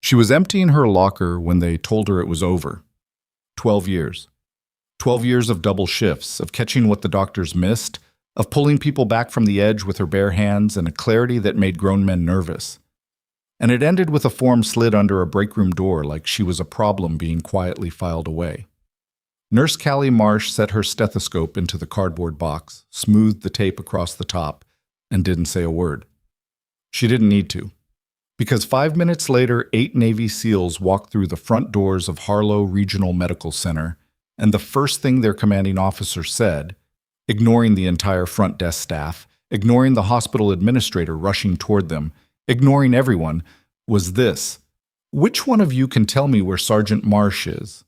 She was emptying her locker when they told her it was over. 12 years. 12 years of double shifts, of catching what the doctors missed, of pulling people back from the edge with her bare hands and a clarity that made grown men nervous. And it ended with a form slid under a break room door like she was a problem being quietly filed away. Nurse Callie Marsh set her stethoscope into the cardboard box, smoothed the tape across the top, and didn't say a word. She didn't need to. Because 5 minutes later, 8 Navy SEALs walked through the front doors of Harlow Regional Medical Center, and the first thing their commanding officer said, ignoring the entire front desk staff, ignoring the hospital administrator rushing toward them, ignoring everyone, was this: "Which one of you can tell me where Sergeant Marsh is?"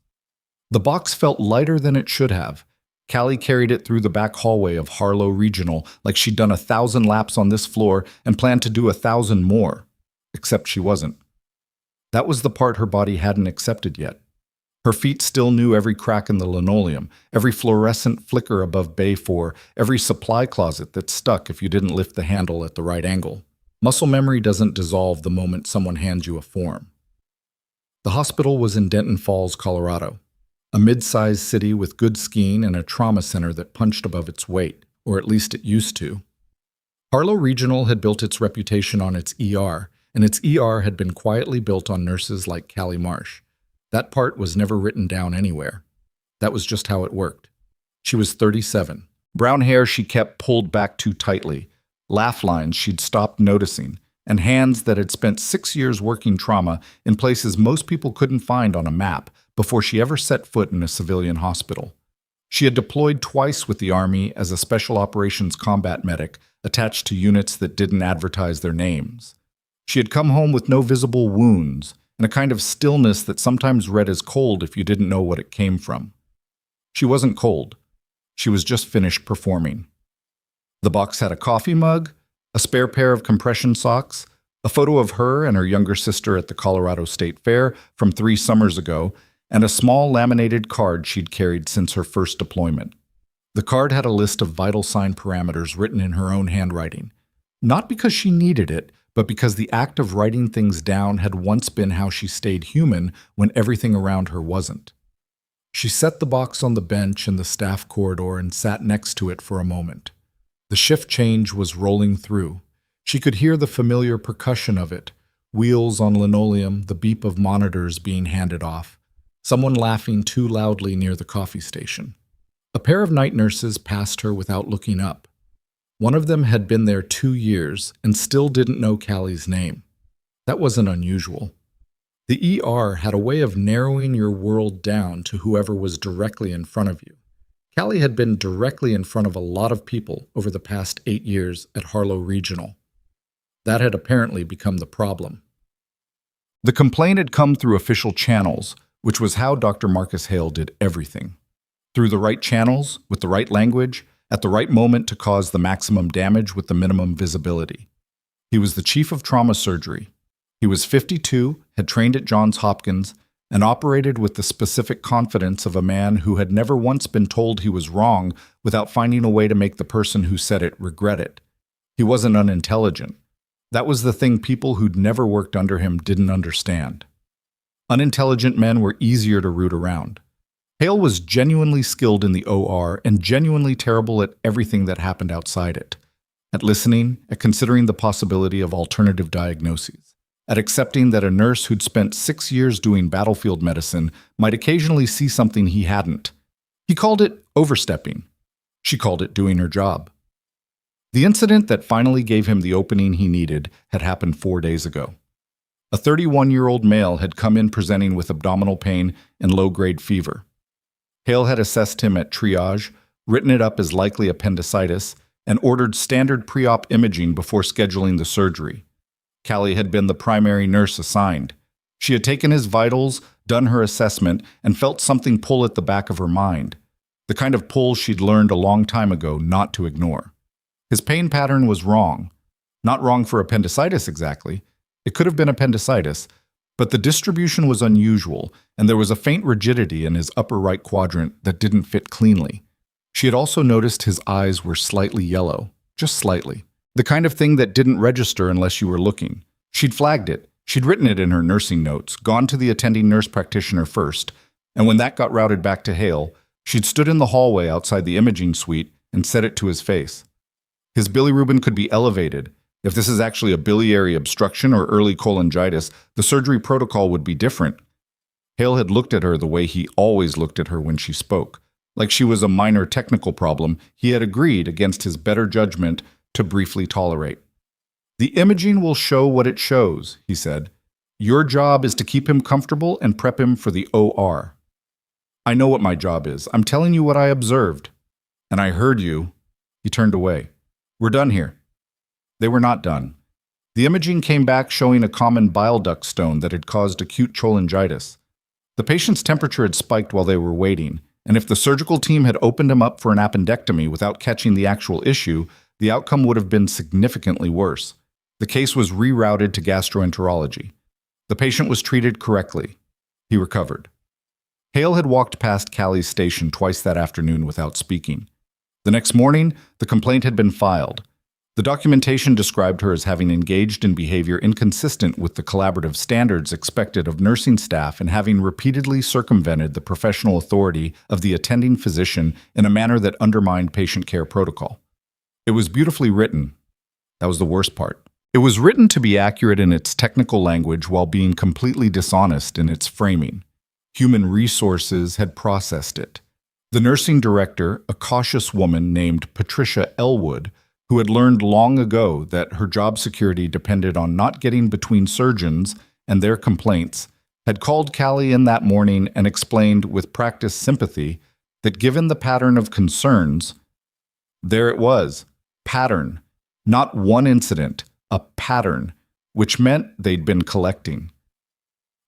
The box felt lighter than it should have. Callie carried it through the back hallway of Harlow Regional like she'd done 1,000 laps on this floor and planned to do 1,000 more. Except she wasn't. That was the part her body hadn't accepted yet. Her feet still knew every crack in the linoleum, every fluorescent flicker above Bay 4, every supply closet that stuck if you didn't lift the handle at the right angle. Muscle memory doesn't dissolve the moment someone hands you a form. The hospital was in Denton Falls, Colorado, a mid-sized city with good skiing and a trauma center that punched above its weight, or at least it used to. Harlow Regional had built its reputation on its ER, and its ER had been quietly built on nurses like Callie Marsh. That part was never written down anywhere. That was just how it worked. She was 37. Brown hair she kept pulled back too tightly, laugh lines she'd stopped noticing, and hands that had spent 6 years working trauma in places most people couldn't find on a map before she ever set foot in a civilian hospital. She had deployed twice with the Army as a special operations combat medic attached to units that didn't advertise their names. She had come home with no visible wounds and a kind of stillness that sometimes read as cold if you didn't know what it came from. She wasn't cold. She was just finished performing. The box had a coffee mug, a spare pair of compression socks, a photo of her and her younger sister at the Colorado State Fair from 3 summers ago, and a small laminated card she'd carried since her first deployment. The card had a list of vital sign parameters written in her own handwriting, not because she needed it, but because the act of writing things down had once been how she stayed human when everything around her wasn't. She set the box on the bench in the staff corridor and sat next to it for a moment. The shift change was rolling through. She could hear the familiar percussion of it, wheels on linoleum, the beep of monitors being handed off, someone laughing too loudly near the coffee station. A pair of night nurses passed her without looking up. One of them had been there 2 years and still didn't know Callie's name. That wasn't unusual. The ER had a way of narrowing your world down to whoever was directly in front of you. Callie had been directly in front of a lot of people over the past 8 years at Harlow Regional. That had apparently become the problem. The complaint had come through official channels, which was how Dr. Marcus Hale did everything. Through the right channels, with the right language, at the right moment to cause the maximum damage with the minimum visibility. He was the chief of trauma surgery. He was 52, had trained at Johns Hopkins, and operated with the specific confidence of a man who had never once been told he was wrong without finding a way to make the person who said it regret it. He wasn't unintelligent. That was the thing people who'd never worked under him didn't understand. Unintelligent men were easier to root around. Hale was genuinely skilled in the OR and genuinely terrible at everything that happened outside it. At listening, at considering the possibility of alternative diagnoses, at accepting that a nurse who'd spent 6 years doing battlefield medicine might occasionally see something he hadn't. He called it overstepping. She called it doing her job. The incident that finally gave him the opening he needed had happened 4 days ago. A 31-year-old male had come in presenting with abdominal pain and low-grade fever. Hale had assessed him at triage, written it up as likely appendicitis, and ordered standard pre-op imaging before scheduling the surgery. Callie had been the primary nurse assigned. She had taken his vitals, done her assessment, and felt something pull at the back of her mind, the kind of pull she'd learned a long time ago not to ignore. His pain pattern was wrong. Not wrong for appendicitis exactly. It could have been appendicitis, but the distribution was unusual, and there was a faint rigidity in his upper right quadrant that didn't fit cleanly. She had also noticed his eyes were slightly yellow, just slightly. The kind of thing that didn't register unless you were looking. She'd flagged it. She'd written it in her nursing notes, gone to the attending nurse practitioner first, and when that got routed back to Hale, she'd stood in the hallway outside the imaging suite and said it to his face. His bilirubin could be elevated. If this is actually a biliary obstruction or early cholangitis, the surgery protocol would be different. Hale had looked at her the way he always looked at her when she spoke. Like she was a minor technical problem, he had agreed, against his better judgment, to briefly tolerate. "The imaging will show what it shows," he said. "Your job is to keep him comfortable and prep him for the OR." "I know what my job is. I'm telling you what I observed." "And I heard you." He turned away. "We're done here." They were not done. The imaging came back showing a common bile duct stone that had caused acute cholangitis. The patient's temperature had spiked while they were waiting, and if the surgical team had opened him up for an appendectomy without catching the actual issue, the outcome would have been significantly worse. The case was rerouted to gastroenterology. The patient was treated correctly. He recovered. Hale had walked past Callie's station twice that afternoon without speaking. The next morning, the complaint had been filed. The documentation described her as having engaged in behavior inconsistent with the collaborative standards expected of nursing staff and having repeatedly circumvented the professional authority of the attending physician in a manner that undermined patient care protocol. It was beautifully written. That was the worst part. It was written to be accurate in its technical language while being completely dishonest in its framing. Human resources had processed it. The nursing director, a cautious woman named Patricia Elwood, who had learned long ago that her job security depended on not getting between surgeons and their complaints, had called Callie in that morning and explained with practiced sympathy that given the pattern of concerns, there it was, pattern, not one incident, a pattern, which meant they'd been collecting.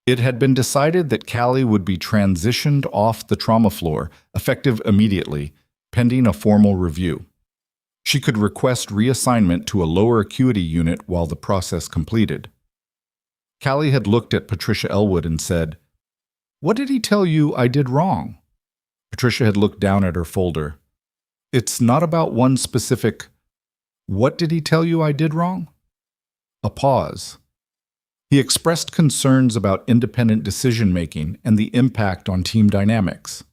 It had been decided that Callie would be transitioned off the trauma floor, effective immediately, pending a formal review. She could request reassignment to a lower acuity unit while the process completed. Callie had looked at Patricia Elwood and said, "What did he tell you I did wrong?" Patricia had looked down at her folder. "It's not about one specific, what did he tell you I did wrong?" A pause. He expressed concerns about independent decision-making and the impact on team dynamics.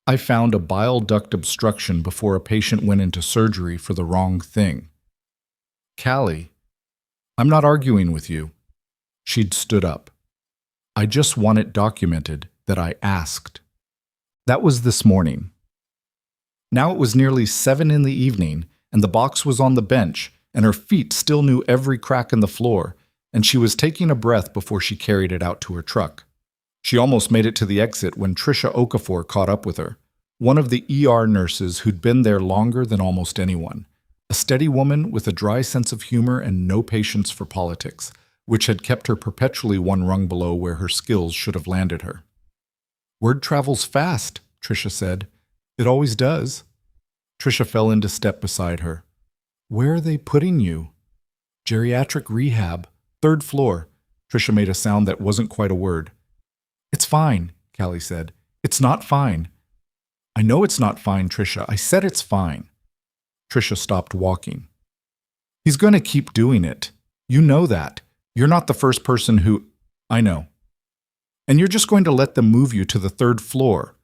"I found a bile duct obstruction before a patient went into surgery for the wrong thing." "Callie, I'm not arguing with you." She'd stood up. "I just want it documented that I asked." That was this morning. Now it was nearly 7 in the evening, and the box was on the bench, and her feet still knew every crack in the floor, and she was taking a breath before she carried it out to her truck. She almost made it to the exit when Tricia Okafor caught up with her, one of the ER nurses who'd been there longer than almost anyone, a steady woman with a dry sense of humor and no patience for politics, which had kept her perpetually one rung below where her skills should have landed her. "Word travels fast," Tricia said. "It always does." Tricia fell into step beside her. "Where are they putting you?" "Geriatric rehab, 3rd floor." Tricia made a sound that wasn't quite a word. "It's fine," Callie said. "It's not fine." "I know it's not fine, Tricia. I said it's fine." Tricia stopped walking. "He's going to keep doing it. You know that. You're not the first person who—" "I know." "And you're just going to let them move you to the 3rd floor."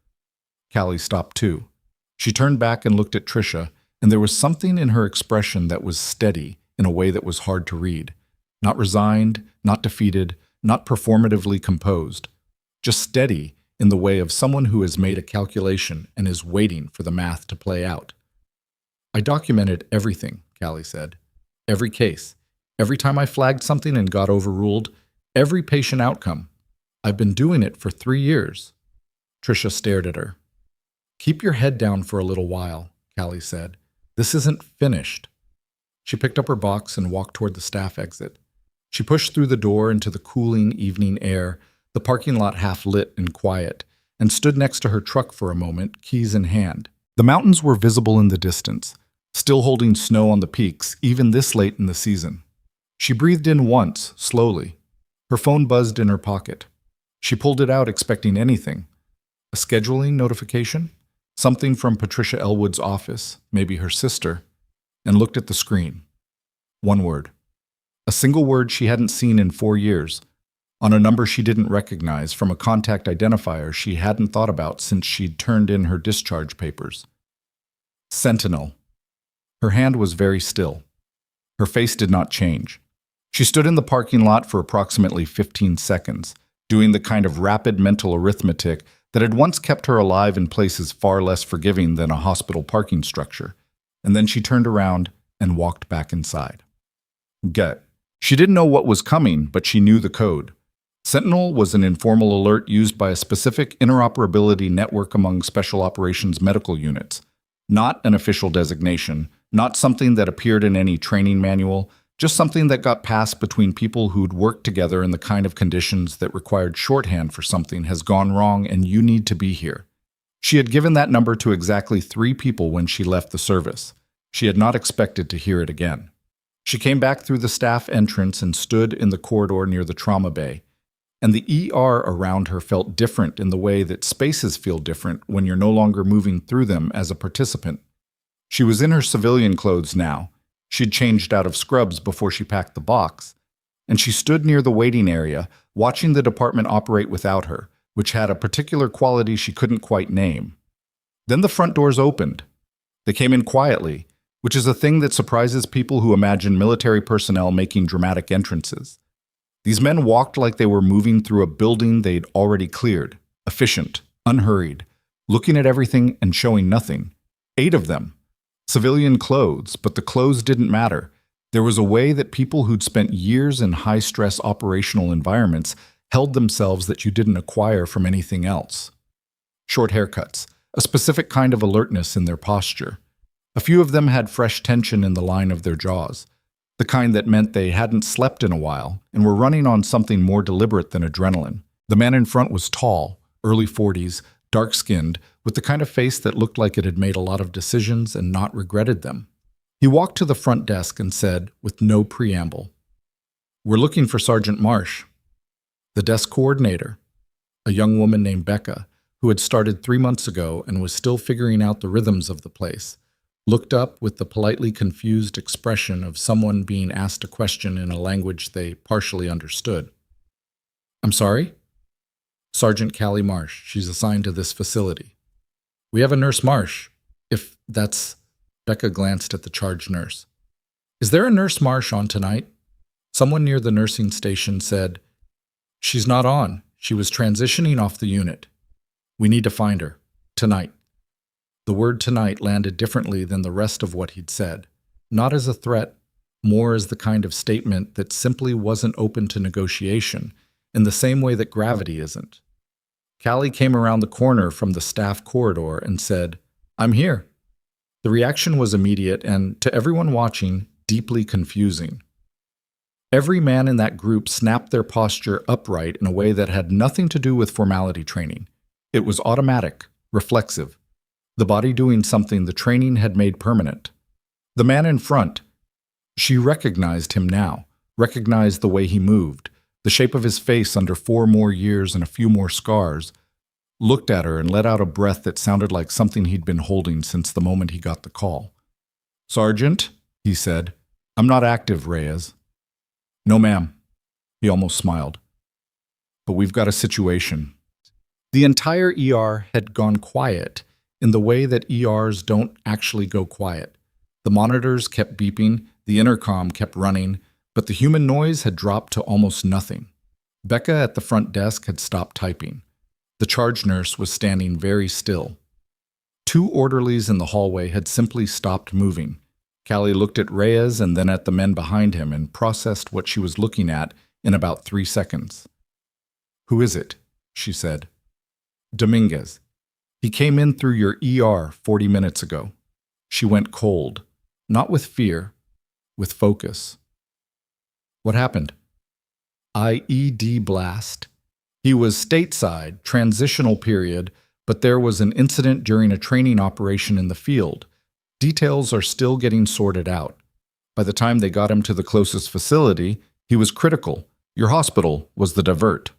Callie stopped too. She turned back and looked at Tricia, and there was something in her expression that was steady in a way that was hard to read. Not resigned, not defeated, not performatively composed. Just steady in the way of someone who has made a calculation and is waiting for the math to play out. "I documented everything," Callie said. "Every case. Every time I flagged something and got overruled. Every patient outcome. I've been doing it for 3 years. Tricia stared at her. "Keep your head down for a little while," Callie said. "This isn't finished." She picked up her box and walked toward the staff exit. She pushed through the door into the cooling evening air, the parking lot half lit and quiet, and stood next to her truck for a moment, keys in hand. The mountains were visible in the distance, still holding snow on the peaks, even this late in the season. She breathed in once, slowly. Her phone buzzed in her pocket. She pulled it out expecting anything. A scheduling notification? Something from Patricia Elwood's office, maybe her sister, and looked at the screen. One word. A single word she hadn't seen in 4 years, on a number she didn't recognize from a contact identifier she hadn't thought about since she'd turned in her discharge papers. Sentinel. Her hand was very still. Her face did not change. She stood in the parking lot for approximately 15 seconds, doing the kind of rapid mental arithmetic that had once kept her alive in places far less forgiving than a hospital parking structure. And then she turned around and walked back inside. Get. She didn't know what was coming, but she knew the code. Sentinel was an informal alert used by a specific interoperability network among Special Operations medical units. Not an official designation, not something that appeared in any training manual, just something that got passed between people who'd worked together in the kind of conditions that required shorthand for something has gone wrong and you need to be here. She had given that number to exactly 3 people when she left the service. She had not expected to hear it again. She came back through the staff entrance and stood in the corridor near the trauma bay. And the ER around her felt different in the way that spaces feel different when you're no longer moving through them as a participant. She was in her civilian clothes now. She'd changed out of scrubs before she packed the box. And she stood near the waiting area, watching the department operate without her, which had a particular quality she couldn't quite name. Then the front doors opened. They came in quietly, which is a thing that surprises people who imagine military personnel making dramatic entrances. These men walked like they were moving through a building they'd already cleared, efficient, unhurried, looking at everything and showing nothing. 8 of them. Civilian clothes, but the clothes didn't matter. There was a way that people who'd spent years in high-stress operational environments held themselves that you didn't acquire from anything else. Short haircuts, a specific kind of alertness in their posture. A few of them had fresh tension in the line of their jaws, the kind that meant they hadn't slept in a while and were running on something more deliberate than adrenaline. The man in front was tall, early 40s, dark-skinned, with the kind of face that looked like it had made a lot of decisions and not regretted them. He walked to the front desk and said, with no preamble, "We're looking for Sergeant Marsh." The desk coordinator, a young woman named Becca, who had started 3 months ago and was still figuring out the rhythms of the place, looked up with the politely confused expression of someone being asked a question in a language they partially understood. "I'm sorry?" "Sergeant Callie Marsh. She's assigned to this facility." "We have a Nurse Marsh, if that's—" Becca glanced at the charge nurse. "Is there a Nurse Marsh on tonight?" Someone near the nursing station said, "She's not on. She was transitioning off the unit. We need to find her. Tonight." The word "tonight" landed differently than the rest of what he'd said. Not as a threat, more as the kind of statement that simply wasn't open to negotiation, in the same way that gravity isn't. Callie came around the corner from the staff corridor and said, "I'm here." The reaction was immediate and, to everyone watching, deeply confusing. Every man in that group snapped their posture upright in a way that had nothing to do with formality training. It was automatic, reflexive. The body doing something the training had made permanent. The man in front, she recognized him now, recognized the way he moved, the shape of his face under 4 more years and a few more scars, looked at her and let out a breath that sounded like something he'd been holding since the moment he got the call. "Sergeant," he said, "I'm not active, Reyes." "No, ma'am." He almost smiled. "But we've got a situation." The entire ER had gone quiet in the way that ERs don't actually go quiet. The monitors kept beeping, the intercom kept running, but the human noise had dropped to almost nothing. Becca at the front desk had stopped typing. The charge nurse was standing very still. 2 orderlies in the hallway had simply stopped moving. Callie looked at Reyes and then at the men behind him and processed what she was looking at in about 3 seconds. "Who is it?" she said. "Dominguez. He came in through your ER 40 minutes ago." She went cold, not with fear, with focus. "What happened?" "IED blast. He was stateside, transitional period, but there was an incident during a training operation in the field. Details are still getting sorted out. By the time they got him to the closest facility, he was critical. Your hospital was the divert."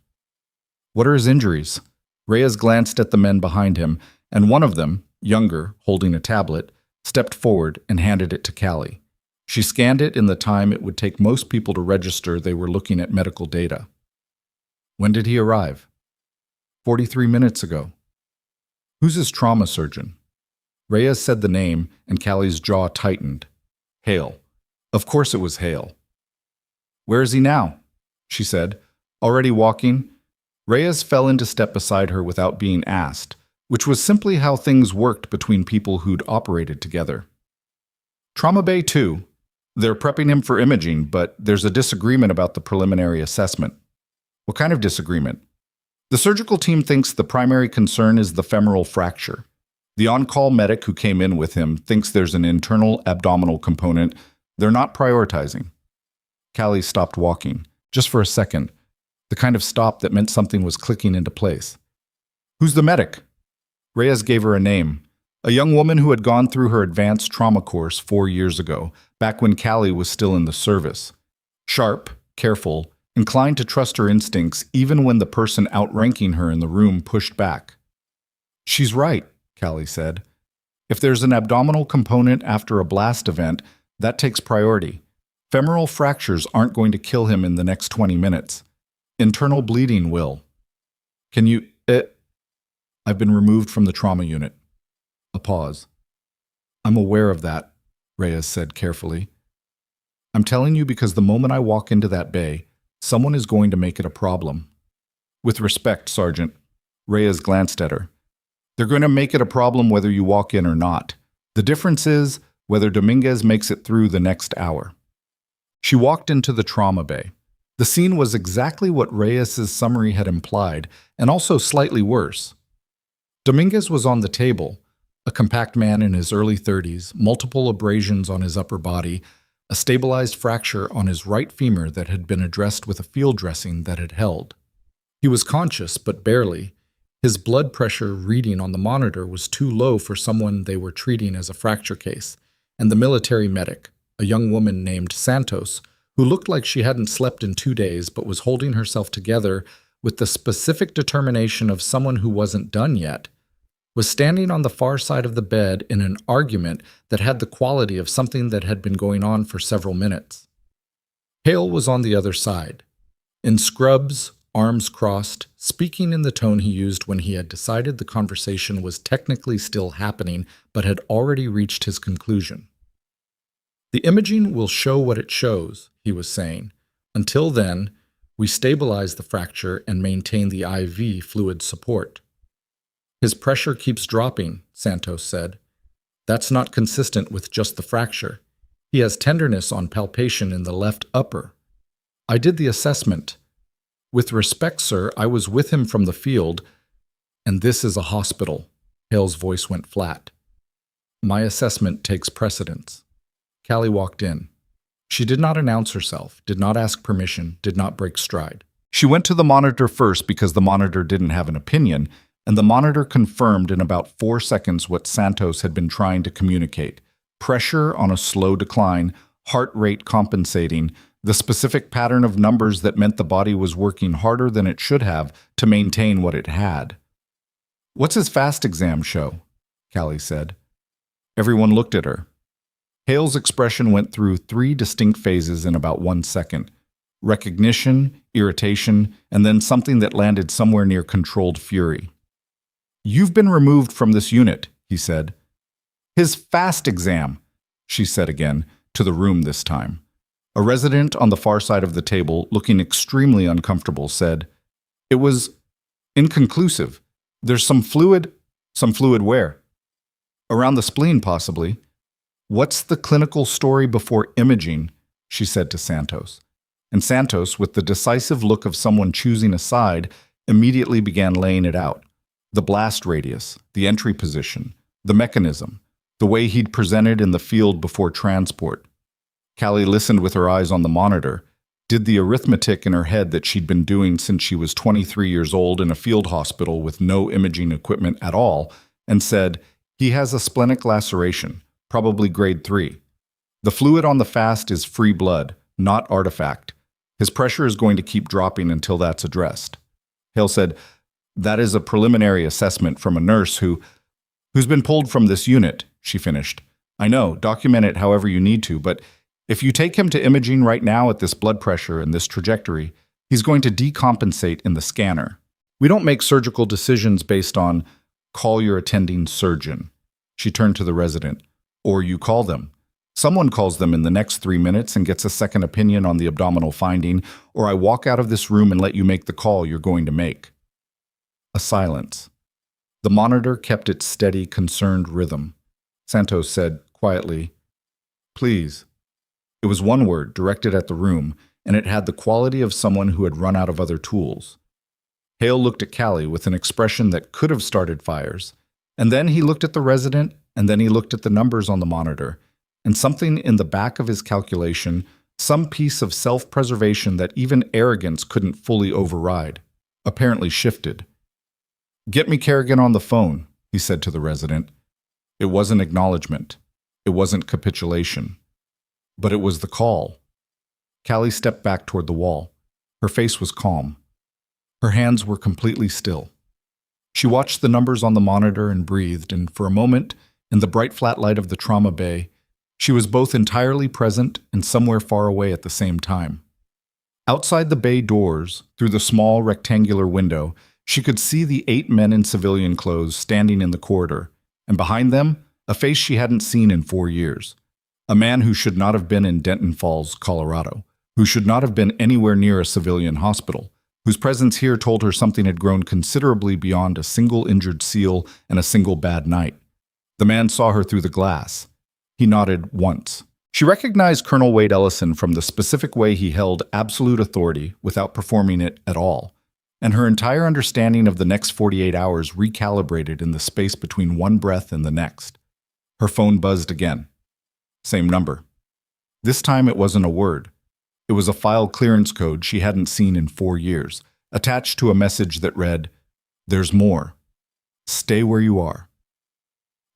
"What are his injuries?" Reyes glanced at the men behind him, and one of them, younger, holding a tablet, stepped forward and handed it to Callie. She scanned it in the time it would take most people to register they were looking at medical data. When did he arrive? 43 minutes ago. Who's his trauma surgeon? Reyes said the name, and Callie's jaw tightened. Hale. Of course it was Hale. Where is he now? She said. Already walking? Reyes fell into step beside her without being asked, which was simply how things worked between people who'd operated together. Trauma Bay 2. They're prepping him for imaging, but there's a disagreement about the preliminary assessment. What kind of disagreement? The surgical team thinks the primary concern is the femoral fracture. The on-call medic who came in with him thinks there's an internal abdominal component they're not prioritizing. Callie stopped walking, just for a second, the kind of stop that meant something was clicking into place. Who's the medic? Reyes gave her a name, a young woman who had gone through her advanced trauma course 4 years ago, back when Callie was still in the service. Sharp, careful, inclined to trust her instincts even when the person outranking her in the room pushed back. She's right, Callie said. If there's an abdominal component after a blast event, that takes priority. Femoral fractures aren't going to kill him in the next 20 minutes. Internal bleeding will. Can you... I've been removed from the trauma unit. A pause. I'm aware of that, Reyes said carefully. I'm telling you because the moment I walk into that bay, someone is going to make it a problem. With respect, Sergeant. Reyes glanced at her. They're going to make it a problem whether you walk in or not. The difference is whether Dominguez makes it through the next hour. She walked into the trauma bay. The scene was exactly what Reyes's summary had implied, and also slightly worse. Dominguez was on the table, a compact man in his early 30s, multiple abrasions on his upper body, a stabilized fracture on his right femur that had been addressed with a field dressing that had held. He was conscious, but barely. His blood pressure reading on the monitor was too low for someone they were treating as a fracture case, and the military medic, a young woman named Santos, who looked like she hadn't slept in 2 days but was holding herself together with the specific determination of someone who wasn't done yet, was standing on the far side of the bed in an argument that had the quality of something that had been going on for several minutes. Hale was on the other side, in scrubs, arms crossed, speaking in the tone he used when he had decided the conversation was technically still happening but had already reached his conclusion. The imaging will show what it shows, he was saying. Until then, we stabilize the fracture and maintain the IV fluid support. His pressure keeps dropping, Santos said. That's not consistent with just the fracture. He has tenderness on palpation in the left upper. I did the assessment. With respect, sir, I was with him from the field, and this is a hospital. Hale's voice went flat. My assessment takes precedence. Callie walked in. She did not announce herself, did not ask permission, did not break stride. She went to the monitor first because the monitor didn't have an opinion, and the monitor confirmed in about 4 seconds what Santos had been trying to communicate. Pressure on a slow decline, heart rate compensating, the specific pattern of numbers that meant the body was working harder than it should have to maintain what it had. What's his fast exam show? Callie said. Everyone looked at her. Hale's expression went through 3 distinct phases in about 1 second. Recognition, irritation, and then something that landed somewhere near controlled fury. You've been removed from this unit, he said. His fast exam, she said again, to the room this time. A resident on the far side of the table, looking extremely uncomfortable, said, It was inconclusive. There's some fluid. Some fluid where? Around the spleen, possibly. What's the clinical story before imaging? She said to Santos. And Santos, with the decisive look of someone choosing a side, immediately began laying it out. The blast radius, the entry position, the mechanism, the way he'd presented in the field before transport. Callie listened with her eyes on the monitor, did the arithmetic in her head that she'd been doing since she was 23 years old in a field hospital with no imaging equipment at all, and said, He has a splenic laceration, probably grade 3. The fluid on the fast is free blood, not artifact. His pressure is going to keep dropping until that's addressed. Hale said, That is a preliminary assessment from a nurse who's been pulled from this unit, she finished. I know, document it however you need to, but If you take him to imaging right now at this blood pressure and this trajectory, he's going to decompensate in the scanner. We don't make surgical decisions based on call your attending surgeon. She turned to the resident. Or you call them. Someone calls them in the next 3 minutes and gets a second opinion on the abdominal finding, or I walk out of this room and let you make the call you're going to make. A silence. The monitor kept its steady, concerned rhythm. Santos said quietly, "Please." It was one word directed at the room, and it had the quality of someone who had run out of other tools. Hale looked at Callie with an expression that could have started fires, and then he looked at the resident, and then he looked at the numbers on the monitor, and something in the back of his calculation, some piece of self-preservation that even arrogance couldn't fully override, apparently shifted. "Get me Kerrigan on the phone," he said to the resident. It wasn't acknowledgement. It wasn't capitulation. But it was the call. Callie stepped back toward the wall. Her face was calm. Her hands were completely still. She watched the numbers on the monitor and breathed, and for a moment, in the bright flat light of the trauma bay, she was both entirely present and somewhere far away at the same time. Outside the bay doors, through the small rectangular window, she could see the 8 men in civilian clothes standing in the corridor, and behind them, a face she hadn't seen in 4 years. A man who should not have been in Denton Falls, Colorado, who should not have been anywhere near a civilian hospital, whose presence here told her something had grown considerably beyond a single injured SEAL and a single bad night. The man saw her through the glass. He nodded once. She recognized Colonel Wade Ellison from the specific way he held absolute authority without performing it at all, and her entire understanding of the next 48 hours recalibrated in the space between one breath and the next. Her phone buzzed again. Same number. This time it wasn't a word. It was a file clearance code she hadn't seen in 4 years, attached to a message that read, "There's more. Stay where you are."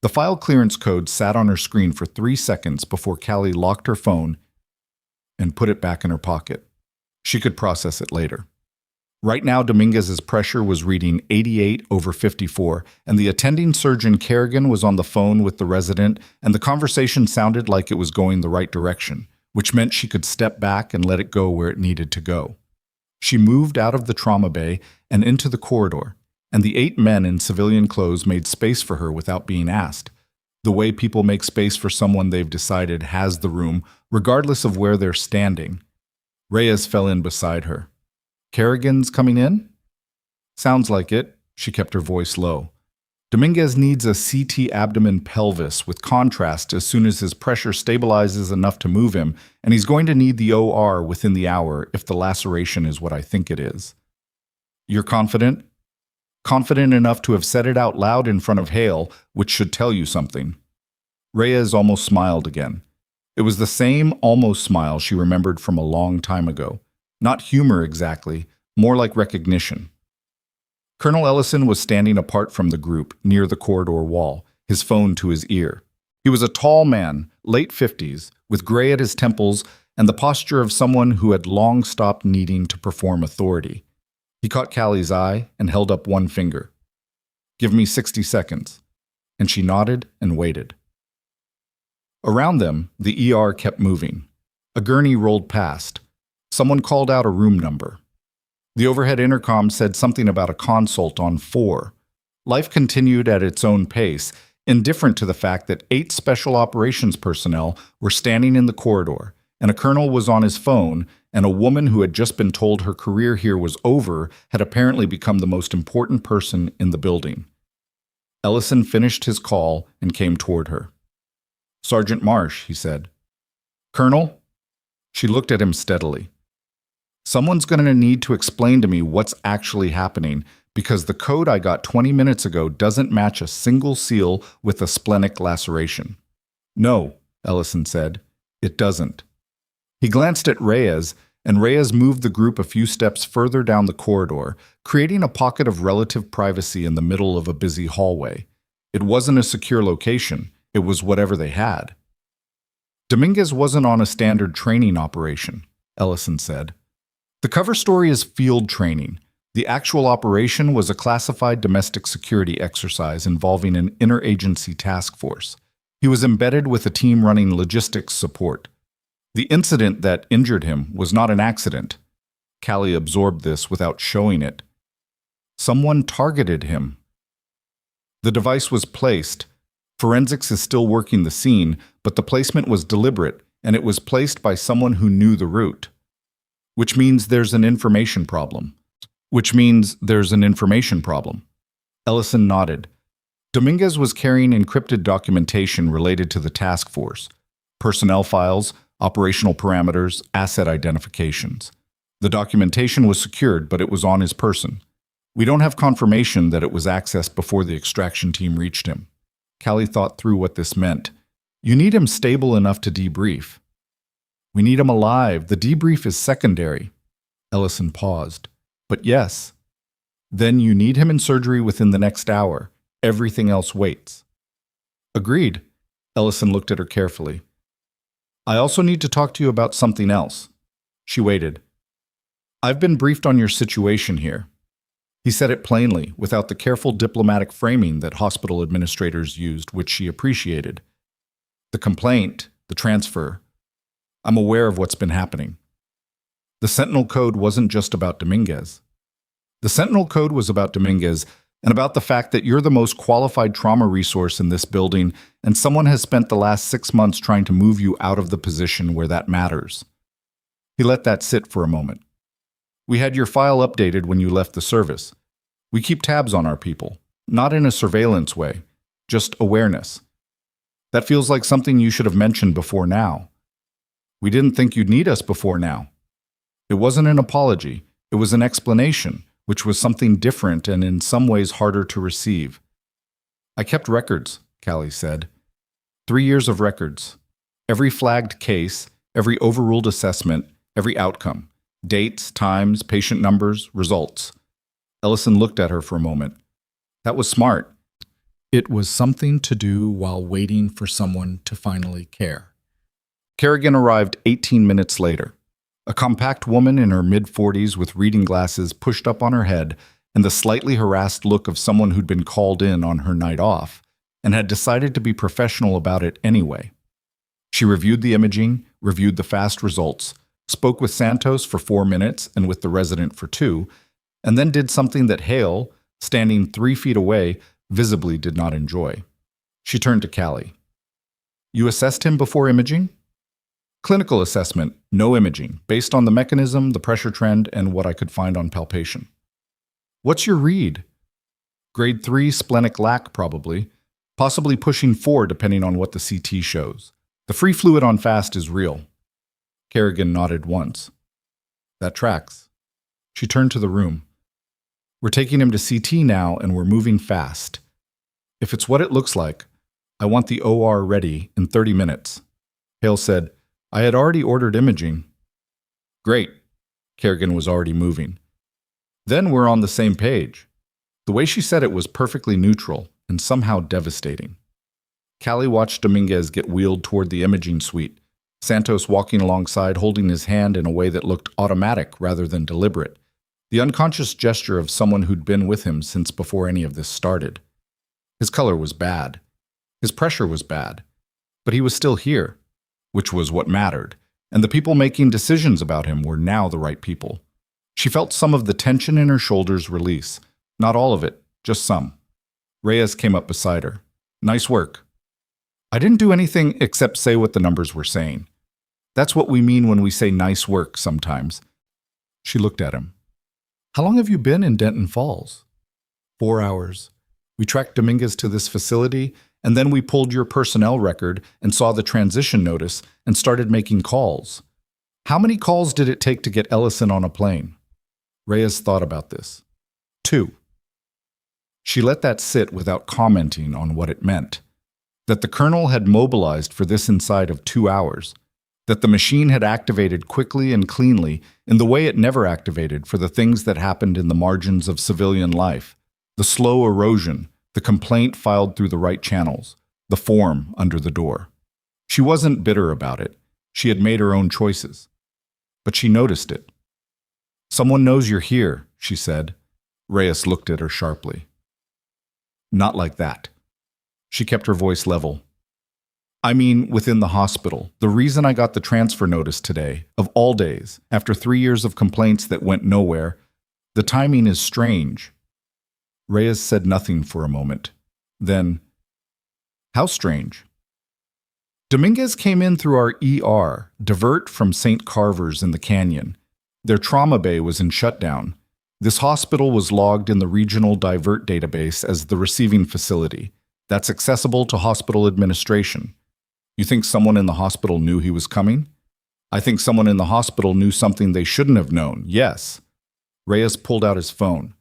The file clearance code sat on her screen for 3 seconds before Callie locked her phone and put it back in her pocket. She could process it later. Right now, Dominguez's pressure was reading 88/54, and the attending surgeon Kerrigan was on the phone with the resident, and the conversation sounded like it was going the right direction, which meant she could step back and let it go where it needed to go. She moved out of the trauma bay and into the corridor, and the 8 men in civilian clothes made space for her without being asked, the way people make space for someone they've decided has the room, regardless of where they're standing. Reyes fell in beside her. "Kerrigan's coming in?" "Sounds like it." She kept her voice low. "Dominguez needs a CT abdomen pelvis with contrast as soon as his pressure stabilizes enough to move him, and he's going to need the OR within the hour if the laceration is what I think it is." "You're confident?" "Confident enough to have said it out loud in front of Hale, which should tell you something." Reyes almost smiled again. It was the same almost smile she remembered from a long time ago. Not humor exactly, more like recognition. Colonel Ellison was standing apart from the group, near the corridor wall, his phone to his ear. He was a tall man, late 50s, with gray at his temples and the posture of someone who had long stopped needing to perform authority. He caught Callie's eye and held up one finger. "Give me 60 seconds." And she nodded and waited. Around them, the ER kept moving. A gurney rolled past. Someone called out a room number. The overhead intercom said something about a consult on 4. Life continued at its own pace, indifferent to the fact that 8 special operations personnel were standing in the corridor, and a colonel was on his phone, and a woman who had just been told her career here was over had apparently become the most important person in the building. Ellison finished his call and came toward her. "Sergeant Marsh," he said. "Colonel?" She looked at him steadily. "Someone's going to need to explain to me what's actually happening, because the code I got 20 minutes ago doesn't match a single SEAL with a splenic laceration." "No," Ellison said, "it doesn't." He glanced at Reyes, and Reyes moved the group a few steps further down the corridor, creating a pocket of relative privacy in the middle of a busy hallway. It wasn't a secure location, it was whatever they had. "Dominguez wasn't on a standard training operation," Ellison said. "The cover story is field training. The actual operation was a classified domestic security exercise involving an interagency task force. He was embedded with a team running logistics support. The incident that injured him was not an accident. Callie absorbed this without showing it. Someone targeted him. The device was placed. Forensics is still working the scene, but the placement was deliberate, and it was placed by someone who knew the route. Which means there's an information problem. Ellison nodded. Dominguez was carrying encrypted documentation related to the task force, personnel files, operational parameters, asset identifications. The documentation was secured, but it was on his person. We don't have confirmation that it was accessed before the extraction team reached him. Callie thought through what this meant. You need him stable enough to debrief. We need him alive. The debrief is secondary. Ellison paused. But yes. Then you need him in surgery within the next hour. Everything else waits. Agreed. Ellison looked at her carefully. I also need to talk to you about something else. She waited. I've been briefed on your situation here. He said it plainly, without the careful diplomatic framing that hospital administrators used, which she appreciated. The complaint, the transfer. I'm aware of what's been happening. The Sentinel Code wasn't just about Dominguez. The Sentinel Code was about Dominguez and about the fact that you're the most qualified trauma resource in this building, and someone has spent the last 6 months trying to move you out of the position where that matters. He let that sit for a moment. We had your file updated when you left the service. We keep tabs on our people, not in a surveillance way, just awareness. That feels like something you should have mentioned before now. We didn't think you'd need us before now. It wasn't an apology, it was an explanation, which was something different and in some ways harder to receive. I kept records, Callie said. 3 years of records. Every flagged case, every overruled assessment, every outcome. Dates, times, patient numbers, results. Ellison looked at her for a moment. That was smart. It was something to do while waiting for someone to finally care. Kerrigan arrived 18 minutes later. A compact woman in her mid-40s with reading glasses pushed up on her head and the slightly harassed look of someone who'd been called in on her night off and had decided to be professional about it anyway. She reviewed the imaging, reviewed the fast results, spoke with Santos for 4 minutes and with the resident for 2, and then did something that Hale, standing 3 feet away, visibly did not enjoy. She turned to Callie. You assessed him before imaging? Clinical assessment, no imaging, based on the mechanism, the pressure trend, and what I could find on palpation. What's your read? Grade 3 splenic lac, probably. Possibly pushing 4 depending on what the CT shows. The free fluid on fast is real. Kerrigan nodded once. That tracks. She turned to the room. We're taking him to CT now and we're moving fast. If it's what it looks like, I want the OR ready in 30 minutes. Hale said, I had already ordered imaging. Great. Kerrigan was already moving. Then we're on the same page. The way she said it was perfectly neutral and somehow devastating. Callie watched Dominguez get wheeled toward the imaging suite, Santos walking alongside holding his hand in a way that looked automatic rather than deliberate, the unconscious gesture of someone who'd been with him since before any of this started. His color was bad. His pressure was bad. But he was still here, which was what mattered, and the people making decisions about him were now the right people. She felt some of the tension in her shoulders release. Not all of it, just some. Reyes came up beside her. Nice work. I didn't do anything except say what the numbers were saying. That's what we mean when we say nice work sometimes. She looked at him. How long have you been in Denton Falls? 4 hours. We tracked Dominguez to this facility, and then we pulled your personnel record and saw the transition notice and started making calls. How many calls did it take to get Ellison on a plane? Reyes thought about this. 2. She let that sit without commenting on what it meant. That the colonel had mobilized for this inside of 2 hours. That the machine had activated quickly and cleanly in the way it never activated for the things that happened in the margins of civilian life. The slow erosion, the complaint filed through the right channels, the form under the door. She wasn't bitter about it. She had made her own choices. But she noticed it. Someone knows you're here, she said. Reyes looked at her sharply. Not like that. She kept her voice level. I mean, within the hospital. The reason I got the transfer notice today, of all days, after 3 years of complaints that went nowhere, the timing is strange. Reyes said nothing for a moment. Then, how strange? Dominguez came in through our ER, divert from St. Carver's in the canyon. Their trauma bay was in shutdown. This hospital was logged in the regional divert database as the receiving facility. That's accessible to hospital administration. You think someone in the hospital knew he was coming? I think someone in the hospital knew something they shouldn't have known, yes. Reyes pulled out his phone.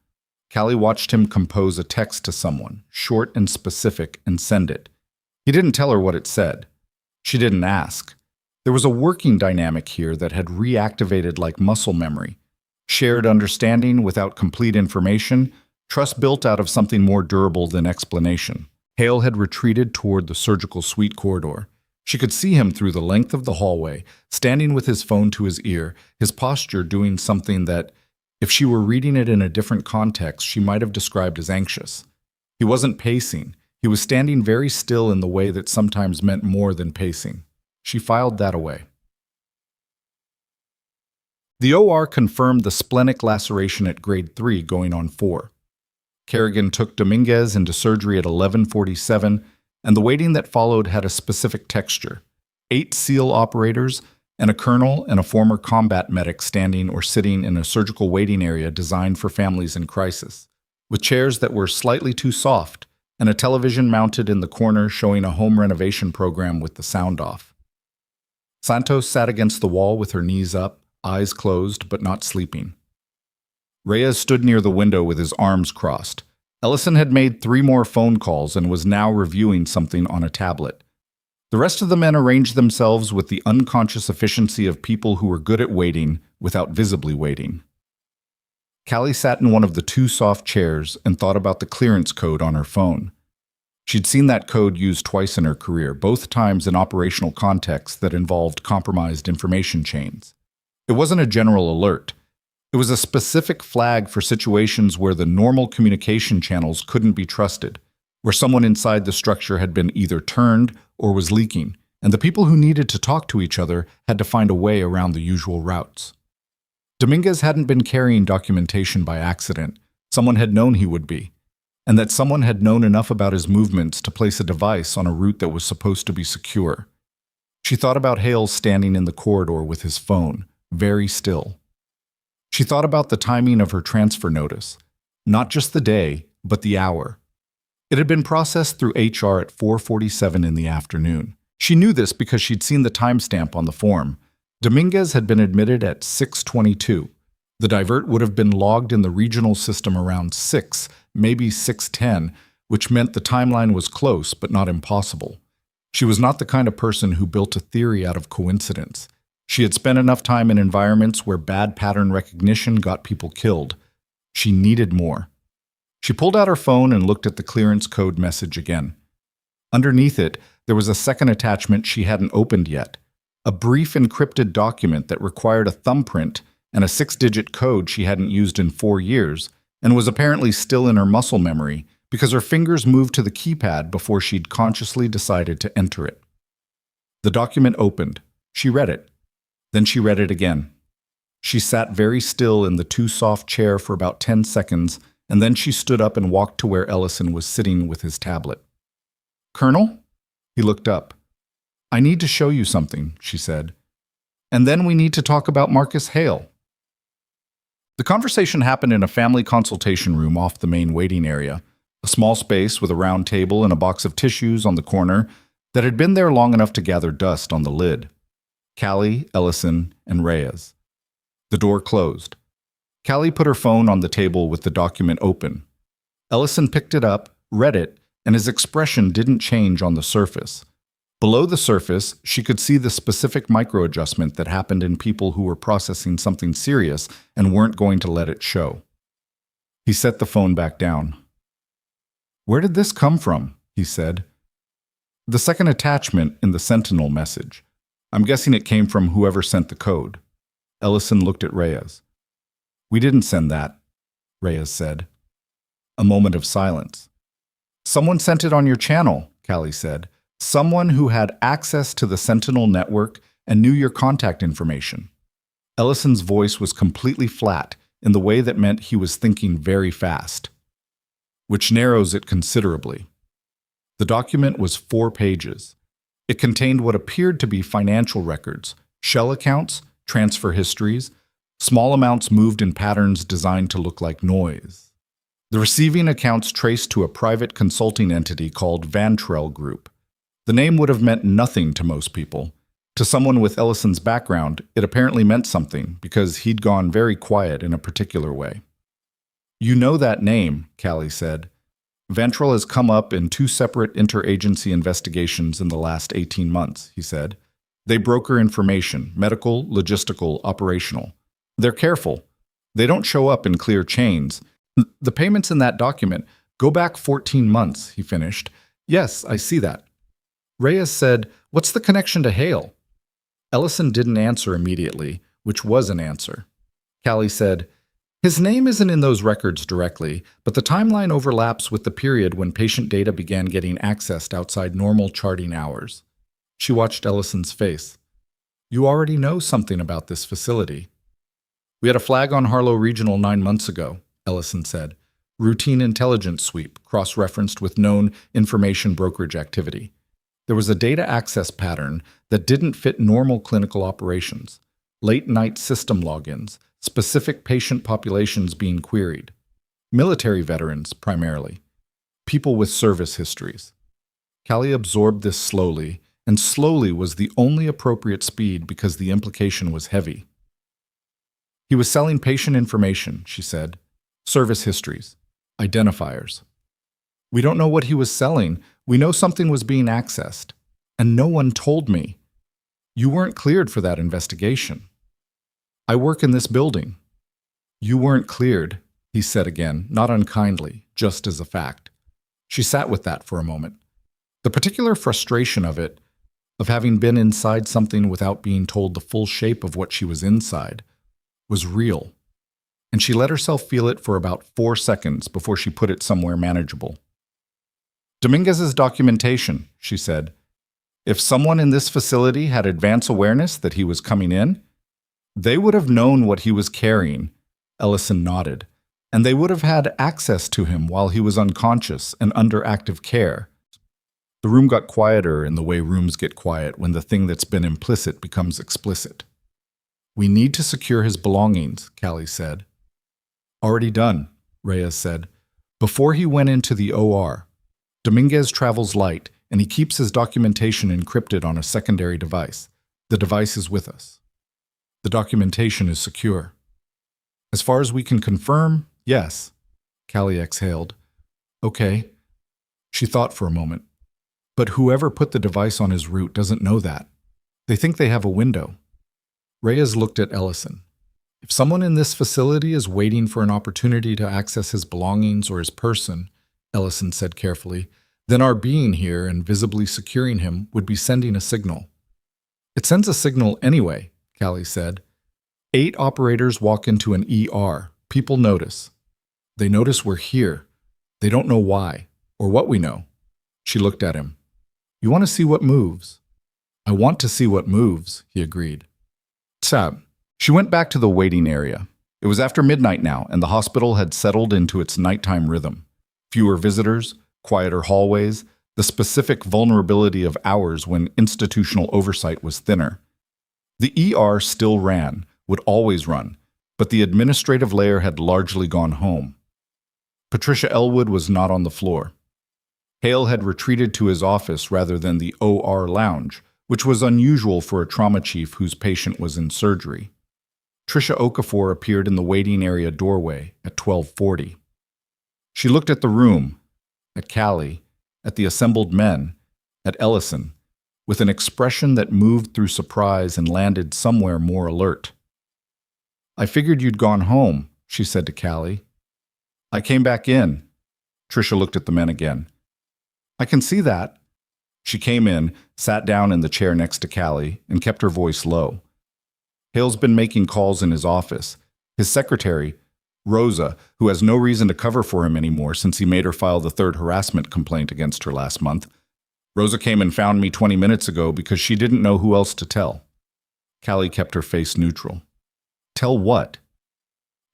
Callie watched him compose a text to someone, short and specific, and send it. He didn't tell her what it said. She didn't ask. There was a working dynamic here that had reactivated like muscle memory. Shared understanding without complete information, trust built out of something more durable than explanation. Hale had retreated toward the surgical suite corridor. She could see him through the length of the hallway, standing with his phone to his ear, his posture doing something that, if she were reading it in a different context, she might have described as anxious. He wasn't pacing. He was standing very still in the way that sometimes meant more than pacing. She filed that away. The OR confirmed the splenic laceration at grade 3 going on 4. Kerrigan took Dominguez into surgery at 11:47, and the waiting that followed had a specific texture. 8 SEAL operators and a colonel and a former combat medic standing or sitting in a surgical waiting area designed for families in crisis, with chairs that were slightly too soft and a television mounted in the corner showing a home renovation program with the sound off. Santos sat against the wall with her knees up, eyes closed but not sleeping. Reyes stood near the window with his arms crossed. Ellison had made 3 more phone calls and was now reviewing something on a tablet. The rest of the men arranged themselves with the unconscious efficiency of people who were good at waiting without visibly waiting. Callie sat in one of the 2 soft chairs and thought about the clearance code on her phone. She'd seen that code used twice in her career, both times in operational contexts that involved compromised information chains. It wasn't a general alert. It was a specific flag for situations where the normal communication channels couldn't be trusted, where someone inside the structure had been either turned or was leaking, and the people who needed to talk to each other had to find a way around the usual routes. Dominguez hadn't been carrying documentation by accident. Someone had known he would be, and that someone had known enough about his movements to place a device on a route that was supposed to be secure. She thought about Hale standing in the corridor with his phone, very still. She thought about the timing of her transfer notice, not just the day, but the hour. It had been processed through HR at 4:47 in the afternoon. She knew this because she'd seen the timestamp on the form. Dominguez had been admitted at 6:22. The divert would have been logged in the regional system around 6, maybe 6:10, which meant the timeline was close but not impossible. She was not the kind of person who built a theory out of coincidence. She had spent enough time in environments where bad pattern recognition got people killed. She needed more. She pulled out her phone and looked at the clearance code message again. Underneath it, there was a second attachment she hadn't opened yet, a brief encrypted document that required a thumbprint and a 6-digit code she hadn't used in 4 years and was apparently still in her muscle memory because her fingers moved to the keypad before she'd consciously decided to enter it. The document opened. She read it. Then she read it again. She sat very still in the 2 soft chair for about 10 seconds, and then she stood up and walked to where Ellison was sitting with his tablet. "Colonel?" He looked up. "I need to show you something," she said. "And then we need to talk about Marcus Hale." The conversation happened in a family consultation room off the main waiting area, a small space with a round table and a box of tissues on the corner that had been there long enough to gather dust on the lid. Callie, Ellison, and Reyes. The door closed. Callie put her phone on the table with the document open. Ellison picked it up, read it, and his expression didn't change on the surface. Below the surface, she could see the specific microadjustment that happened in people who were processing something serious and weren't going to let it show. He set the phone back down. "Where did this come from?" he said. "The second attachment in the Sentinel message. I'm guessing it came from whoever sent the code." Ellison looked at Reyes. "We didn't send that," Reyes said. A moment of silence. "Someone sent it on your channel," Callie said. Someone who had access to the Sentinel network and knew your contact information. Ellison's voice was completely flat in the way that meant he was thinking very fast, which narrows it considerably. The document was 4 pages. It contained what appeared to be financial records, shell accounts, transfer histories, small amounts moved in patterns designed to look like noise. The receiving accounts traced to a private consulting entity called Vantrell Group. The name would have meant nothing to most people. To someone with Ellison's background, it apparently meant something because he'd gone very quiet in a particular way. "You know that name," Callie said. "Vantrell has come up in 2 separate interagency investigations in the last 18 months, he said. They broker information, medical, logistical, operational. They're careful. They don't show up in clear chains. The payments in that document go back 14 months, he finished. Yes, I see that." Reyes said, "What's the connection to Hale?" Ellison didn't answer immediately, which was an answer. Callie said, "His name isn't in those records directly, but the timeline overlaps with the period when patient data began getting accessed outside normal charting hours." She watched Ellison's face. "You already know something about this facility." "We had a flag on Harlow Regional 9 months ago," Ellison said. "Routine intelligence sweep, cross-referenced with known information brokerage activity. There was a data access pattern that didn't fit normal clinical operations. Late-night system logins, specific patient populations being queried. Military veterans, primarily. People with service histories." Callie absorbed this slowly, and slowly was the only appropriate speed because the implication was heavy. "He was selling patient information," she said. "Service histories. Identifiers. We don't know what he was selling. We know something was being accessed. And no one told me. You weren't cleared for that investigation. I work in this building." "You weren't cleared," he said again, not unkindly, just as a fact. She sat with that for a moment. The particular frustration of it, of having been inside something without being told the full shape of what she was inside, was real. And she let herself feel it for about 4 seconds before she put it somewhere manageable. "Dominguez's documentation," she said. "If someone in this facility had advance awareness that he was coming in, they would have known what he was carrying." Ellison nodded. "And they would have had access to him while he was unconscious and under active care." The room got quieter in the way rooms get quiet when the thing that's been implicit becomes explicit. "We need to secure his belongings," Callie said. "Already done," Reyes said. "Before he went into the OR. Dominguez travels light, and he keeps his documentation encrypted on a secondary device. The device is with us. The documentation is secure." "As far as we can confirm, yes," Callie exhaled. "Okay." She thought for a moment. "But whoever put the device on his route doesn't know that. They think they have a window." Reyes looked at Ellison. "If someone in this facility is waiting for an opportunity to access his belongings or his person," Ellison said carefully, "then our being here and visibly securing him would be sending a signal." "It sends a signal anyway," Callie said. 8 operators walk into an ER. People notice. They notice we're here. They don't know why, or what we know." She looked at him. "You want to see what moves?" "I want to see what moves," he agreed. Tab. She went back to the waiting area. It was after midnight now, and the hospital had settled into its nighttime rhythm. Fewer visitors, quieter hallways, the specific vulnerability of hours when institutional oversight was thinner. The ER still ran, would always run, but the administrative layer had largely gone home. Patricia Elwood was not on the floor. Hale had retreated to his office rather than the OR lounge, which was unusual for a trauma chief whose patient was in surgery. Tricia Okafor appeared in the waiting area doorway at 12:40. She looked at the room, at Callie, at the assembled men, at Ellison, with an expression that moved through surprise and landed somewhere more alert. "I figured you'd gone home," she said to Callie. "I came back in." Tricia looked at the men again. "I can see that." She came in, sat down in the chair next to Callie, and kept her voice low. "Hale's been making calls in his office. His secretary, Rosa, who has no reason to cover for him anymore since he made her file the 3rd harassment complaint against her last month, Rosa came and found me 20 minutes ago because she didn't know who else to tell. Callie kept her face neutral. Tell what?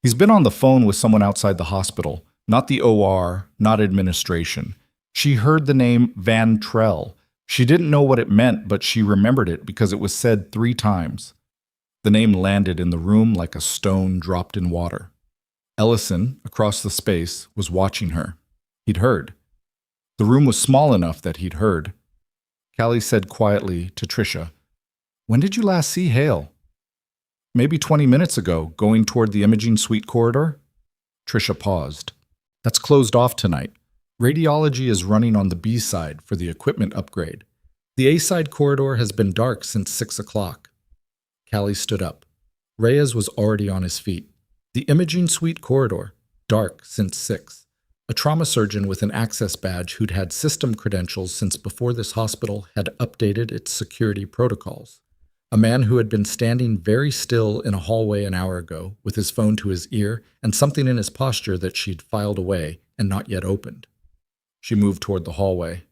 He's been on the phone with someone outside the hospital, not the OR, not administration. She heard the name Van Trell. She didn't know what it meant, but she remembered it because it was said 3 times. The name landed in the room like a stone dropped in water. Ellison, across the space, was watching her. He'd heard. The room was small enough that he'd heard. Callie said quietly to Tricia, "When did you last see Hale?" "Maybe 20 minutes ago, going toward the imaging suite corridor." Tricia paused. "That's closed off tonight. Radiology is running on the B side for the equipment upgrade. The A side corridor has been dark since 6 o'clock. Callie stood up. Reyes was already on his feet. The imaging suite corridor, dark since 6. A trauma surgeon with an access badge who'd had system credentials since before this hospital had updated its security protocols. A man who had been standing very still in a hallway an hour ago with his phone to his ear and something in his posture that she'd filed away and not yet opened. She moved toward the hallway.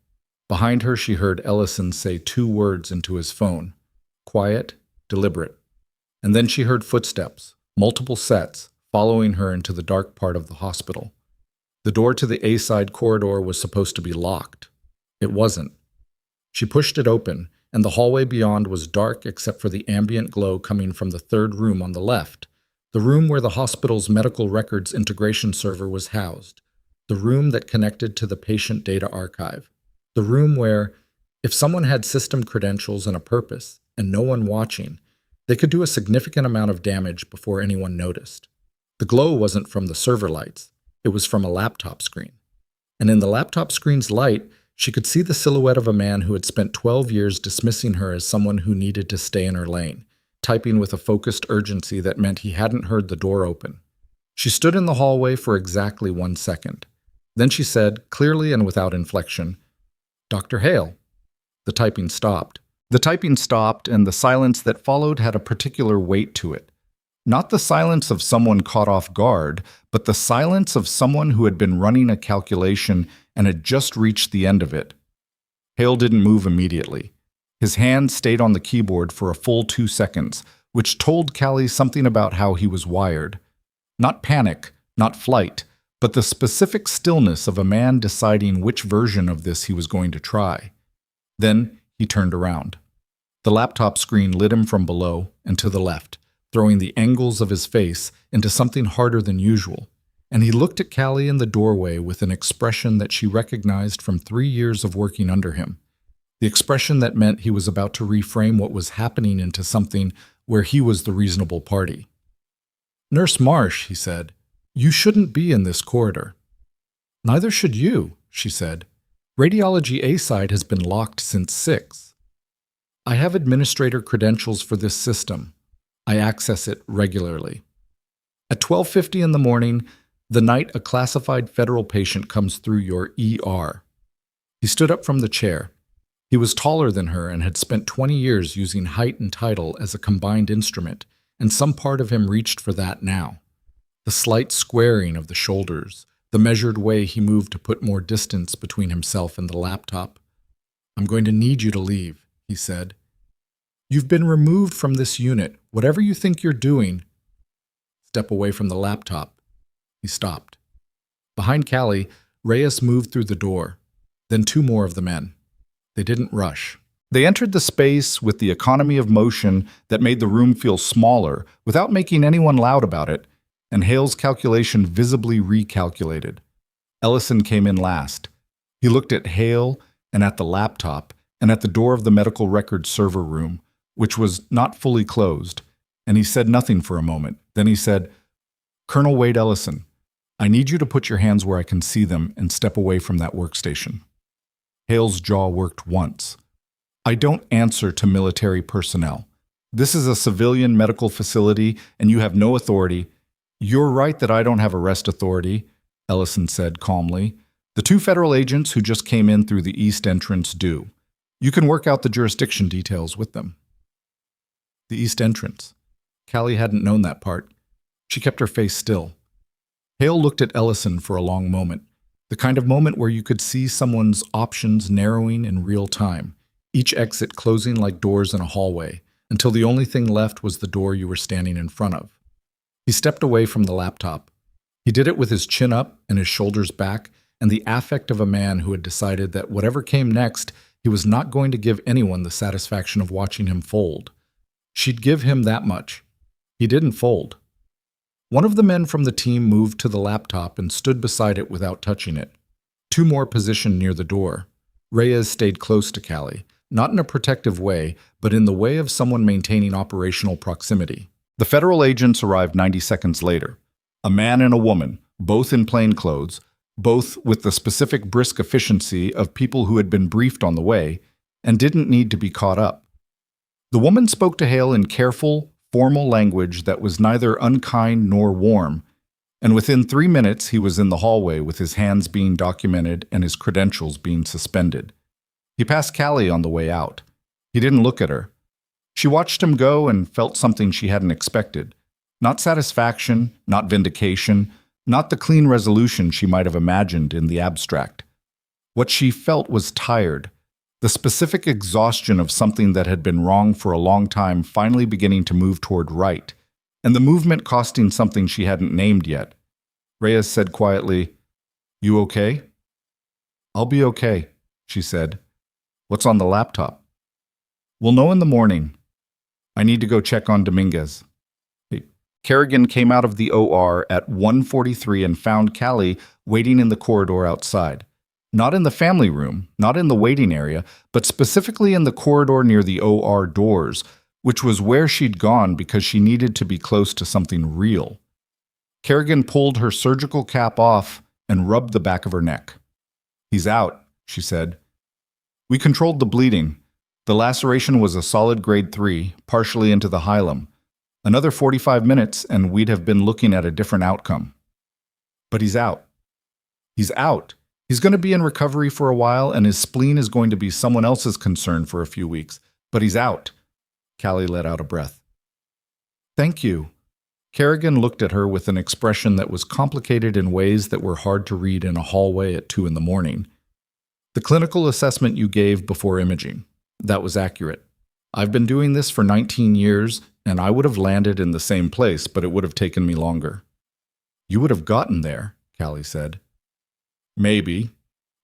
Behind her, she heard Ellison say 2 words into his phone. Quiet, deliberate. And then she heard footsteps, multiple sets, following her into the dark part of the hospital. The door to the A-side corridor was supposed to be locked. It wasn't. She pushed it open, and the hallway beyond was dark except for the ambient glow coming from the 3rd room on the left, the room where the hospital's medical records integration server was housed, the room that connected to the patient data archive, the room where, if someone had system credentials and a purpose, and no one watching, they could do a significant amount of damage before anyone noticed. The glow wasn't from the server lights. It was from a laptop screen. And in the laptop screen's light, she could see the silhouette of a man who had spent 12 years dismissing her as someone who needed to stay in her lane, typing with a focused urgency that meant he hadn't heard the door open. She stood in the hallway for exactly 1 second. Then she said, clearly and without inflection, "Dr. Hale." The typing stopped. And the silence that followed had a particular weight to it. Not the silence of someone caught off guard, but the silence of someone who had been running a calculation and had just reached the end of it. Hale didn't move immediately. His hand stayed on the keyboard for a full 2 seconds, which told Callie something about how he was wired. Not panic, not flight, but the specific stillness of a man deciding which version of this he was going to try. Then he turned around. The laptop screen lit him from below and to the left, throwing the angles of his face into something harder than usual, and he looked at Callie in the doorway with an expression that she recognized from 3 years of working under him, the expression that meant he was about to reframe what was happening into something where he was the reasonable party. "Nurse Marsh," he said, "you shouldn't be in this corridor." "Neither should you," she said. "Radiology A-side has been locked since 6. I have administrator credentials for this system. I access it regularly. At 12:50 in the morning, the night a classified federal patient comes through your ER." He stood up from the chair. He was taller than her and had spent 20 years using height and title as a combined instrument, and some part of him reached for that now. The slight squaring of the shoulders, the measured way he moved to put more distance between himself and the laptop. "I'm going to need you to leave," he said. "You've been removed from this unit. Whatever you think you're doing..." "Step away from the laptop." He stopped. Behind Callie, Reyes moved through the door, then 2 more of the men. They didn't rush. They entered the space with the economy of motion that made the room feel smaller without making anyone loud about it, and Hale's calculation visibly recalculated. Ellison came in last. He looked at Hale and at the laptop and at the door of the medical records server room, which was not fully closed, and he said nothing for a moment. Then he said, "Colonel Wade Ellison, I need you to put your hands where I can see them and step away from that workstation." Hale's jaw worked once. "I don't answer to military personnel. This is a civilian medical facility, and you have no authority." "You're right that I don't have arrest authority," Ellison said calmly. "The 2 federal agents who just came in through the east entrance do. You can work out the jurisdiction details with them." The east entrance. Callie hadn't known that part. She kept her face still. Hale looked at Ellison for a long moment. The kind of moment where you could see someone's options narrowing in real time, each exit closing like doors in a hallway, until the only thing left was the door you were standing in front of. He stepped away from the laptop. He did it with his chin up and his shoulders back, and the affect of a man who had decided that whatever came next, he was not going to give anyone the satisfaction of watching him fold. She'd give him that much. He didn't fold. One of the men from the team moved to the laptop and stood beside it without touching it. Two more positioned near the door. Reyes stayed close to Callie, not in a protective way, but in the way of someone maintaining operational proximity. The federal agents arrived 90 seconds later. A man and a woman, both in plain clothes, both with the specific brisk efficiency of people who had been briefed on the way and didn't need to be caught up. The woman spoke to Hale in careful, formal language that was neither unkind nor warm, and within 3 minutes he was in the hallway with his hands being documented and his credentials being suspended. He passed Callie on the way out. He didn't look at her. She watched him go and felt something she hadn't expected. Not satisfaction, not vindication, not the clean resolution she might have imagined in the abstract. What she felt was tired, the specific exhaustion of something that had been wrong for a long time finally beginning to move toward right, and the movement costing something she hadn't named yet. Reyes said quietly, "You okay?" "I'll be okay," she said. "What's on the laptop?" "We'll know in the morning. I need to go check on Dominguez." Kerrigan came out of the OR at 1:43 and found Callie waiting in the corridor outside. Not in the family room, not in the waiting area, but specifically in the corridor near the OR doors, which was where she'd gone because she needed to be close to something real. Kerrigan pulled her surgical cap off and rubbed the back of her neck. "He's out," she said. "We controlled the bleeding. The laceration was a solid grade 3, partially into the hilum. Another 45 minutes and we'd have been looking at a different outcome. But he's out. He's out. He's going to be in recovery for a while and his spleen is going to be someone else's concern for a few weeks. But he's out." Callie let out a breath. "Thank you." Kerrigan looked at her with an expression that was complicated in ways that were hard to read in a hallway at 2 a.m. "The clinical assessment you gave before imaging, that was accurate. I've been doing this for 19 years, and I would have landed in the same place, but it would have taken me longer." "You would have gotten there," Callie said. "Maybe."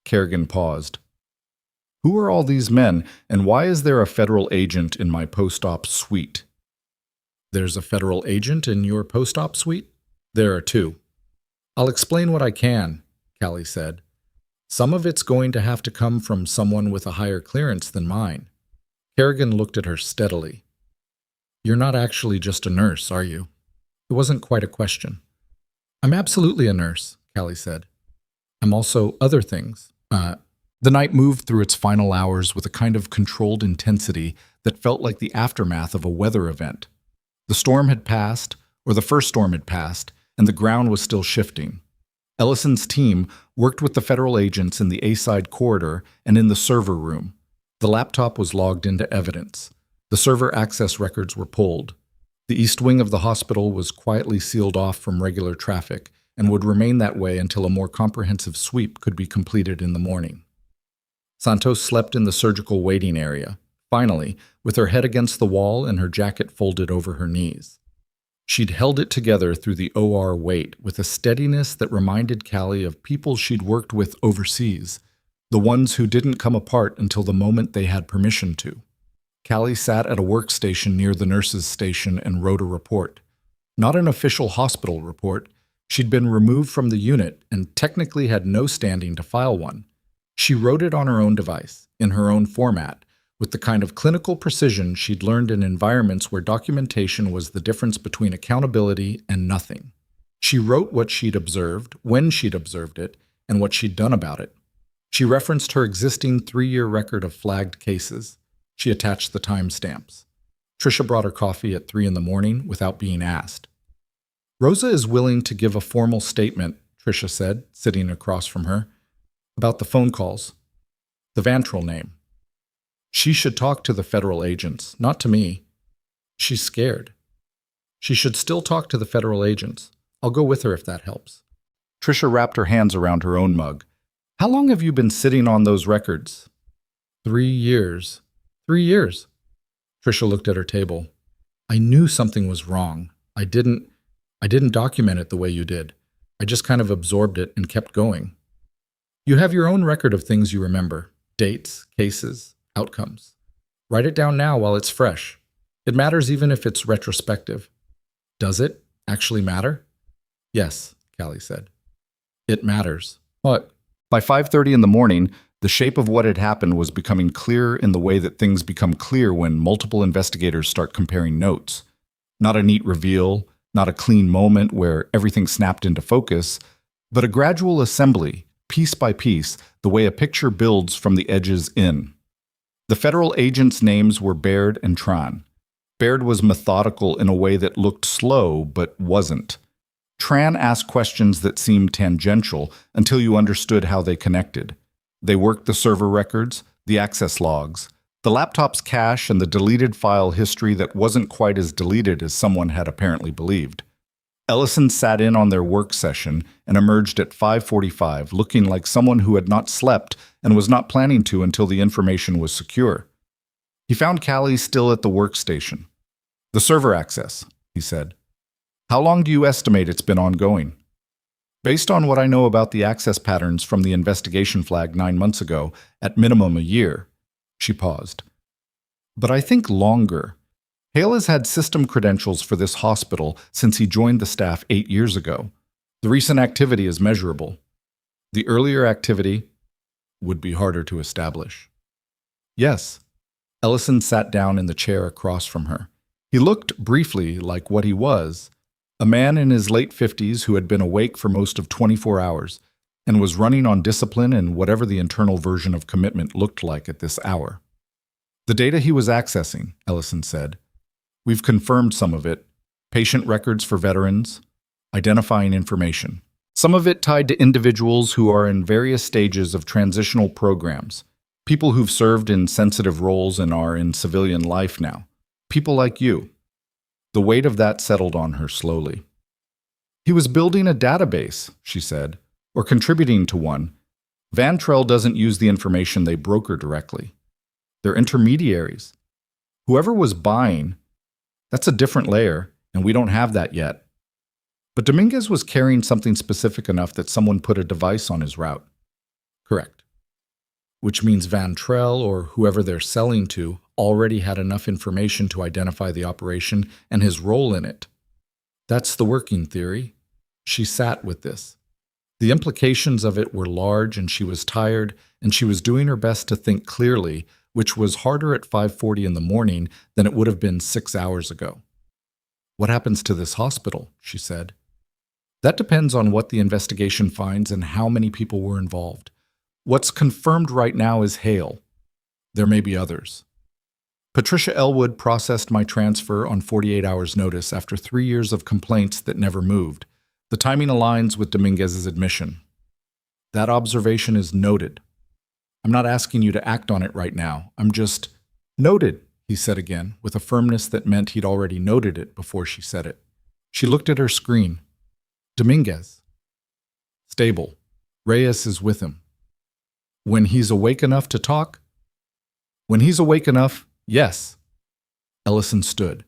Kerrigan paused. "Who are all these men, and why is there a federal agent in my post-op suite?" "There's a federal agent in your post-op suite?" "There are 2. "I'll explain what I can," Callie said. "Some of it's going to have to come from someone with a higher clearance than mine." Kerrigan looked at her steadily. "You're not actually just a nurse, are you?" It wasn't quite a question. "I'm absolutely a nurse," Callie said. "I'm also other things." The night moved through its final hours with a kind of controlled intensity that felt like the aftermath of a weather event. The storm had passed, or the first storm had passed, and the ground was still shifting. Ellison's team worked with the federal agents in the A-side corridor and in the server room. The laptop was logged into evidence. The server access records were pulled. The east wing of the hospital was quietly sealed off from regular traffic and would remain that way until a more comprehensive sweep could be completed in the morning. Santos slept in the surgical waiting area, finally, with her head against the wall and her jacket folded over her knees. She'd held it together through the OR wait with a steadiness that reminded Callie of people she'd worked with overseas, the ones who didn't come apart until the moment they had permission to. Callie sat at a workstation near the nurse's station and wrote a report. Not an official hospital report. She'd been removed from the unit and technically had no standing to file one. She wrote it on her own device, in her own format, with the kind of clinical precision she'd learned in environments where documentation was the difference between accountability and nothing. She wrote what she'd observed, when she'd observed it, and what she'd done about it. She referenced her existing 3-year record of flagged cases. She attached the timestamps. Tricia brought her coffee at 3 a.m. without being asked. "Rosa is willing to give a formal statement," Tricia said, sitting across from her, "about the phone calls. The Vantrell name. She should talk to the federal agents, not to me. She's scared. She should still talk to the federal agents. I'll go with her if that helps." Tricia wrapped her hands around her own mug. How long have you been sitting on those records? 3 years. 3 years. Tricia looked at her table. I knew something was wrong. I didn't document it the way you did. I just kind of absorbed it and kept going. You have your own record of things you remember. Dates, cases, outcomes. Write it down now while it's fresh. It matters even if it's retrospective. Does it actually matter? Yes, Callie said. It matters. What? By 5:30 in the morning, the shape of what had happened was becoming clearer in the way that things become clear when multiple investigators start comparing notes. Not a neat reveal, not a clean moment where everything snapped into focus, but a gradual assembly, piece by piece, the way a picture builds from the edges in. The federal agents' names were Baird and Tran. Baird was methodical in a way that looked slow but wasn't. Tran asked questions that seemed tangential until you understood how they connected. They worked the server records, the access logs, the laptop's cache, and the deleted file history that wasn't quite as deleted as someone had apparently believed. Ellison sat in on their work session and emerged at 5:45, looking like someone who had not slept and was not planning to until the information was secure. He found Callie still at the workstation. The server access, he said. How long do you estimate it's been ongoing? Based on what I know about the access patterns from the investigation flag 9 months ago, at minimum a year. She paused. But I think longer. Hale has had system credentials for this hospital since he joined the staff 8 years ago. The recent activity is measurable. The earlier activity would be harder to establish. Yes. Ellison sat down in the chair across from her. He looked briefly like what he was, a man in his late 50s who had been awake for most of 24 hours and was running on discipline and whatever the internal version of commitment looked like at this hour. The data he was accessing, Ellison said. We've confirmed some of it. Patient records for veterans, identifying information. Some of it tied to individuals who are in various stages of transitional programs, people who've served in sensitive roles and are in civilian life now. People like you. The weight of that settled on her slowly. He was building a database, she said, or contributing to one. Van Trell doesn't use the information they broker directly. They're intermediaries. Whoever was buying, that's a different layer, and we don't have that yet. But Dominguez was carrying something specific enough that someone put a device on his route. Correct. Which means Van Trell, or whoever they're selling to, already had enough information to identify the operation and his role in it. That's the working theory. She sat with this. The implications of it were large, and she was tired, and she was doing her best to think clearly, which was harder at 5:40 in the morning than it would have been 6 hours ago. What happens to this hospital? She said. That depends on what the investigation finds and how many people were involved. What's confirmed right now is Hale. There may be others. Patricia Elwood processed my transfer on 48 hours' notice after 3 years of complaints that never moved. The timing aligns with Dominguez's admission. That observation is noted. I'm not asking you to act on it right now. I'm just noted, he said again, with a firmness that meant he'd already noted it before she said it. She looked at her screen. Dominguez. Stable. Reyes is with him. When he's awake enough to talk? When he's awake enough, yes. Ellison stood.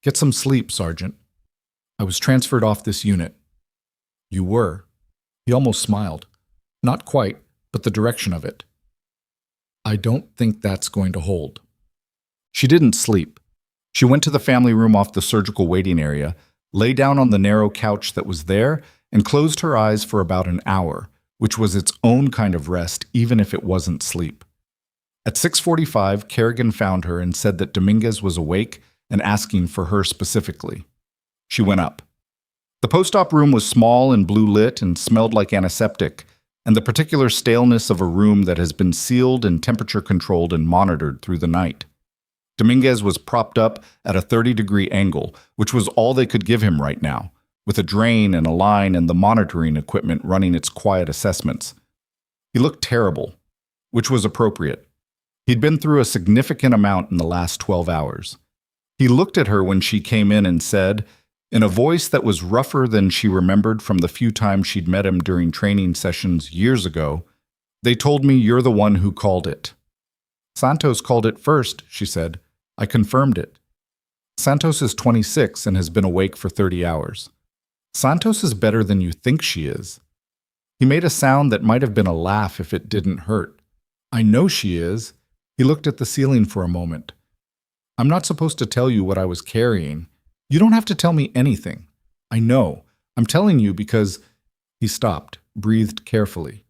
Get some sleep, Sergeant. I was transferred off this unit. You were. He almost smiled. Not quite, but the direction of it. I don't think that's going to hold. She didn't sleep. She went to the family room off the surgical waiting area, lay down on the narrow couch that was there, and closed her eyes for about an hour, which was its own kind of rest even if it wasn't sleep. At 6:45, Kerrigan found her and said that Dominguez was awake and asking for her specifically. She went up. The post-op room was small and blue-lit and smelled like antiseptic, and the particular staleness of a room that has been sealed and temperature-controlled and monitored through the night. Dominguez was propped up at a 30-degree angle, which was all they could give him right now, with a drain and a line and the monitoring equipment running its quiet assessments. He looked terrible, which was appropriate. He'd been through a significant amount in the last 12 hours. He looked at her when she came in and said, in a voice that was rougher than she remembered from the few times she'd met him during training sessions years ago, They told me you're the one who called it. Santos called it first, she said. I confirmed it. Santos is 26 and has been awake for 30 hours. Santos is better than you think she is. He made a sound that might have been a laugh if it didn't hurt. I know she is. He looked at the ceiling for a moment. I'm not supposed to tell you what I was carrying. You don't have to tell me anything. I know. I'm telling you because... He stopped, breathed carefully.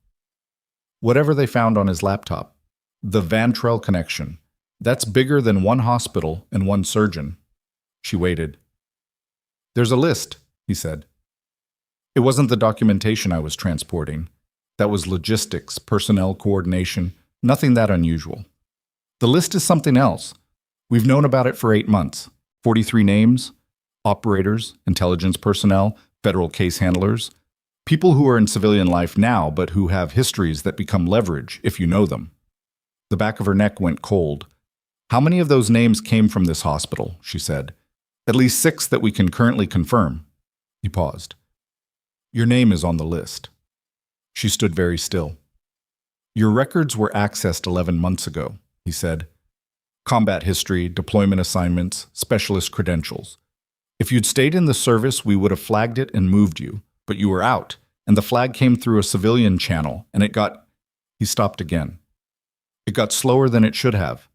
Whatever they found on his laptop. The Van Trell connection. That's bigger than one hospital and one surgeon. She waited. There's a list, he said. It wasn't the documentation I was transporting. That was logistics, personnel coordination, nothing that unusual. The list is something else. We've known about it for 8 months. 43 names, operators, intelligence personnel, federal case handlers, people who are in civilian life now but who have histories that become leverage if you know them. The back of her neck went cold. How many of those names came from this hospital? She said. At least 6 that we can currently confirm. He paused. Your name is on the list. She stood very still. Your records were accessed 11 months ago, he said. Combat history, deployment assignments, specialist credentials. If you'd stayed in the service, we would have flagged it and moved you, but you were out, and the flag came through a civilian channel, and it got... He stopped again. It got slower than it should have.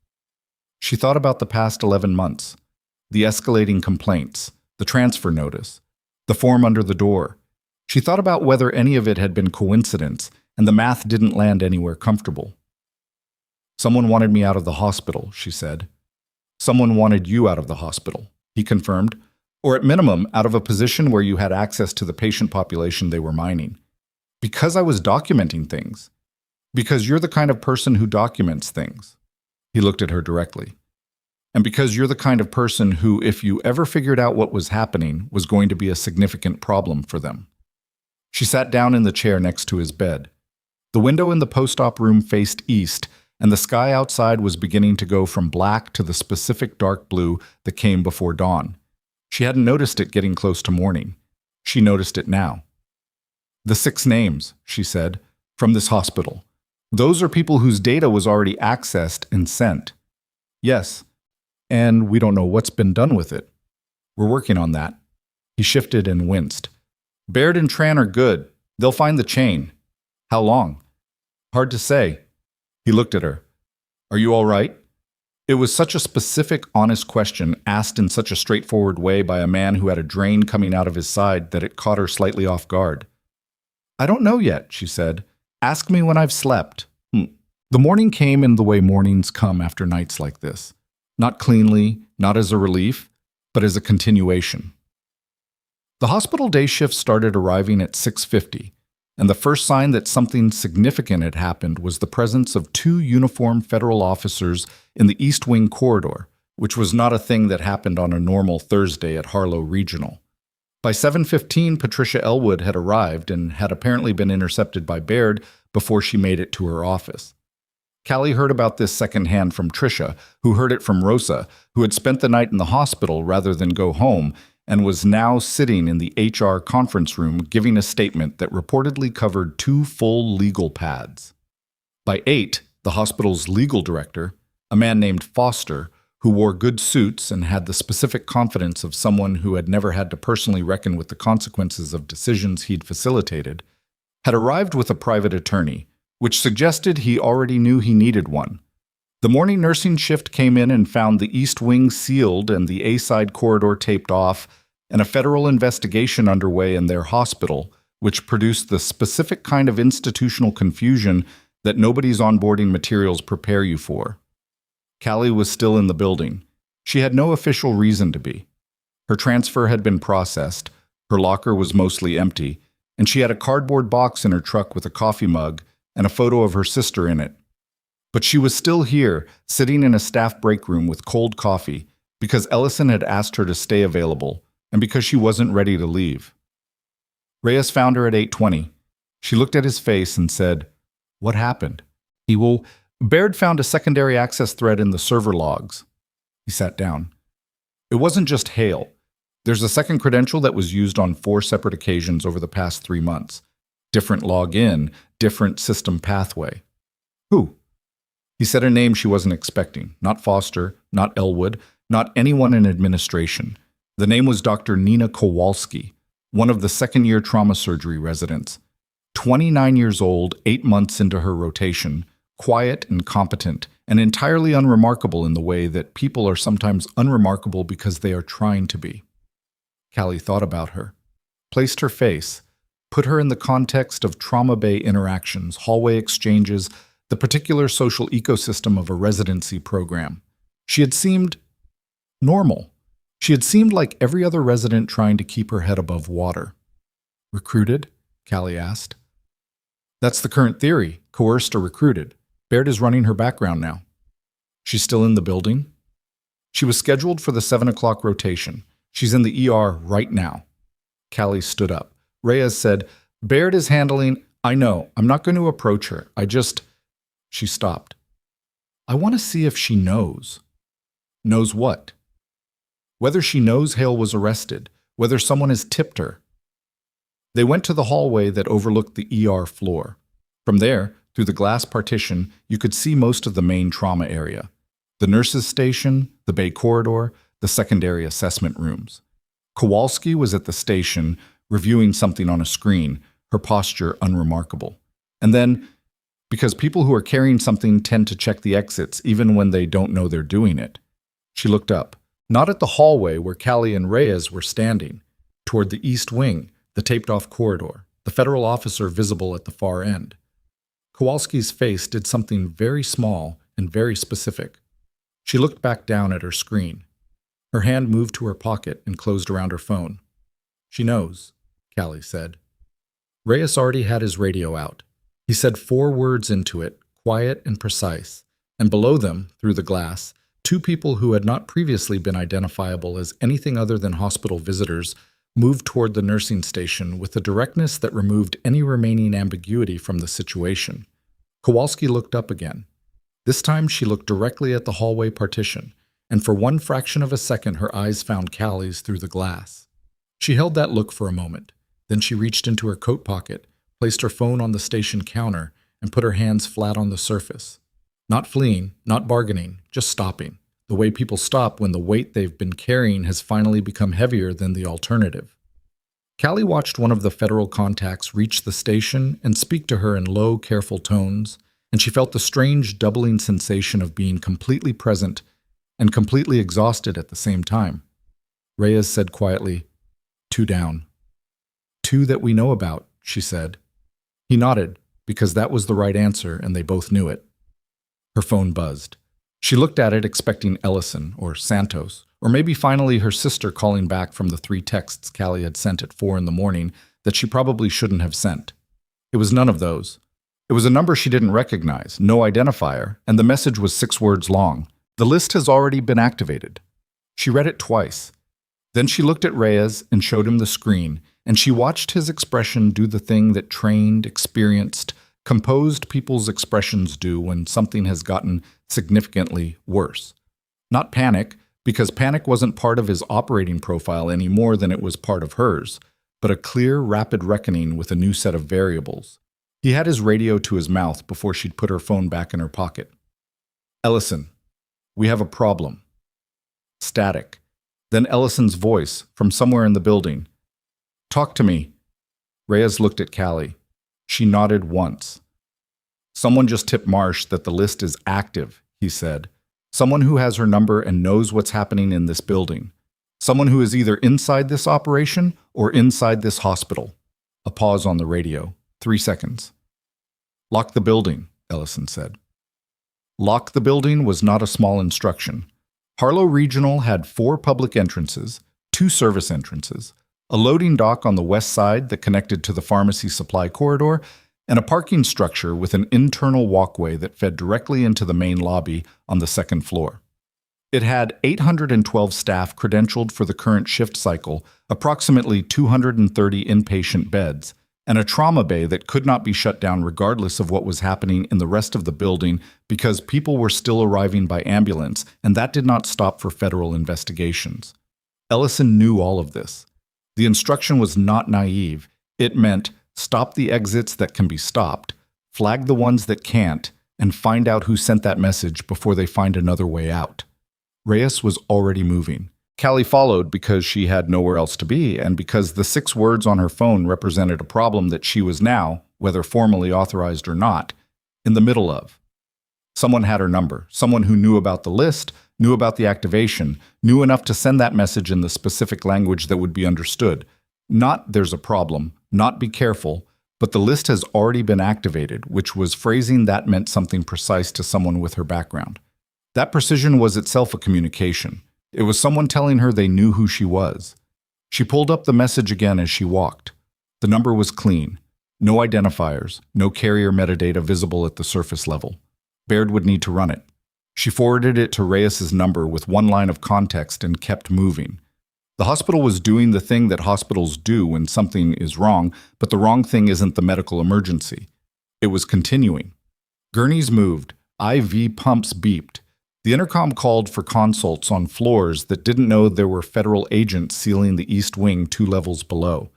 She thought about the past 11 months, the escalating complaints, the transfer notice, the form under the door. She thought about whether any of it had been coincidence, and the math didn't land anywhere comfortable. Someone wanted me out of the hospital, she said. Someone wanted you out of the hospital, he confirmed, or at minimum out of a position where you had access to the patient population they were mining. Because I was documenting things. Because you're the kind of person who documents things. He looked at her directly. And because you're the kind of person who, if you ever figured out what was happening, was going to be a significant problem for them. She sat down in the chair next to his bed. The window in the post-op room faced east, and the sky outside was beginning to go from black to the specific dark blue that came before dawn. She hadn't noticed it getting close to morning. She noticed it now. The 6 names, she said, from this hospital. Those are people whose data was already accessed and sent. Yes, and we don't know what's been done with it. We're working on that. He shifted and winced. Baird and Tran are good. They'll find the chain. How long? Hard to say. He looked at her. Are you all right? It was such a specific, honest question asked in such a straightforward way by a man who had a drain coming out of his side that it caught her slightly off guard. I don't know yet, she said. Ask me when I've slept. The morning came in the way mornings come after nights like this. Not cleanly, not as a relief, but as a continuation. The hospital day shift started arriving at 6:50, and the first sign that something significant had happened was the presence of 2 uniformed federal officers in the East Wing corridor, which was not a thing that happened on a normal Thursday at Harlow Regional. By 7:15, Patricia Elwood had arrived and had apparently been intercepted by Baird before she made it to her office. Callie heard about this secondhand from Tricia, who heard it from Rosa, who had spent the night in the hospital rather than go home, and was now sitting in the HR conference room giving a statement that reportedly covered 2 full legal pads. By 8, the hospital's legal director, a man named Foster, who wore good suits and had the specific confidence of someone who had never had to personally reckon with the consequences of decisions he'd facilitated, had arrived with a private attorney, which suggested he already knew he needed one. The morning nursing shift came in and found the East Wing sealed and the A-side corridor taped off, and a federal investigation underway in their hospital, which produced the specific kind of institutional confusion that nobody's onboarding materials prepare you for. Callie was still in the building. She had no official reason to be. Her transfer had been processed, her locker was mostly empty, and she had a cardboard box in her truck with a coffee mug and a photo of her sister in it. But she was still here, sitting in a staff break room with cold coffee, because Ellison had asked her to stay available, and because she wasn't ready to leave. Reyes found her at 8:20. She looked at his face and said, "What happened?" Baird found a secondary access thread in the server logs. He sat down. It wasn't just Hale. There's a second credential that was used on 4 separate occasions over the past 3 months. Different login, different system pathway. Who? He said a name she wasn't expecting. Not Foster, not Elwood, not anyone in administration. The name was Dr. Nina Kowalski, one of the second-year trauma surgery residents. 29 years old, 8 months into her rotation, quiet and competent, and entirely unremarkable in the way that people are sometimes unremarkable because they are trying to be. Callie thought about her, placed her face, put her in the context of trauma bay interactions, hallway exchanges, the particular social ecosystem of a residency program. She had seemed normal. She had seemed like every other resident trying to keep her head above water. Recruited? Callie asked. That's the current theory, coerced or recruited. Baird is running her background now. She's still in the building? She was scheduled for the 7 o'clock rotation. She's in the ER right now. Callie stood up. Reyes said, Baird is handling... I know, I'm not going to approach her. She stopped. I want to see if she knows. Knows what? Whether she knows Hale was arrested, whether someone has tipped her. They went to the hallway that overlooked the ER floor. From there, through the glass partition, you could see most of the main trauma area. The nurses' station, the bay corridor, the secondary assessment rooms. Kowalski was at the station, reviewing something on a screen, her posture unremarkable. And then, because people who are carrying something tend to check the exits even when they don't know they're doing it, she looked up, not at the hallway where Callie and Reyes were standing, toward the east wing, the taped-off corridor, the federal officer visible at the far end. Kowalski's face did something very small and very specific. She looked back down at her screen. Her hand moved to her pocket and closed around her phone. She knows, Callie said. Reyes already had his radio out. He said 4 words into it, quiet and precise, and below them, through the glass, 2 people who had not previously been identifiable as anything other than hospital visitors moved toward the nursing station with a directness that removed any remaining ambiguity from the situation. Kowalski looked up again. This time she looked directly at the hallway partition, and for one fraction of a second her eyes found Callie's through the glass. She held that look for a moment. Then she reached into her coat pocket, placed her phone on the station counter, and put her hands flat on the surface. Not fleeing, not bargaining, just stopping. The way people stop when the weight they've been carrying has finally become heavier than the alternative. Callie watched one of the federal contacts reach the station and speak to her in low, careful tones, and she felt the strange doubling sensation of being completely present and completely exhausted at the same time. Reyes said quietly, 2 down. 2 that we know about, she said. He nodded, because that was the right answer and they both knew it. Her phone buzzed. She looked at it expecting Ellison or Santos, or maybe finally her sister calling back from the 3 texts Callie had sent at 4 in the morning that she probably shouldn't have sent. It was none of those. It was a number she didn't recognize, no identifier, and the message was 6 words long. The list has already been activated. She read it twice. Then she looked at Reyes and showed him the screen, and she watched his expression do the thing that trained, experienced, composed people's expressions do when something has gotten significantly worse. Not panic, because panic wasn't part of his operating profile any more than it was part of hers, but a clear, rapid reckoning with a new set of variables. He had his radio to his mouth before she'd put her phone back in her pocket. Ellison, we have a problem. Static. Then Ellison's voice, from somewhere in the building. Talk to me. Reyes looked at Callie. She nodded once. Someone just tipped Marsh that the list is active, he said. Someone who has her number and knows what's happening in this building. Someone who is either inside this operation or inside this hospital. A pause on the radio. 3 seconds. Lock the building, Ellison said. Lock the building was not a small instruction. Harlow Regional had 4 public entrances, 2 service entrances, a loading dock on the west side that connected to the pharmacy supply corridor, and a parking structure with an internal walkway that fed directly into the main lobby on the 2nd floor. It had 812 staff credentialed for the current shift cycle, approximately 230 inpatient beds, and a trauma bay that could not be shut down regardless of what was happening in the rest of the building because people were still arriving by ambulance, and that did not stop for federal investigations. Ellison knew all of this. The instruction was not naive. It meant stop the exits that can be stopped, flag the ones that can't, and find out who sent that message before they find another way out. Reyes was already moving. Callie followed because she had nowhere else to be and because the 6 words on her phone represented a problem that she was now, whether formally authorized or not, in the middle of. Someone had her number, someone who knew about the list, knew about the activation, knew enough to send that message in the specific language that would be understood. Not "there's a problem," not "be careful," but the list has already been activated, which was phrasing that meant something precise to someone with her background. That precision was itself a communication. It was someone telling her they knew who she was. She pulled up the message again as she walked. The number was clean. No identifiers, no carrier metadata visible at the surface level. Baird would need to run it. She forwarded it to Reyes's number with 1 line of context and kept moving. The hospital was doing the thing that hospitals do when something is wrong, but the wrong thing isn't the medical emergency. It was continuing. Gurneys moved. IV pumps beeped. The intercom called for consults on floors that didn't know there were federal agents sealing the east wing 2 levels below.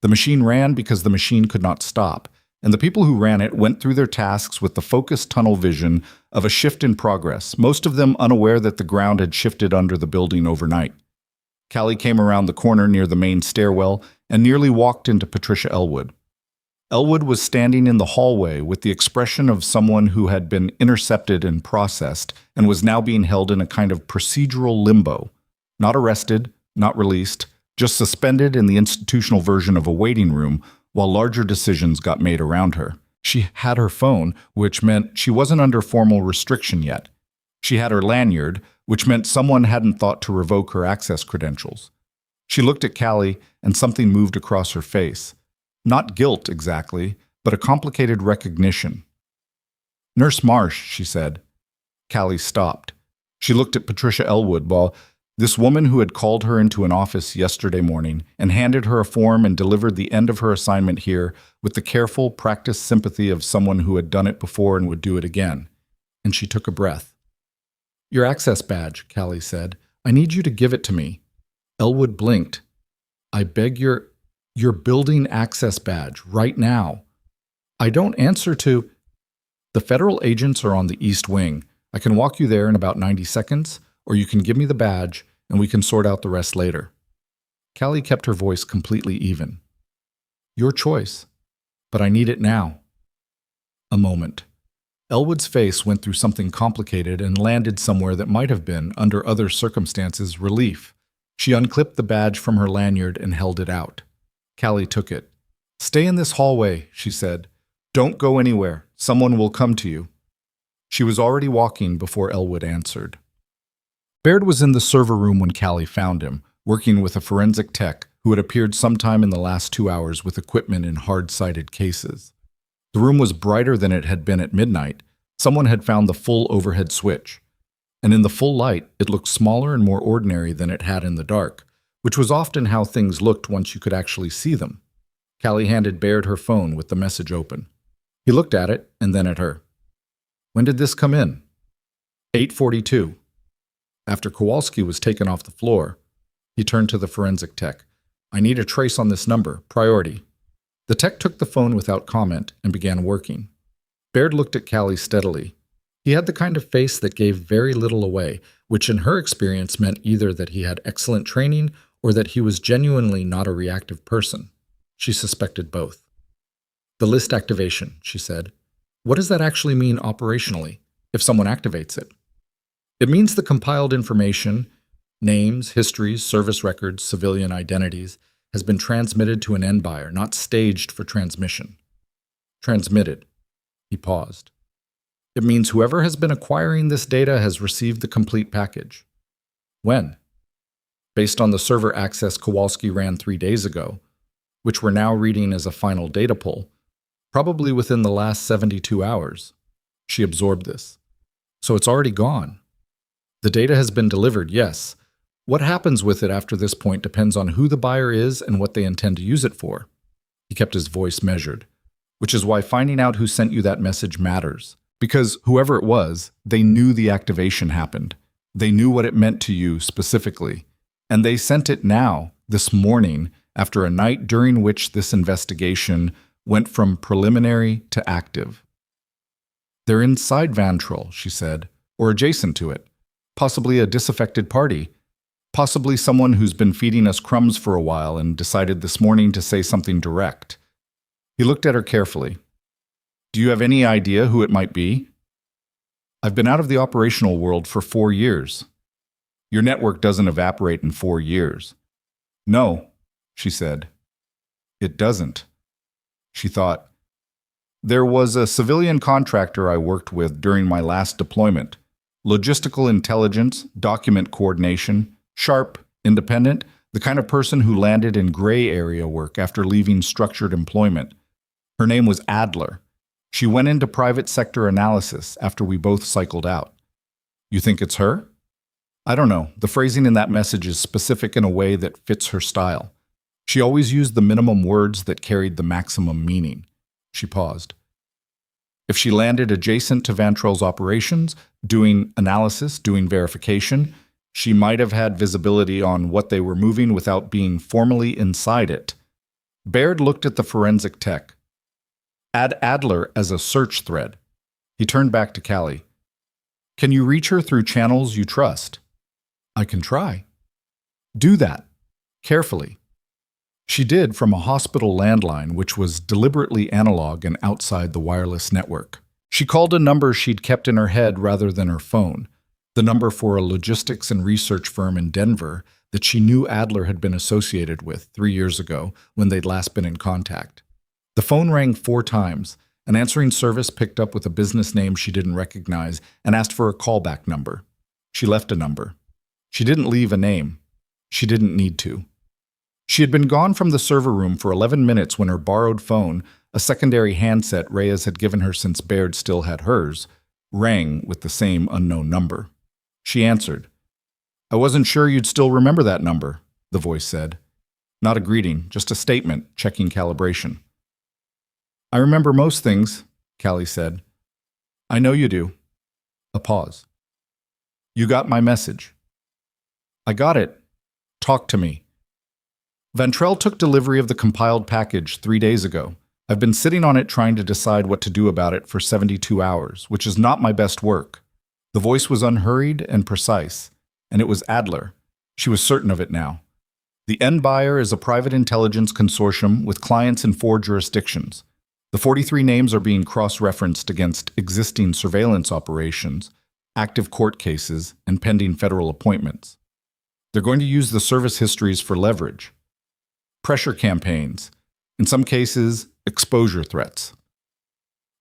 The machine ran because the machine could not stop, and the people who ran it went through their tasks with the focused tunnel vision of a shift in progress, most of them unaware that the ground had shifted under the building overnight. Callie came around the corner near the main stairwell and nearly walked into Patricia Elwood. Elwood was standing in the hallway with the expression of someone who had been intercepted and processed and was now being held in a kind of procedural limbo. Not arrested, not released, just suspended in the institutional version of a waiting room while larger decisions got made around her. She had her phone, which meant she wasn't under formal restriction yet. She had her lanyard, which meant someone hadn't thought to revoke her access credentials. She looked at Callie, and something moved across her face. Not guilt, exactly, but a complicated recognition. "Nurse Marsh," she said. Callie stopped. She looked at Patricia Elwood while this woman who had called her into an office yesterday morning and handed her a form and delivered the end of her assignment here with the careful, practiced sympathy of someone who had done it before and would do it again. And she took a breath. "Your access badge," Callie said. "I need you to give it to me." Elwood blinked. "I beg your building access badge, right now. I don't answer to—" "The federal agents are on the east wing. I can walk you there in about 90 seconds, or you can give me the badge, and we can sort out the rest later." Callie kept her voice completely even. "Your choice, but I need it now." A moment. Elwood's face went through something complicated and landed somewhere that might have been, under other circumstances, relief. She unclipped the badge from her lanyard and held it out. Callie took it. "Stay in this hallway," she said. "Don't go anywhere. Someone will come to you." She was already walking before Elwood answered. Baird was in the server room when Callie found him, working with a forensic tech who had appeared sometime in the last 2 hours with equipment in hard-sided cases. The room was brighter than it had been at midnight. Someone had found the full overhead switch. And in the full light, it looked smaller and more ordinary than it had in the dark, which was often how things looked once you could actually see them. Callie handed Baird her phone with the message open. He looked at it and then at her. "When did this come in?" 8:42. After Kowalski was taken off the floor, he turned to the forensic tech. "I need a trace on this number, priority." The tech took the phone without comment and began working. Baird looked at Callie steadily. He had the kind of face that gave very little away, which in her experience meant either that he had excellent training or that he was genuinely not a reactive person. She suspected both. "The list activation," she said. "What does that actually mean operationally, if someone activates it?" "It means the compiled information, names, histories, service records, civilian identities, has been transmitted to an end buyer, not staged for transmission." "Transmitted." He paused. "It means whoever has been acquiring this data has received the complete package." "When?" "Based on the server access Kowalski ran 3 days ago, which we're now reading as a final data pull, probably within the last 72 hours. She absorbed this. "So it's already gone." "The data has been delivered, yes. What happens with it after this point depends on who the buyer is and what they intend to use it for." He kept his voice measured. "Which is why finding out who sent you that message matters. Because whoever it was, they knew the activation happened. They knew what it meant to you specifically. And they sent it now, this morning, after a night during which this investigation went from preliminary to active." They're inside Vantril, she said, or adjacent to it. Possibly a disaffected party. Possibly someone who's been feeding us crumbs for a while and decided this morning to say something direct. He looked at her carefully. Do you have any idea who it might be? I've been out of the operational world for 4 years. Your network doesn't evaporate in 4 years. No, she said. It doesn't. She thought. There was a civilian contractor I worked with during my last deployment. Logistical intelligence, document coordination, sharp, independent, the kind of person who landed in gray area work after leaving structured employment. Her name was Adler. She went into private sector analysis after we both cycled out. You think it's her? I don't know. The phrasing in that message is specific in a way that fits her style. She always used the minimum words that carried the maximum meaning. She paused. If she landed adjacent to Vantril's operations, doing analysis, doing verification, she might have had visibility on what they were moving without being formally inside it. Baird looked at the forensic tech. Add Adler as a search thread. He turned back to Callie. Can you reach her through channels you trust? I can try. Do that. Carefully. She did from a hospital landline, which was deliberately analog and outside the wireless network. She called a number she'd kept in her head rather than her phone, the number for a logistics and research firm in Denver that she knew Adler had been associated with 3 years ago when they'd last been in contact. The phone rang 4 times. An answering service picked up with a business name she didn't recognize and asked for a callback number. She left a number. She didn't leave a name. She didn't need to. She had been gone from the server room for 11 minutes when her borrowed phone, a secondary handset Reyes had given her since Baird still had hers, rang with the same unknown number. She answered. I wasn't sure you'd still remember that number, the voice said. Not a greeting, just a statement, checking calibration. I remember most things, Callie said. I know you do. A pause. You got my message. I got it. Talk to me. Vantril took delivery of the compiled package 3 days ago. I've been sitting on it trying to decide what to do about it for 72 hours, which is not my best work. The voice was unhurried and precise, and it was Adler. She was certain of it now. The end buyer is a private intelligence consortium with clients in 4 jurisdictions. The 43 names are being cross-referenced against existing surveillance operations, active court cases, and pending federal appointments. They're going to use the service histories for leverage. Pressure campaigns, in some cases, exposure threats.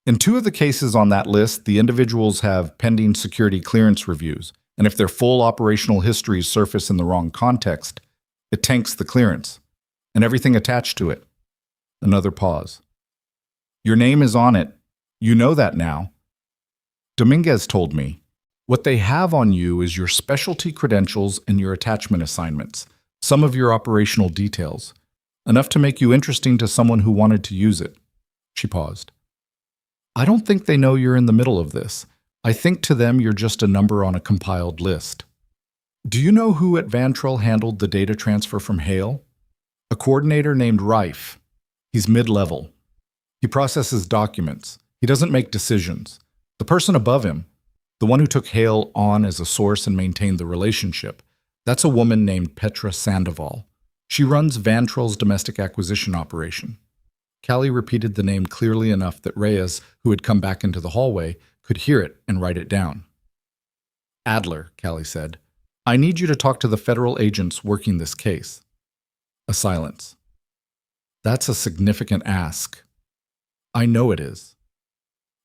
In 2 of the cases on that list, the individuals have pending security clearance reviews, and if their full operational histories surface in the wrong context, it tanks the clearance, and everything attached to it. Another pause. Your name is on it. You know that now. Dominguez told me. What they have on you is your specialty credentials and your attachment assignments, some of your operational details, enough to make you interesting to someone who wanted to use it. She paused. I don't think they know you're in the middle of this. I think to them you're just a number on a compiled list. Do you know who at Vantril handled the data transfer from Hale? A coordinator named Rife. He's mid-level. He processes documents. He doesn't make decisions. The person above him, the one who took Hale on as a source and maintained the relationship, that's a woman named Petra Sandoval. She runs Vantril's domestic acquisition operation. Callie repeated the name clearly enough that Reyes, who had come back into the hallway, could hear it and write it down. Adler, Callie said, I need you to talk to the federal agents working this case. A silence. That's a significant ask. I know it is.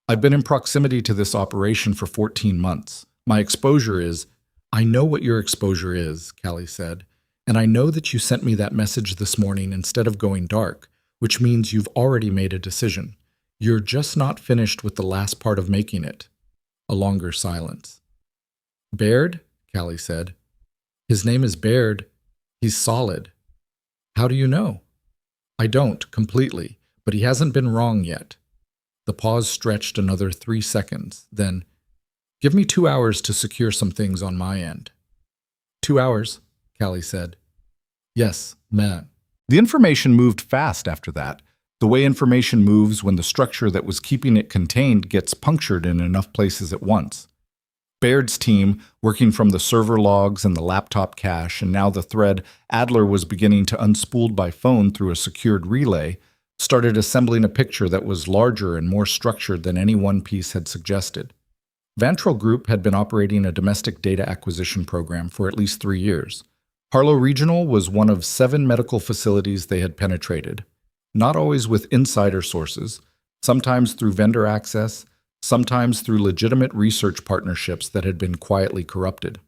I've been in proximity to this operation for 14 months. My exposure is, I know what your exposure is, Callie said, and I know that you sent me that message this morning instead of going dark, which means you've already made a decision. You're just not finished with the last part of making it. A longer silence. Baird? Callie said. His name is Baird. He's solid. How do you know? I don't, completely, but he hasn't been wrong yet. The pause stretched another 3 seconds, then, give me 2 hours to secure some things on my end. 2 hours, Callie said. Yes, man. The information moved fast after that. The way information moves when the structure that was keeping it contained gets punctured in enough places at once. Baird's team, working from the server logs and the laptop cache, and now the thread Adler was beginning to unspool by phone through a secured relay, started assembling a picture that was larger and more structured than any one piece had suggested. Vantrell Group had been operating a domestic data acquisition program for at least 3 years. Harlow Regional was one of 7 medical facilities they had penetrated, not always with insider sources, sometimes through vendor access, sometimes through legitimate research partnerships that had been quietly corrupted.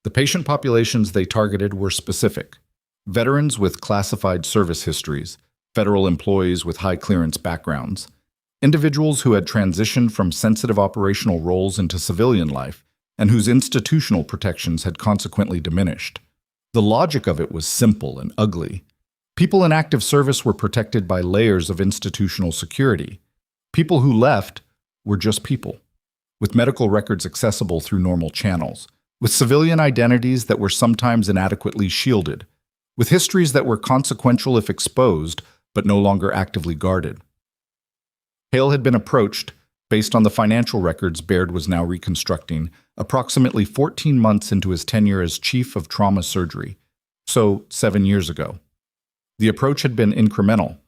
The patient populations they targeted were specific: veterans with classified service histories, federal employees with high clearance backgrounds, individuals who had transitioned from sensitive operational roles into civilian life and whose institutional protections had consequently diminished. The logic of it was simple and ugly. People in active service were protected by layers of institutional security. People who left were just people, with medical records accessible through normal channels, with civilian identities that were sometimes inadequately shielded, with histories that were consequential if exposed, but no longer actively guarded. Hale had been approached, based on the financial records Baird was now reconstructing, approximately 14 months into his tenure as Chief of Trauma Surgery, so 7 years ago. The approach had been incremental,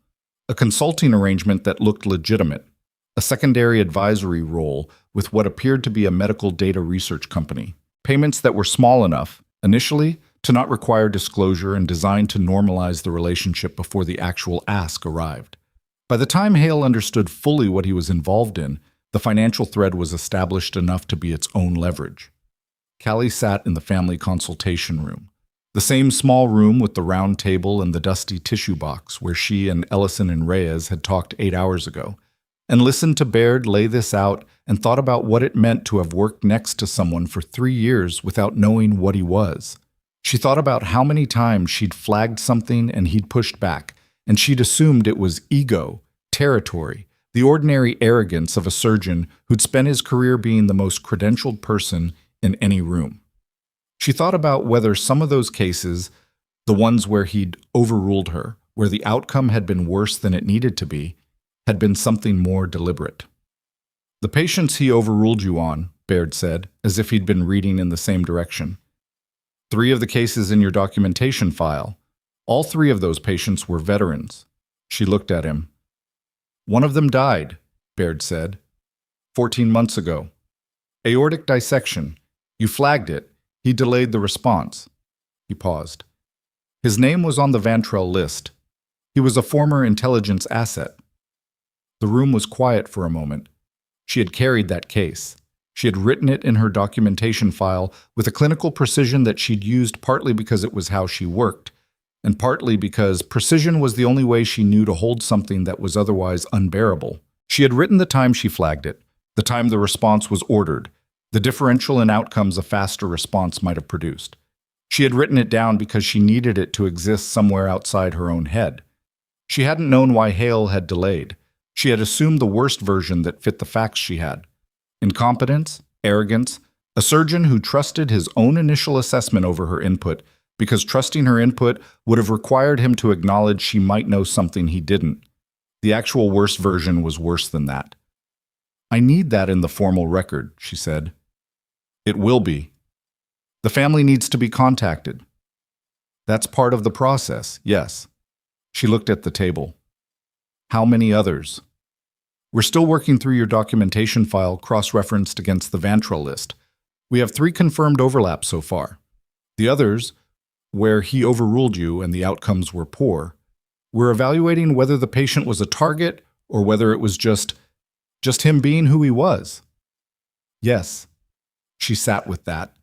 a consulting arrangement that looked legitimate, a secondary advisory role with what appeared to be a medical data research company, payments that were small enough, initially, to not require disclosure and designed to normalize the relationship before the actual ask arrived. By the time Hale understood fully what he was involved in, the financial thread was established enough to be its own leverage. Callie sat in the family consultation room, the same small room with the round table and the dusty tissue box where she and Ellison and Reyes had talked 8 hours ago, and listened to Baird lay this out and thought about what it meant to have worked next to someone for 3 years without knowing what he was. She thought about how many times she'd flagged something and he'd pushed back, and she'd assumed it was ego, territory, the ordinary arrogance of a surgeon who'd spent his career being the most credentialed person in any room. She thought about whether some of those cases, the ones where he'd overruled her, where the outcome had been worse than it needed to be, had been something more deliberate. "The patients he overruled you on," Baird said, as if he'd been reading in the same direction. 3 of the cases in your documentation file. All 3 of those patients were veterans. She looked at him. "One of them died," Baird said. 14 months ago. Aortic dissection. You flagged it. He delayed the response." He paused. "His name was on the Vantrell list. He was a former intelligence asset." The room was quiet for a moment. She had carried that case. She had written it in her documentation file with a clinical precision that she'd used partly because it was how she worked, and partly because precision was the only way she knew to hold something that was otherwise unbearable. She had written the time she flagged it, the time the response was ordered, the differential in outcomes a faster response might have produced. She had written it down because she needed it to exist somewhere outside her own head. She hadn't known why Hale had delayed. She had assumed the worst version that fit the facts she had. Incompetence, arrogance, a surgeon who trusted his own initial assessment over her input because trusting her input would have required him to acknowledge she might know something he didn't. The actual worst version was worse than that. "I need that in the formal record," she said. "It will be. The family needs to be contacted." "That's part of the process, yes." She looked at the table. "How many others?" "We're still working through your documentation file cross-referenced against the Vantrell list. We have 3 confirmed overlaps so far. The others, where he overruled you and the outcomes were poor, we're evaluating whether the patient was a target or whether it was just him being who he was." "Yes." She sat with that.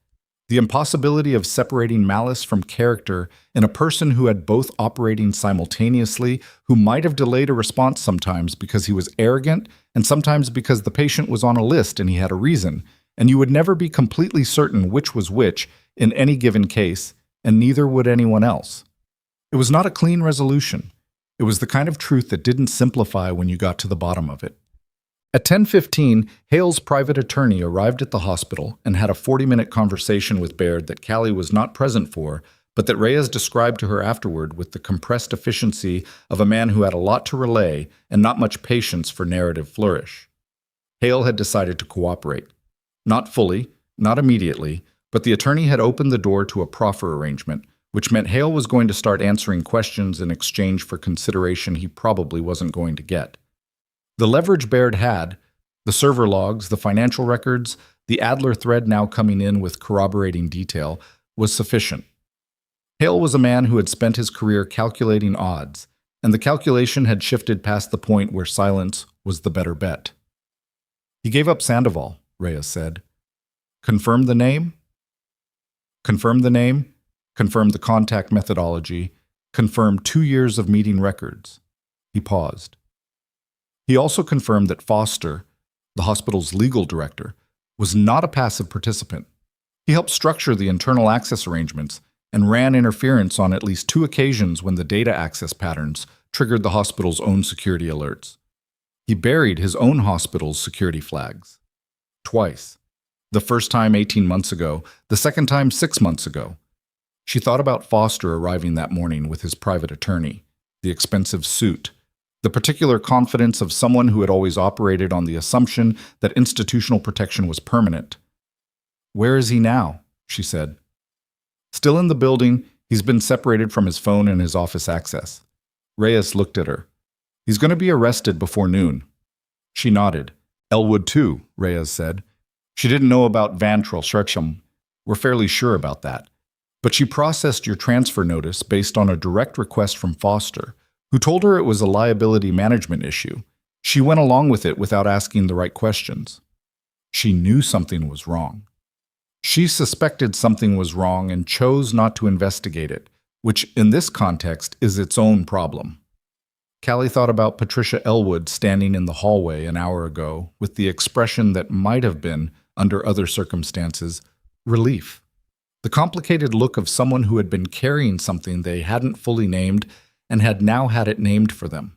The impossibility of separating malice from character in a person who had both operating simultaneously, who might have delayed a response sometimes because he was arrogant and sometimes because the patient was on a list and he had a reason, and you would never be completely certain which was which in any given case, and neither would anyone else. It was not a clean resolution. It was the kind of truth that didn't simplify when you got to the bottom of it. At 10:15, Hale's private attorney arrived at the hospital and had a 40-minute conversation with Baird that Callie was not present for, but that Reyes described to her afterward with the compressed efficiency of a man who had a lot to relay and not much patience for narrative flourish. Hale had decided to cooperate. Not fully, not immediately, but the attorney had opened the door to a proffer arrangement, which meant Hale was going to start answering questions in exchange for consideration he probably wasn't going to get. The leverage Baird had, the server logs, the financial records, the Adler thread now coming in with corroborating detail, was sufficient. Hale was a man who had spent his career calculating odds, and the calculation had shifted past the point where silence was the better bet. He gave up Sandoval, Reyes said. Confirm the name? Confirm the name, confirm the contact methodology, confirm 2 years of meeting records. He paused. He also confirmed that Foster, the hospital's legal director, was not a passive participant. He helped structure the internal access arrangements and ran interference on at least 2 occasions when the data access patterns triggered the hospital's own security alerts. He buried his own hospital's security flags. Twice. The first time 18 months ago, the second time 6 months ago. She thought about Foster arriving that morning with his private attorney, the expensive suit, the particular confidence of someone who had always operated on the assumption that institutional protection was permanent. Where is he now? She said. Still in the building, he's been separated from his phone and his office access. Reyes looked at her. He's going to be arrested before noon. She nodded. Elwood too, Reyes said. She didn't know about Vantrell Scherchum. We're fairly sure about that. But she processed your transfer notice based on a direct request from Foster, who told her it was a liability management issue. She went along with it without asking the right questions. She knew something was wrong. She suspected something was wrong and chose not to investigate it, which in this context is its own problem. Callie thought about Patricia Elwood standing in the hallway an hour ago with the expression that might have been, under other circumstances, relief. The complicated look of someone who had been carrying something they hadn't fully named and had now had it named for them.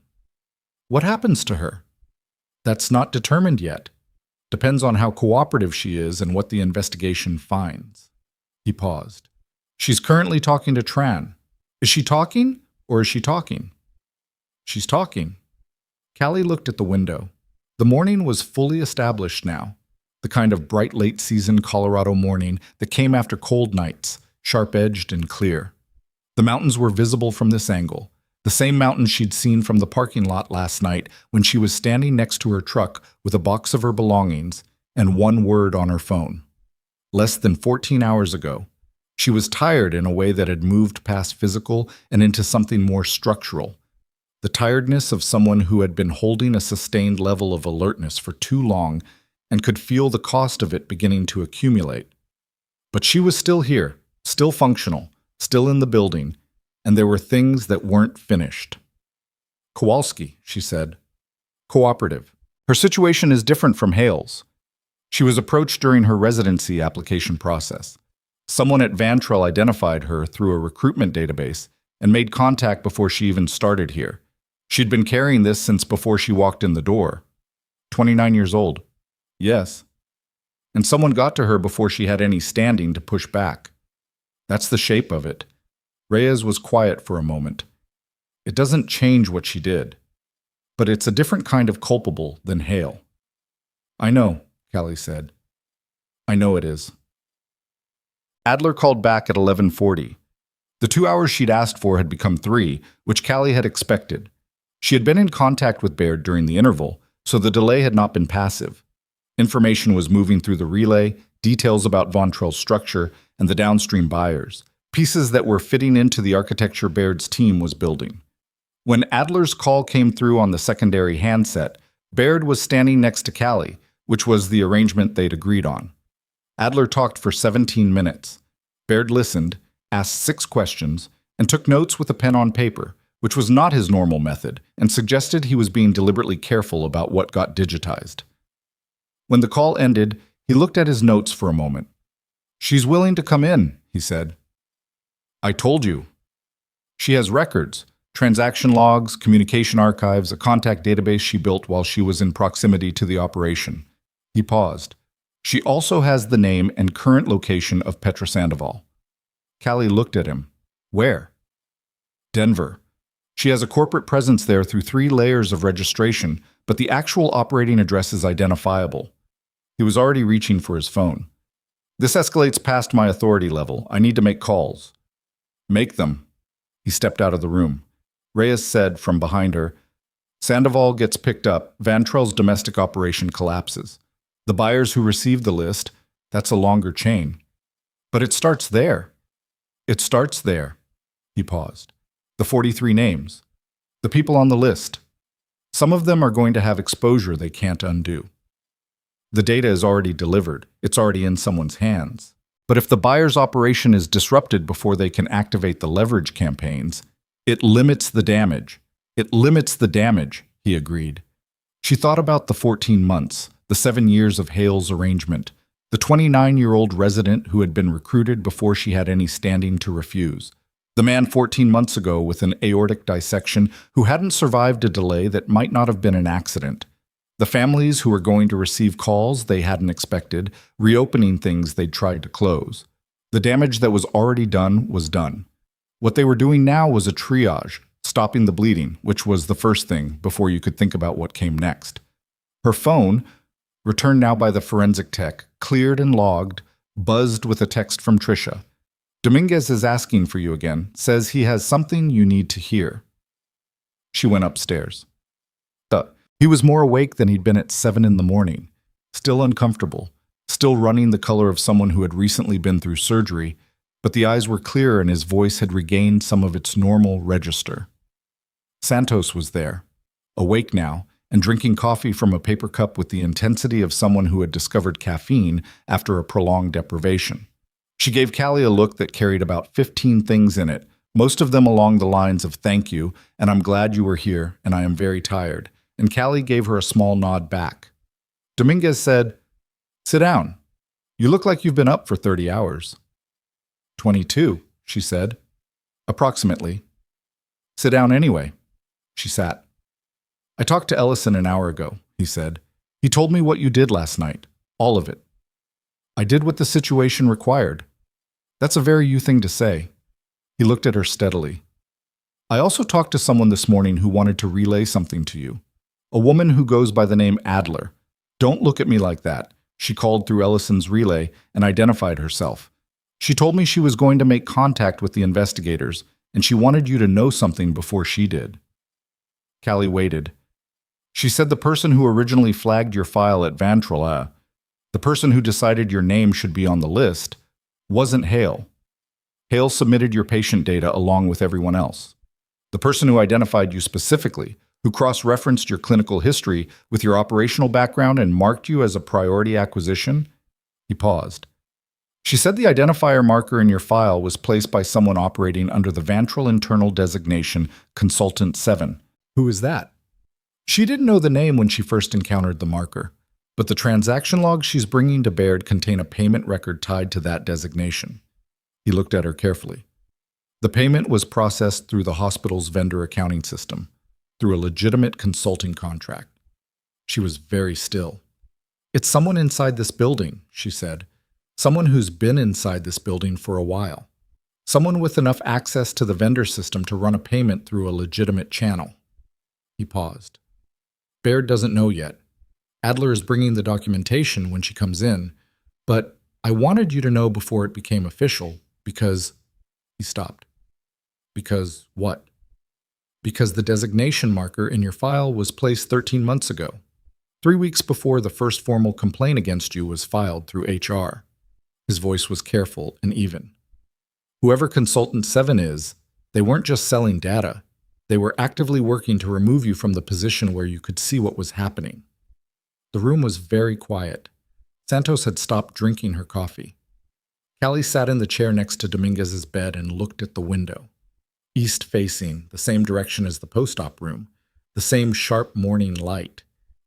What happens to her? That's not determined yet. Depends on how cooperative she is and what the investigation finds. He paused. She's currently talking to Tran. Is she talking, or is she talking? She's talking. Callie looked at the window. The morning was fully established now, the kind of bright late-season Colorado morning that came after cold nights, sharp-edged and clear. The mountains were visible from this angle, the same mountains she'd seen from the parking lot last night when she was standing next to her truck with a box of her belongings and one word on her phone. Less than 14 hours ago, she was tired in a way that had moved past physical and into something more structural. The tiredness of someone who had been holding a sustained level of alertness for too long and could feel the cost of it beginning to accumulate. But she was still here, still functional, still in the building, and there were things that weren't finished. Kowalski, she said. Cooperative. Her situation is different from Hale's. She was approached during her residency application process. Someone at Vantrell identified her through a recruitment database and made contact before she even started here. She'd been carrying this since before she walked in the door. 29 years old. Yes. And someone got to her before she had any standing to push back. That's the shape of it. Reyes was quiet for a moment. It doesn't change what she did, but it's a different kind of culpable than Hale. I know, Callie said. I know it is. Adler called back at 11:40. The 2 hours she'd asked for had become 3, which Callie had expected. She had been in contact with Baird during the interval, so the delay had not been passive. Information was moving through the relay, details about Vantrell's structure and the downstream buyers, pieces that were fitting into the architecture Baird's team was building. When Adler's call came through on the secondary handset, Baird was standing next to Callie, which was the arrangement they'd agreed on. Adler talked for 17 minutes. Baird listened, asked 6 questions, and took notes with a pen on paper, which was not his normal method, and suggested he was being deliberately careful about what got digitized. When the call ended, he looked at his notes for a moment. She's willing to come in, he said. I told you. She has records, transaction logs, communication archives, a contact database she built while she was in proximity to the operation. He paused. She also has the name and current location of Petra Sandoval. Callie looked at him. Where? Denver. She has a corporate presence there through 3 layers of registration, but the actual operating address is identifiable. He was already reaching for his phone. This escalates past my authority level. I need to make calls. Make them. He stepped out of the room. Reyes said from behind her, Sandoval gets picked up, Vantrell's domestic operation collapses. The buyers who received the list, that's a longer chain. But it starts there. It starts there. He paused. The 43 names. The people on the list. Some of them are going to have exposure they can't undo. The data is already delivered. It's already in someone's hands. But if the buyer's operation is disrupted before they can activate the leverage campaigns, it limits the damage. It limits the damage, he agreed. She thought about the 14 months, the 7 years of Hale's arrangement, the 29-year-old resident who had been recruited before she had any standing to refuse, the man 14 months ago with an aortic dissection who hadn't survived a delay that might not have been an accident, the families who were going to receive calls they hadn't expected, reopening things they'd tried to close. The damage that was already done was done. What they were doing now was a triage, stopping the bleeding, which was the first thing before you could think about what came next. Her phone, returned now by the forensic tech, cleared and logged, buzzed with a text from Tricia. Dominguez is asking for you again, says he has something you need to hear. She went upstairs. He was more awake than he'd been at 7 in the morning, still uncomfortable, still running the color of someone who had recently been through surgery, but the eyes were clear and his voice had regained some of its normal register. Santos was there, awake now, and drinking coffee from a paper cup with the intensity of someone who had discovered caffeine after a prolonged deprivation. She gave Callie a look that carried about 15 things in it, most of them along the lines of thank you, and I'm glad you were here, and I am very tired, and Callie gave her a small nod back. Dominguez said, Sit down. You look like you've been up for 30 hours. 22, she said. Approximately. Sit down anyway. She sat. I talked to Ellison an hour ago, he said. He told me what you did last night. All of it. I did what the situation required. That's a very you thing to say. He looked at her steadily. I also talked to someone this morning who wanted to relay something to you. A woman who goes by the name Adler. Don't look at me like that. She called through Ellison's relay and identified herself. She told me she was going to make contact with the investigators, and she wanted you to know something before she did. Callie waited. She said the person who originally flagged your file at Vantrell, the person who decided your name should be on the list, wasn't Hale. Hale submitted your patient data along with everyone else. The person who identified you specifically, who cross-referenced your clinical history with your operational background and marked you as a priority acquisition? He paused. She said the identifier marker in your file was placed by someone operating under the Vantrell internal designation Consultant 7. Who is that? She didn't know the name when she first encountered the marker, but the transaction logs she's bringing to Baird contain a payment record tied to that designation. He looked at her carefully. The payment was processed through the hospital's vendor accounting system, through a legitimate consulting contract. She was very still. It's someone inside this building, she said. Someone who's been inside this building for a while. Someone with enough access to the vendor system to run a payment through a legitimate channel. He paused. Baird doesn't know yet. Adler is bringing the documentation when she comes in, but I wanted you to know before it became official because... He stopped. Because what? Because the designation marker in your file was placed 13 months ago, 3 weeks before the first formal complaint against you was filed through HR. His voice was careful and even. Whoever Consultant 7 is, they weren't just selling data. They were actively working to remove you from the position where you could see what was happening. The room was very quiet. Santos had stopped drinking her coffee. Callie sat in the chair next to Dominguez's bed and looked at the window. East-facing, the same direction as the post-op room, the same sharp morning light,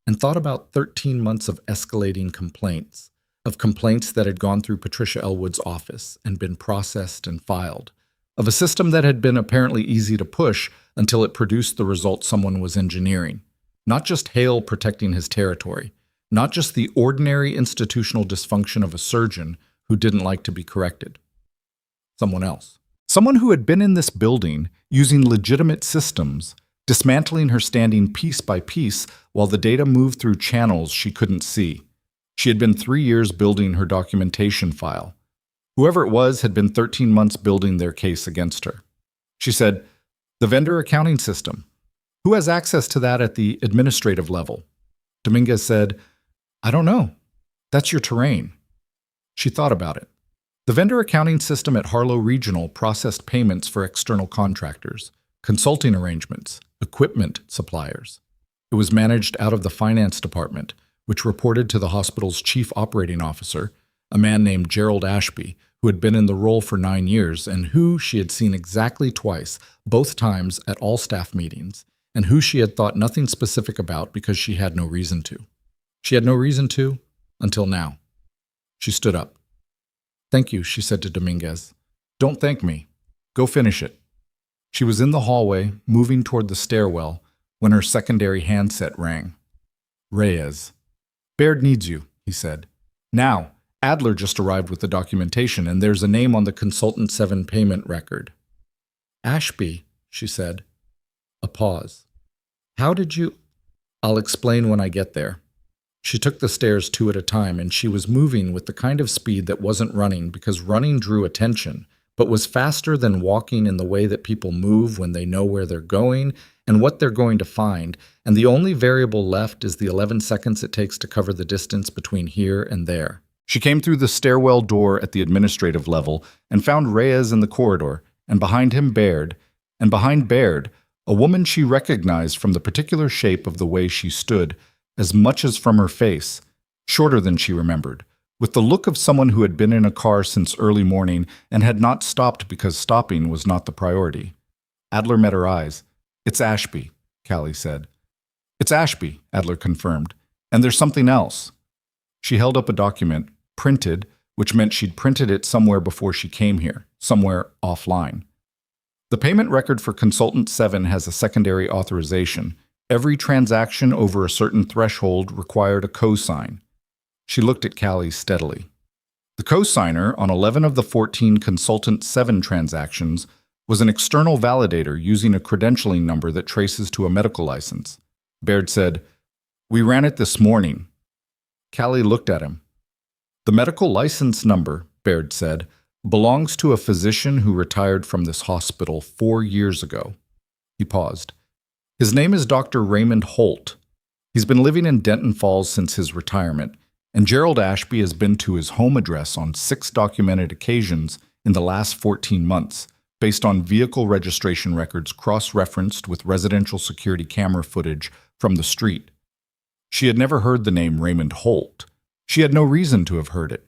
and thought about 13 months of escalating complaints, of complaints that had gone through Patricia Elwood's office and been processed and filed, of a system that had been apparently easy to push until it produced the result someone was engineering. Not just Hale protecting his territory, not just the ordinary institutional dysfunction of a surgeon who didn't like to be corrected. Someone else. Someone who had been in this building, using legitimate systems, dismantling her standing piece by piece while the data moved through channels she couldn't see. She had been 3 years building her documentation file. Whoever it was had been 13 months building their case against her. She said, "The vendor accounting system. Who has access to that at the administrative level?" Dominguez said, "I don't know. That's your terrain." She thought about it. The vendor accounting system at Harlow Regional processed payments for external contractors, consulting arrangements, equipment suppliers. It was managed out of the finance department, which reported to the hospital's chief operating officer, a man named Gerald Ashby, who had been in the role for 9 years and who she had seen exactly twice, both times at all staff meetings, and who she had thought nothing specific about because she had no reason to. She had no reason to until now. She stood up. "Thank you," she said to Dominguez. "Don't thank me. Go finish it." She was in the hallway, moving toward the stairwell, when her secondary handset rang. Reyes. "Baird needs you," he said. "Now, Adler just arrived with the documentation, and there's a name on the Consultant 7 payment record." "Ashby," she said. A pause. "How did you—" "I'll explain when I get there." She took the stairs 2 at a time, and she was moving with the kind of speed that wasn't running because running drew attention, but was faster than walking in the way that people move when they know where they're going and what they're going to find, and the only variable left is the 11 seconds it takes to cover the distance between here and there. She came through the stairwell door at the administrative level and found Reyes in the corridor, and behind him Baird, and behind Baird, a woman she recognized from the particular shape of the way she stood, as much as from her face, shorter than she remembered, with the look of someone who had been in a car since early morning and had not stopped because stopping was not the priority. Adler met her eyes. "It's Ashby," Callie said. "It's Ashby," Adler confirmed. "And there's something else." She held up a document, printed, which meant she'd printed it somewhere before she came here, somewhere offline. "The payment record for Consultant 7 has a secondary authorization. Every transaction over a certain threshold required a cosign." She looked at Callie steadily. The cosigner on 11 of the 14 Consultant 7 transactions was an external validator using a credentialing number that traces to a medical license. Baird said, "We ran it this morning." Callie looked at him. "The medical license number," Baird said, "belongs to a physician who retired from this hospital 4 years ago." He paused. "His name is Dr. Raymond Holt. He's been living in Denton Falls since his retirement, and Gerald Ashby has been to his home address on 6 documented occasions in the last 14 months, based on vehicle registration records cross-referenced with residential security camera footage from the street." She had never heard the name Raymond Holt. She had no reason to have heard it.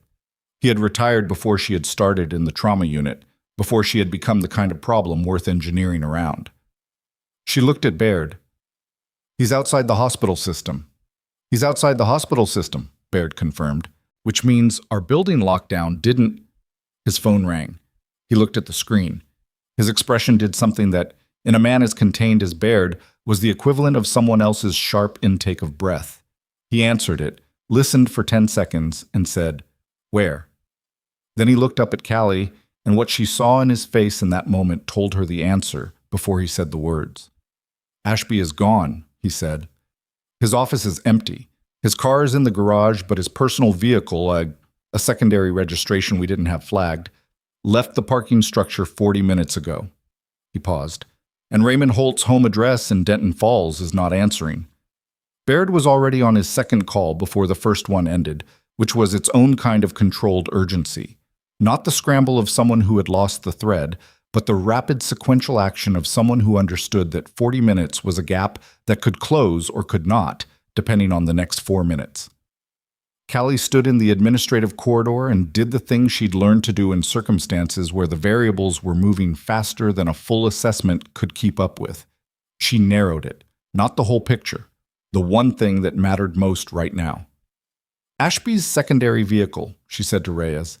He had retired before she had started in the trauma unit, before she had become the kind of problem worth engineering around. She looked at Baird. "He's outside the hospital system." "He's outside the hospital system," Baird confirmed, "which means our building lockdown didn't—" His phone rang. He looked at the screen. His expression did something that, in a man as contained as Baird, was the equivalent of someone else's sharp intake of breath. He answered it, listened for 10 seconds, and said, "Where?" Then he looked up at Callie, and what she saw in his face in that moment told her the answer before he said the words. "Ashby is gone," he said. "His office is empty. His car is in the garage, but his personal vehicle, a secondary registration we didn't have flagged, left the parking structure 40 minutes ago." He paused. "And Raymond Holt's home address in Denton Falls is not answering." Baird was already on his second call before the first one ended, which was its own kind of controlled urgency. Not the scramble of someone who had lost the thread, but the rapid sequential action of someone who understood that 40 minutes was a gap that could close or could not, depending on the next 4 minutes. Callie stood in the administrative corridor and did the thing she'd learned to do in circumstances where the variables were moving faster than a full assessment could keep up with. She narrowed it, not the whole picture, the one thing that mattered most right now. "Ashby's secondary vehicle," she said to Reyes.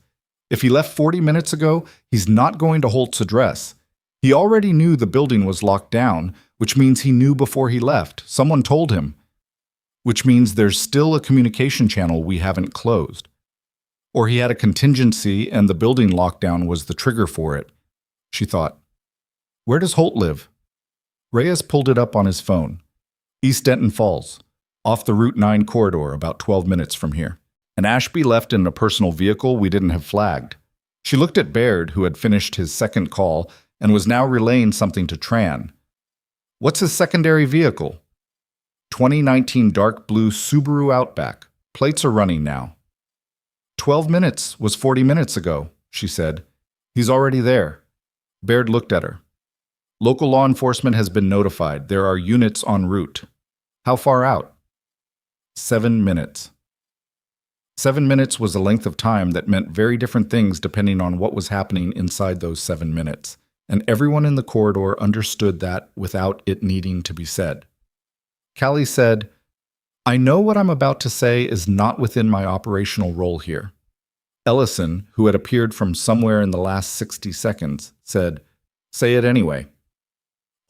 "If he left 40 minutes ago, he's not going to Holt's address. He already knew the building was locked down, which means he knew before he left. Someone told him. Which means there's still a communication channel we haven't closed. Or he had a contingency and the building lockdown was the trigger for it." she thought. Where does Holt live? Reyes pulled it up on his phone. East Denton Falls, off the Route 9 corridor about 12 minutes from here. And Ashby left in a personal vehicle we didn't have flagged. She looked at Baird, who had finished his second call and was now relaying something to Tran. What's his secondary vehicle? 2019 dark blue Subaru Outback. Plates are running now. 12 minutes was 40 minutes ago, she said. He's already there. Baird looked at her. Local law enforcement has been notified. There are units en route. How far out? 7 minutes. 7 minutes was a length of time that meant very different things depending on what was happening inside those 7 minutes, and everyone in the corridor understood that without it needing to be said. Callie said, I know what I'm about to say is not within my operational role here. Ellison, who had appeared from somewhere in the last 60 seconds, said, Say it anyway.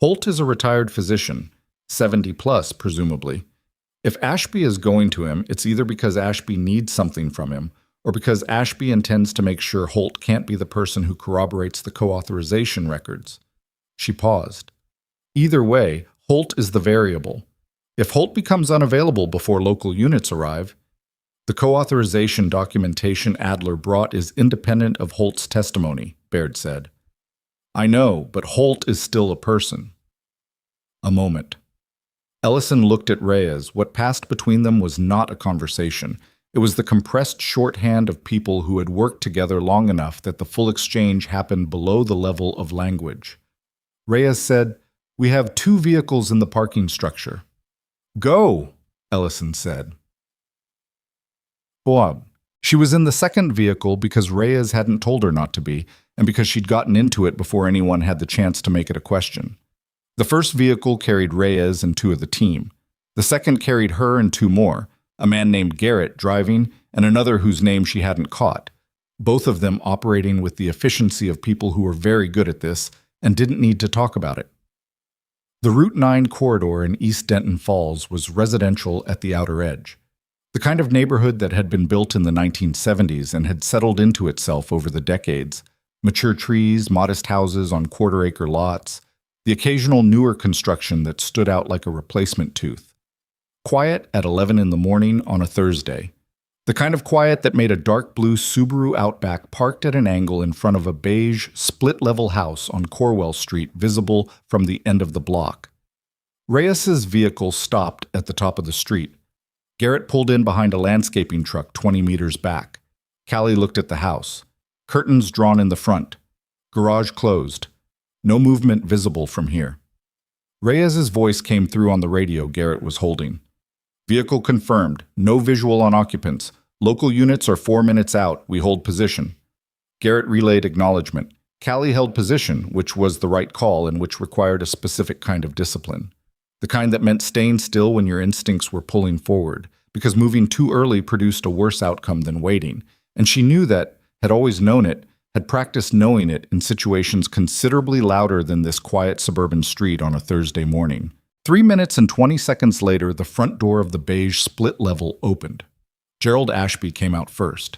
Holt is a retired physician, 70 plus, presumably. If Ashby is going to him, it's either because Ashby needs something from him, or because Ashby intends to make sure Holt can't be the person who corroborates the co-authorization records. She paused. Either way, Holt is the variable. If Holt becomes unavailable before local units arrive, the co-authorization documentation Adler brought is independent of Holt's testimony, Baird said. I know, but Holt is still a person. A moment. Ellison looked at Reyes. What passed between them was not a conversation. It was the compressed shorthand of people who had worked together long enough that the full exchange happened below the level of language. Reyes said, We have 2 vehicles in the parking structure. Go, Ellison said. Boab. She was in the second vehicle because Reyes hadn't told her not to be, and because she'd gotten into it before anyone had the chance to make it a question. The first vehicle carried Reyes and 2 of the team. The second carried her and 2 more, a man named Garrett driving and another whose name she hadn't caught, both of them operating with the efficiency of people who were very good at this and didn't need to talk about it. The Route 9 corridor in East Denton Falls was residential at the outer edge, the kind of neighborhood that had been built in the 1970s and had settled into itself over the decades. Mature trees, modest houses on quarter-acre lots, the occasional newer construction that stood out like a replacement tooth. Quiet at 11 in the morning on a Thursday. The kind of quiet that made a dark blue Subaru Outback parked at an angle in front of a beige, split-level house on Corwell Street visible from the end of the block. Reyes's vehicle stopped at the top of the street. Garrett pulled in behind a landscaping truck 20 meters back. Callie looked at the house. Curtains drawn in the front. Garage closed. No movement visible from here. Reyes's voice came through on the radio Garrett was holding. Vehicle confirmed. No visual on occupants. Local units are 4 minutes out. We hold position. Garrett relayed acknowledgement. Callie held position, which was the right call and which required a specific kind of discipline. The kind that meant staying still when your instincts were pulling forward, because moving too early produced a worse outcome than waiting. And she knew that, had always known it, had practiced knowing it in situations considerably louder than this quiet suburban street on a Thursday morning. 3 minutes and 20 seconds later, the front door of the beige split level opened. Gerald Ashby came out first.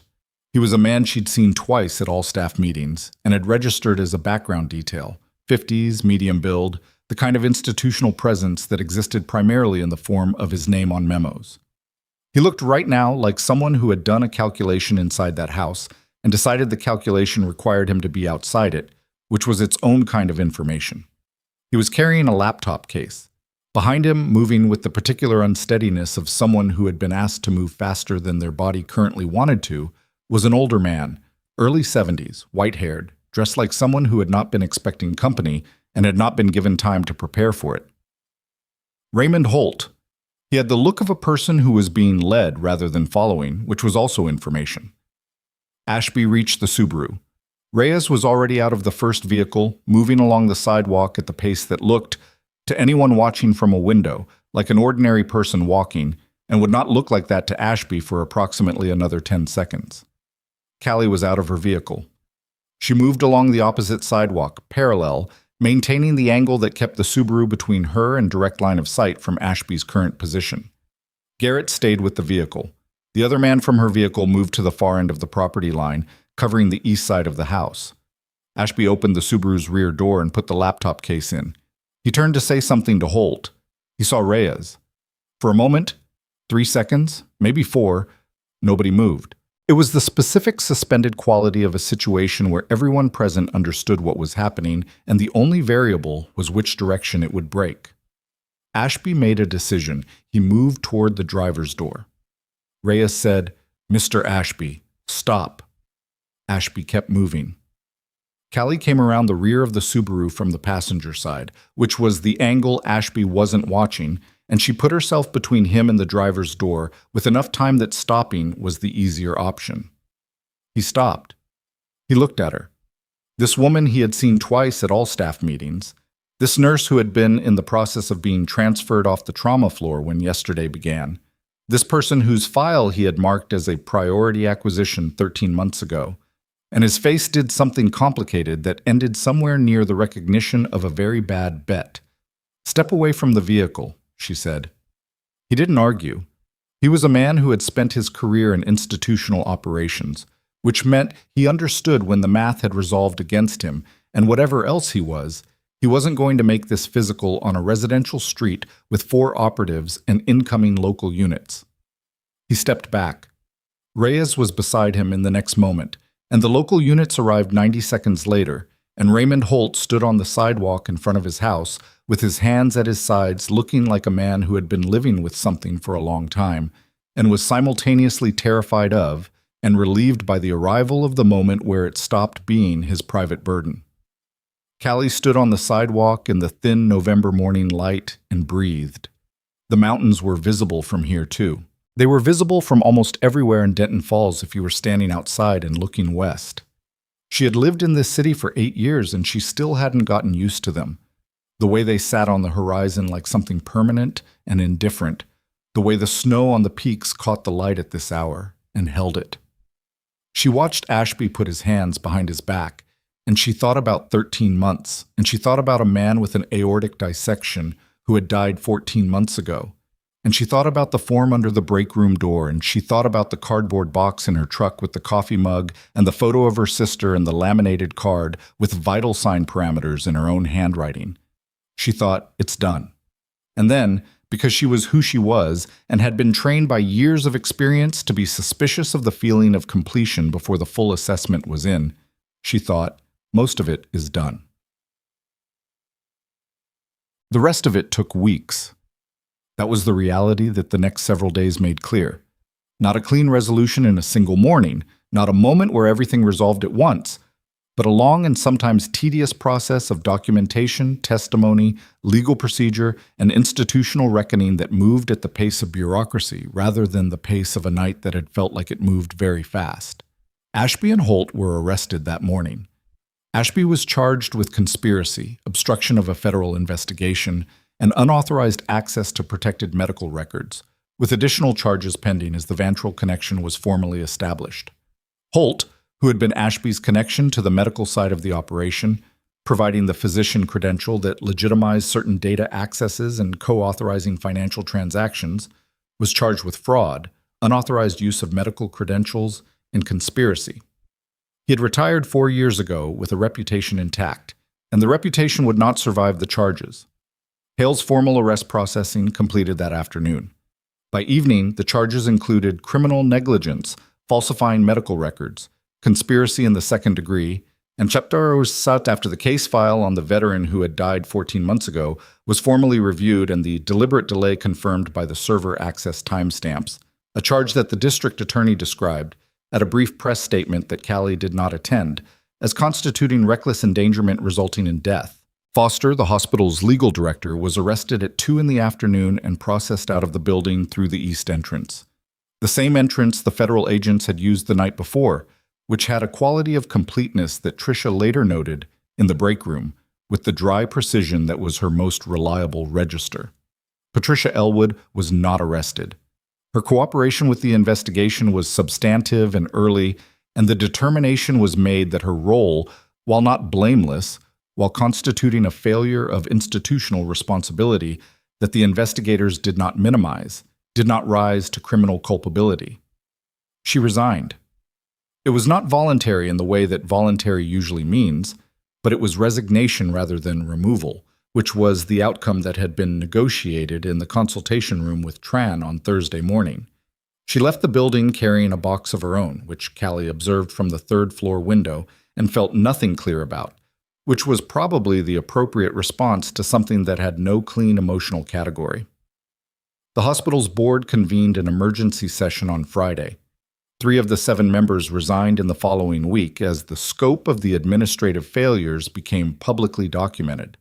He was a man she'd seen twice at all staff meetings and had registered as a background detail, 50s, medium build, the kind of institutional presence that existed primarily in the form of his name on memos. He looked right now like someone who had done a calculation inside that house and decided the calculation required him to be outside it, which was its own kind of information. He was carrying a laptop case. Behind him, moving with the particular unsteadiness of someone who had been asked to move faster than their body currently wanted to, was an older man, early 70s, white-haired, dressed like someone who had not been expecting company and had not been given time to prepare for it. Raymond Holt. He had the look of a person who was being led rather than following, which was also information. Ashby reached the Subaru. Reyes was already out of the first vehicle, moving along the sidewalk at the pace that looked, to anyone watching from a window, like an ordinary person walking, and would not look like that to Ashby for approximately another 10 seconds. Callie was out of her vehicle. She moved along the opposite sidewalk, parallel, maintaining the angle that kept the Subaru between her and direct line of sight from Ashby's current position. Garrett stayed with the vehicle. The other man from her vehicle moved to the far end of the property line, covering the east side of the house. Ashby opened the Subaru's rear door and put the laptop case in. He turned to say something to Holt. He saw Reyes. For a moment, 3 seconds, maybe 4, nobody moved. It was the specific suspended quality of a situation where everyone present understood what was happening, and the only variable was which direction it would break. Ashby made a decision. He moved toward the driver's door. Reyes said, "Mr. Ashby, stop." Ashby kept moving. Callie came around the rear of the Subaru from the passenger side, which was the angle Ashby wasn't watching, and she put herself between him and the driver's door with enough time that stopping was the easier option. He stopped. He looked at her. This woman he had seen twice at all staff meetings. This nurse who had been in the process of being transferred off the trauma floor when yesterday began. This person whose file he had marked as a priority acquisition 13 months ago. And his face did something complicated that ended somewhere near the recognition of a very bad bet. "Step away from the vehicle," she said. He didn't argue. He was a man who had spent his career in institutional operations, which meant he understood when the math had resolved against him, and whatever else he wasn't going to make this physical on a residential street with 4 operatives and incoming local units. He stepped back. Reyes was beside him in the next moment, and the local units arrived 90 seconds later, and Raymond Holt stood on the sidewalk in front of his house with his hands at his sides, looking like a man who had been living with something for a long time and was simultaneously terrified of and relieved by the arrival of the moment where it stopped being his private burden. Callie stood on the sidewalk in the thin November morning light and breathed. The mountains were visible from here, too. They were visible from almost everywhere in Denton Falls if you were standing outside and looking west. She had lived in this city for 8 years, and she still hadn't gotten used to them. The way they sat on the horizon like something permanent and indifferent. The way the snow on the peaks caught the light at this hour and held it. She watched Ashby put his hands behind his back, and she thought about 13 months, and she thought about a man with an aortic dissection who had died 14 months ago. And she thought about the form under the break room door, and she thought about the cardboard box in her truck with the coffee mug and the photo of her sister and the laminated card with vital sign parameters in her own handwriting. She thought, it's done. And then, because she was who she was and had been trained by years of experience to be suspicious of the feeling of completion before the full assessment was in, she thought, most of it is done. The rest of it took weeks. That was the reality that the next several days made clear. Not a clean resolution in a single morning, not a moment where everything resolved at once, but a long and sometimes tedious process of documentation, testimony, legal procedure, and institutional reckoning that moved at the pace of bureaucracy rather than the pace of a night that had felt like it moved very fast. Ashby and Holt were arrested that morning. Ashby was charged with conspiracy, obstruction of a federal investigation, and unauthorized access to protected medical records, with additional charges pending as the Vantral connection was formally established. Holt, who had been Ashby's connection to the medical side of the operation, providing the physician credential that legitimized certain data accesses and co-authorizing financial transactions, was charged with fraud, unauthorized use of medical credentials, and conspiracy. He had retired 4 years ago with a reputation intact, and the reputation would not survive the charges. Hale's formal arrest processing completed that afternoon. By evening, the charges included criminal negligence, falsifying medical records, conspiracy in the second degree, and chapter was sought after the case file on the veteran who had died 14 months ago was formally reviewed and the deliberate delay confirmed by the server access timestamps, a charge that the district attorney described, at a brief press statement that Callie did not attend, as constituting reckless endangerment resulting in death. Foster, the hospital's legal director, was arrested at 2 in the afternoon and processed out of the building through the east entrance. The same entrance the federal agents had used the night before, which had a quality of completeness that Tricia later noted in the break room, with the dry precision that was her most reliable register. Patricia Elwood was not arrested. Her cooperation with the investigation was substantive and early, and the determination was made that her role, while not blameless, while constituting a failure of institutional responsibility, that the investigators did not minimize, did not rise to criminal culpability. She resigned. It was not voluntary in the way that voluntary usually means. but it was resignation rather than removal, which was the outcome that had been negotiated in the consultation room with Tran on Thursday morning. She left the building carrying a box of her own, which Callie observed from the third-floor window and felt nothing clear about, which was probably the appropriate response to something that had no clean emotional category. The hospital's board convened an emergency session on Friday. 3 of the 7 members resigned in the following week as the scope of the administrative failures became publicly documented.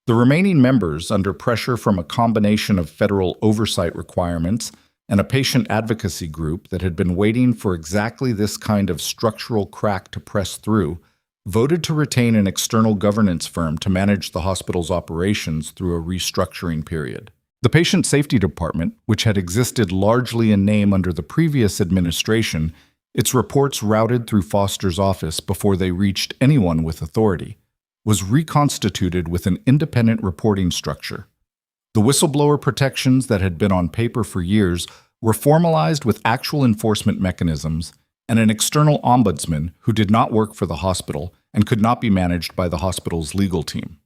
The remaining members, under pressure from a combination of federal oversight requirements and a patient advocacy group that had been waiting for exactly this kind of structural crack to press through, voted to retain an external governance firm to manage the hospital's operations through a restructuring period. The Patient Safety Department, which had existed largely in name under the previous administration, its reports routed through Foster's office before they reached anyone with authority, was reconstituted with an independent reporting structure. The whistleblower protections that had been on paper for years were formalized with actual enforcement mechanisms and an external ombudsman who did not work for the hospital and could not be managed by the hospital's legal team.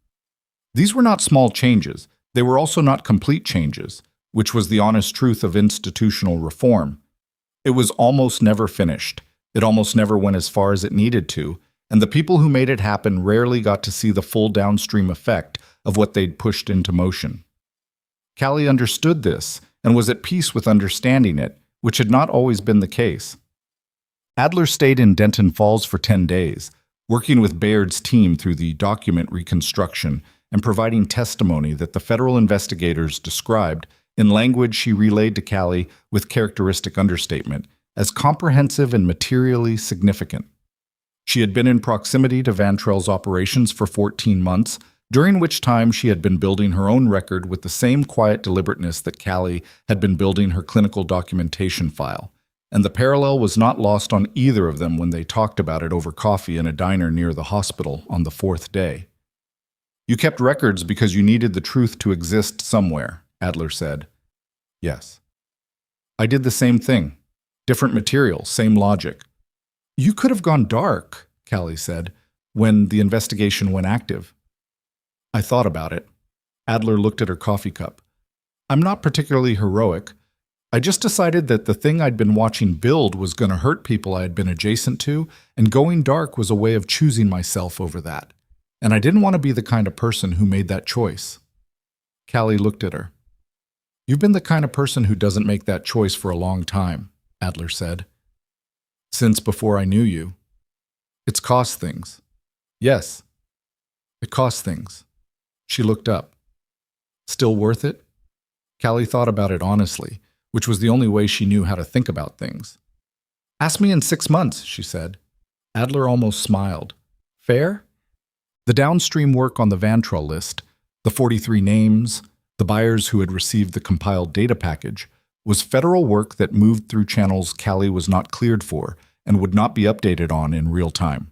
These were not small changes. They were also not complete changes, which was the honest truth of institutional reform. It was almost never finished. It almost never went as far as it needed to, and the people who made it happen rarely got to see the full downstream effect of what they'd pushed into motion. Callie understood this and was at peace with understanding it, which had not always been the case. Adler stayed in Denton Falls for 10 days, working with Baird's team through the document reconstruction and providing testimony that the federal investigators described, in language she relayed to Callie with characteristic understatement, as comprehensive and materially significant. She had been in proximity to Vantrell's operations for 14 months, during which time she had been building her own record with the same quiet deliberateness that Callie had been building her clinical documentation file, and the parallel was not lost on either of them when they talked about it over coffee in a diner near the hospital on the 4th day. "You kept records because you needed the truth to exist somewhere," Adler said. "Yes." "I did the same thing. Different material, same logic." "You could have gone dark," Callie said, "when the investigation went active." "I thought about it." Adler looked at her coffee cup. "I'm not particularly heroic. I just decided that the thing I'd been watching build was going to hurt people I had been adjacent to, and going dark was a way of choosing myself over that. And I didn't want to be the kind of person who made that choice." Callie looked at her. "You've been the kind of person who doesn't make that choice for a long time," Adler said. "Since before I knew you. It's cost things." "Yes, it costs things." She looked up. "Still worth it?" Callie thought about it honestly, which was the only way she knew how to think about things. "Ask me in 6 months," she said. Adler almost smiled. "Fair?" The downstream work on the Vantrell list, the 43 names, the buyers who had received the compiled data package, was federal work that moved through channels Callie was not cleared for and would not be updated on in real time.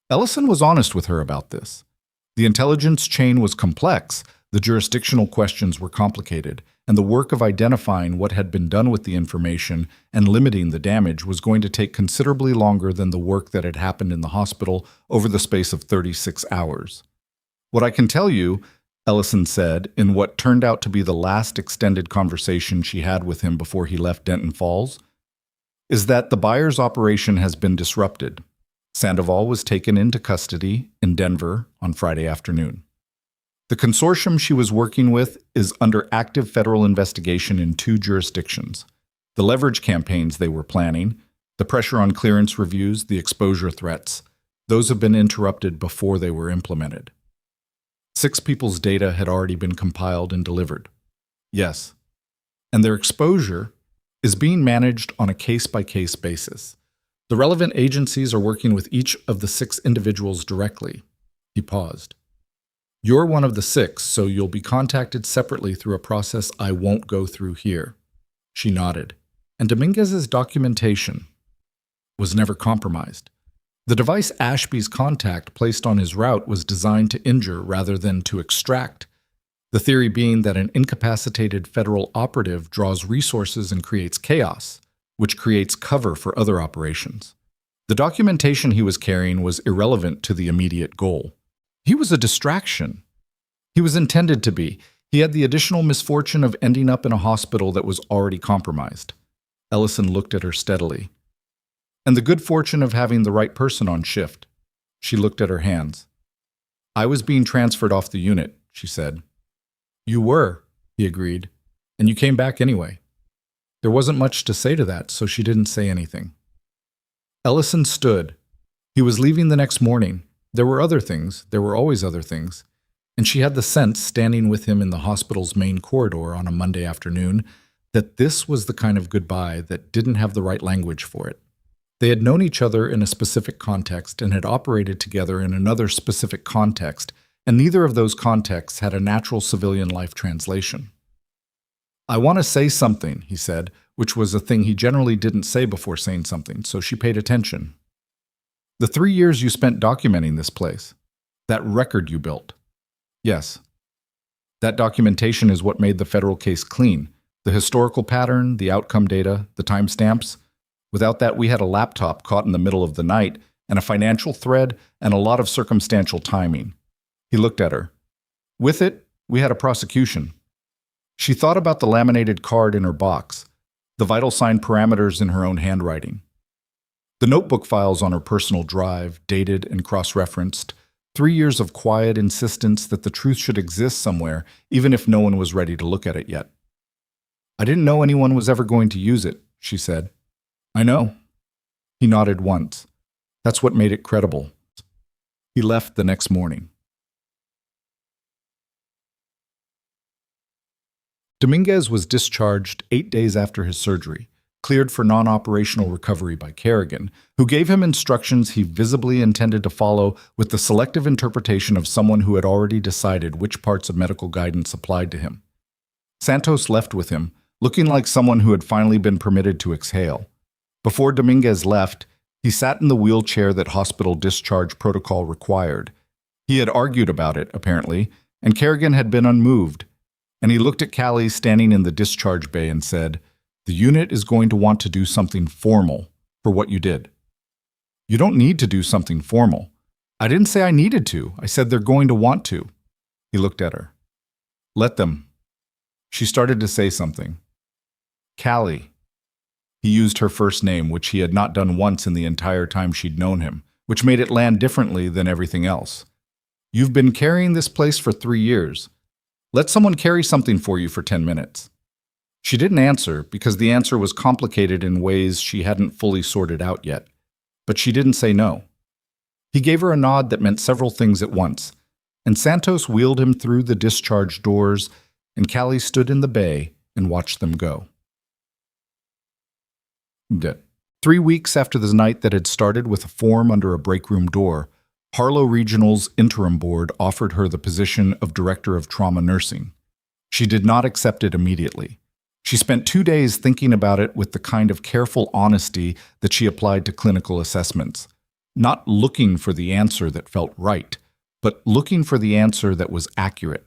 Ellison was honest with her about this. The intelligence chain was complex, the jurisdictional questions were complicated, and the work of identifying what had been done with the information and limiting the damage was going to take considerably longer than the work that had happened in the hospital over the space of 36 hours. "What I can tell you," Ellison said, in what turned out to be the last extended conversation she had with him before he left Denton Falls, "is that the buyer's operation has been disrupted. Sandoval was taken into custody in Denver on Friday afternoon. The consortium she was working with is under active federal investigation in 2 jurisdictions. The leverage campaigns they were planning, the pressure on clearance reviews, the exposure threats, those have been interrupted before they were implemented. 6 people's data had already been compiled and delivered. Yes. And their exposure is being managed on a case-by-case basis. The relevant agencies are working with each of the 6 individuals directly." He paused. "You're one of the 6, so you'll be contacted separately through a process I won't go through here." She nodded. "And Dominguez's documentation was never compromised. The device Ashby's contact placed on his route was designed to injure rather than to extract, the theory being that an incapacitated federal operative draws resources and creates chaos, which creates cover for other operations. The documentation he was carrying was irrelevant to the immediate goal. He was a distraction. He was intended to be. He had the additional misfortune of ending up in a hospital that was already compromised. Ellison looked at her steadily. And the good fortune of having the right person on shift. She looked at her hands. I was being transferred off the unit, she said. You were, he agreed, and you came back anyway. There wasn't much to say to that, so she didn't say anything. Ellison stood. He was leaving the next morning. There were other things. There were always other things. And she had the sense, standing with him in the hospital's main corridor on a Monday afternoon, that this was the kind of goodbye that didn't have the right language for it. They had known each other in a specific context and had operated together in another specific context, and neither of those contexts had a natural civilian life translation. I want to say something, he said, which was a thing he generally didn't say before saying something, so she paid attention. The 3 years you spent documenting this place, that record you built. Yes. That documentation is what made the federal case clean. The historical pattern, the outcome data, the timestamps. Without that, we had a laptop caught in the middle of the night, and a financial thread, and a lot of circumstantial timing. He looked at her. With it, we had a prosecution. She thought about the laminated card in her box, the vital sign parameters in her own handwriting. The notebook files on her personal drive, dated and cross-referenced, 3 years of quiet insistence that the truth should exist somewhere, even if no one was ready to look at it yet. I didn't know anyone was ever going to use it, she said. I know. He nodded once. That's what made it credible. He left the next morning. Dominguez was discharged 8 days after his surgery, cleared for non-operational recovery by Kerrigan, who gave him instructions he visibly intended to follow with the selective interpretation of someone who had already decided which parts of medical guidance applied to him. Santos left with him, looking like someone who had finally been permitted to exhale. Before Dominguez left, he sat in the wheelchair that hospital discharge protocol required. He had argued about it, apparently, and Kerrigan had been unmoved. And he looked at Callie standing in the discharge bay and said, the unit is going to want to do something formal for what you did. You don't need to do something formal. I didn't say I needed to. I said they're going to want to. He looked at her. Let them. She started to say something. Callie. He used her first name, which he had not done once in the entire time she'd known him, which made it land differently than everything else. You've been carrying this place for 3 years. Let someone carry something for you for 10 minutes. She didn't answer because the answer was complicated in ways she hadn't fully sorted out yet. But she didn't say no. He gave her a nod that meant several things at once, and Santos wheeled him through the discharge doors, and Callie stood in the bay and watched them go. 3 weeks after the night that had started with a form under a break room door, Harlow Regional's interim board offered her the position of Director of Trauma Nursing. She did not accept it immediately. She spent 2 days thinking about it with the kind of careful honesty that she applied to clinical assessments, not looking for the answer that felt right, but looking for the answer that was accurate.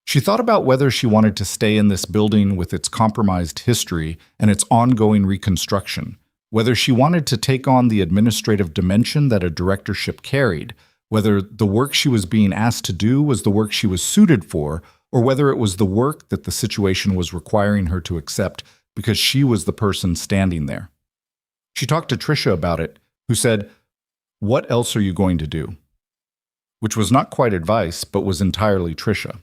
She thought about whether she wanted to stay in this building with its compromised history and its ongoing reconstruction, whether she wanted to take on the administrative dimension that a directorship carried, whether the work she was being asked to do was the work she was suited for, or whether it was the work that the situation was requiring her to accept because she was the person standing there. She talked to Tricia about it, who said, "What else are you going to do?" Which was not quite advice, but was entirely Tricia.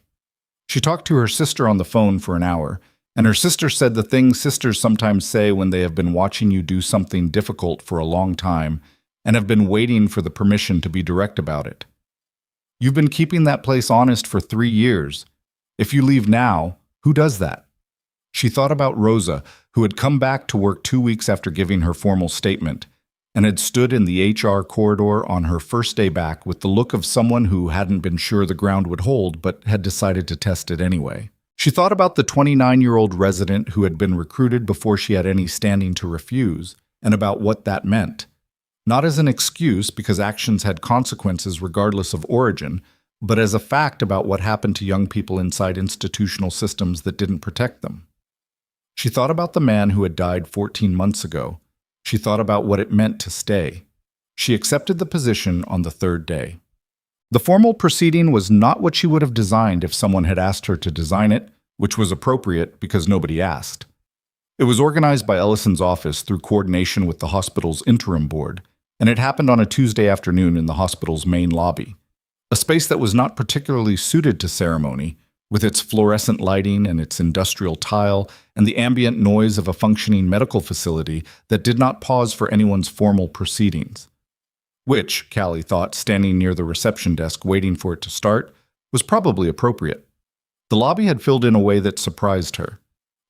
She talked to her sister on the phone for an hour, and her sister said the things sisters sometimes say when they have been watching you do something difficult for a long time and have been waiting for the permission to be direct about it. You've been keeping that place honest for 3 years. If you leave now, who does that? She thought about Rosa, who had come back to work 2 weeks after giving her formal statement, and had stood in the HR corridor on her first day back with the look of someone who hadn't been sure the ground would hold but had decided to test it anyway. She thought about the 29-year-old resident who had been recruited before she had any standing to refuse, and about what that meant. Not as an excuse because actions had consequences regardless of origin, but as a fact about what happened to young people inside institutional systems that didn't protect them. She thought about the man who had died 14 months ago. She thought about what it meant to stay. She accepted the position on the third day. The formal proceeding was not what she would have designed if someone had asked her to design it, which was appropriate because nobody asked. It was organized by Ellison's office through coordination with the hospital's interim board, and it happened on a Tuesday afternoon in the hospital's main lobby, a space that was not particularly suited to ceremony, with its fluorescent lighting and its industrial tile and the ambient noise of a functioning medical facility that did not pause for anyone's formal proceedings. Which, Callie thought, standing near the reception desk waiting for it to start, was probably appropriate. The lobby had filled in a way that surprised her.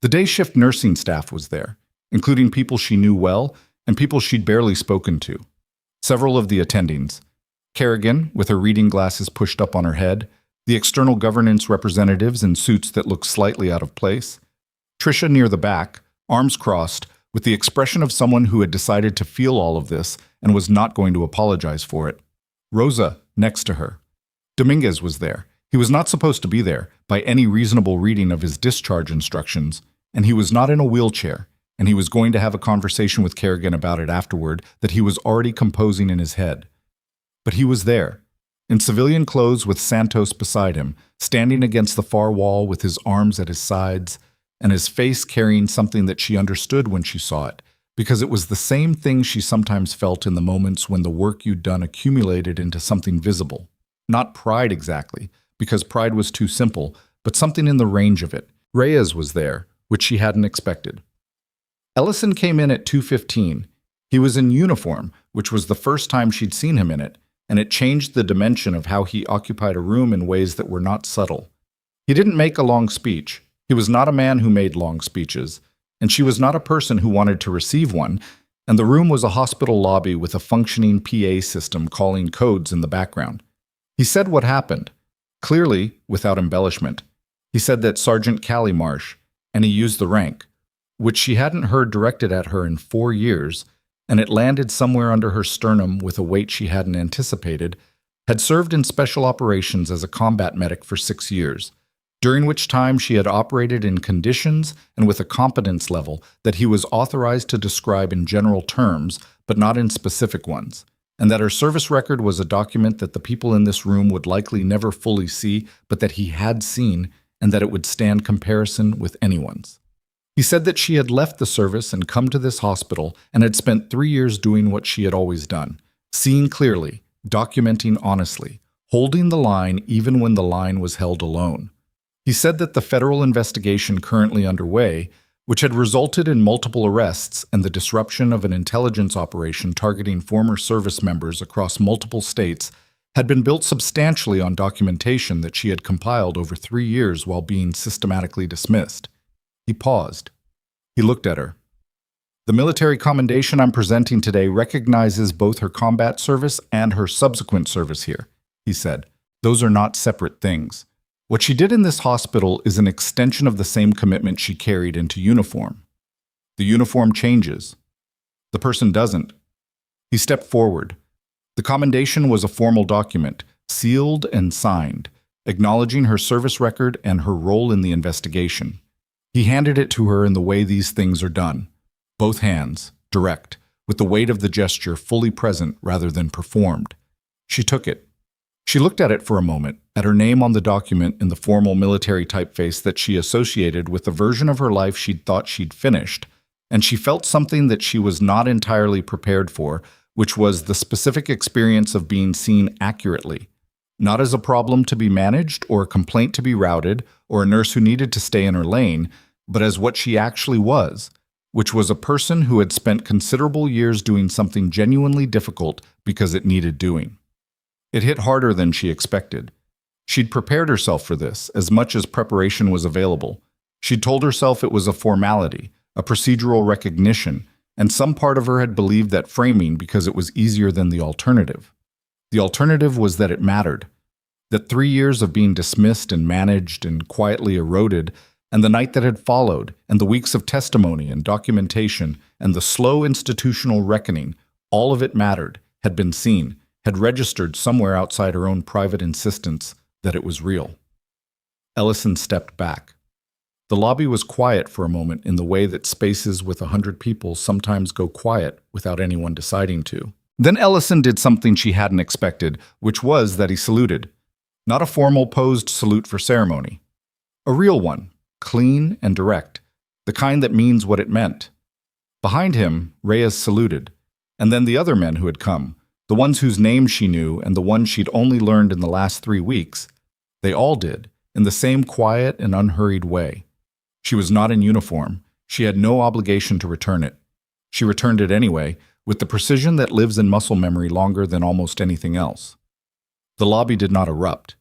The day shift nursing staff was there, including people she knew well and people she'd barely spoken to. Several of the attendings, Kerrigan, with her reading glasses pushed up on her head, the external governance representatives in suits that looked slightly out of place, Tricia near the back, arms crossed, with the expression of someone who had decided to feel all of this and was not going to apologize for it. Rosa, next to her. Dominguez was there. He was not supposed to be there, by any reasonable reading of his discharge instructions, and he was not in a wheelchair, and he was going to have a conversation with Kerrigan about it afterward that he was already composing in his head. But he was there, in civilian clothes with Santos beside him, standing against the far wall with his arms at his sides, and his face carrying something that she understood when she saw it, because it was the same thing she sometimes felt in the moments when the work you'd done accumulated into something visible. Not pride exactly, because pride was too simple, but something in the range of it. Reyes was there, which she hadn't expected. Ellison came in at 2:15. He was in uniform, which was the first time she'd seen him in it, and it changed the dimension of how he occupied a room in ways that were not subtle. He didn't make a long speech. He was not a man who made long speeches, and she was not a person who wanted to receive one, and the room was a hospital lobby with a functioning PA system calling codes in the background. He said what happened, clearly without embellishment. He said that Sergeant Callie Marsh, and he used the rank, which she hadn't heard directed at her in 4 years, and it landed somewhere under her sternum with a weight she hadn't anticipated, had served in special operations as a combat medic for 6 years, during which time she had operated in conditions and with a competence level that he was authorized to describe in general terms, but not in specific ones, and that her service record was a document that the people in this room would likely never fully see, but that he had seen, and that it would stand comparison with anyone's. He said that she had left the service and come to this hospital and had spent 3 years doing what she had always done, seeing clearly, documenting honestly, holding the line even when the line was held alone. He said that the federal investigation currently underway, which had resulted in multiple arrests and the disruption of an intelligence operation targeting former service members across multiple states, had been built substantially on documentation that she had compiled over 3 years while being systematically dismissed. He paused. He looked at her. The military commendation I'm presenting today recognizes both her combat service and her subsequent service here, he said. Those are not separate things. What she did in this hospital is an extension of the same commitment she carried into uniform. The uniform changes. The person doesn't. He stepped forward. The commendation was a formal document, sealed and signed, acknowledging her service record and her role in the investigation. He handed it to her in the way these things are done. Both hands, direct, with the weight of the gesture fully present rather than performed. She took it. She looked at it for a moment, at her name on the document in the formal military typeface that she associated with the version of her life she'd thought she'd finished, and she felt something that she was not entirely prepared for, which was the specific experience of being seen accurately, not as a problem to be managed or a complaint to be routed or a nurse who needed to stay in her lane, but as what she actually was, which was a person who had spent considerable years doing something genuinely difficult because it needed doing. It hit harder than she expected. She'd prepared herself for this, as much as preparation was available. She'd told herself it was a formality, a procedural recognition, and some part of her had believed that framing because it was easier than the alternative. The alternative was that it mattered, that 3 years of being dismissed and managed and quietly eroded, and the night that had followed, and the weeks of testimony and documentation, and the slow institutional reckoning, all of it mattered, had been seen, had registered somewhere outside her own private insistence that it was real. Ellison stepped back. The lobby was quiet for a moment in the way that spaces with 100 people sometimes go quiet without anyone deciding to. Then Ellison did something she hadn't expected, which was that he saluted. Not a formal posed salute for ceremony. A real one, clean and direct, the kind that means what it meant. Behind him, Reyes saluted, and then the other men who had come, the ones whose names she knew and the ones she'd only learned in the last 3 weeks, they all did, in the same quiet and unhurried way. She was not in uniform. She had no obligation to return it. She returned it anyway, with the precision that lives in muscle memory longer than almost anything else. The lobby did not erupt.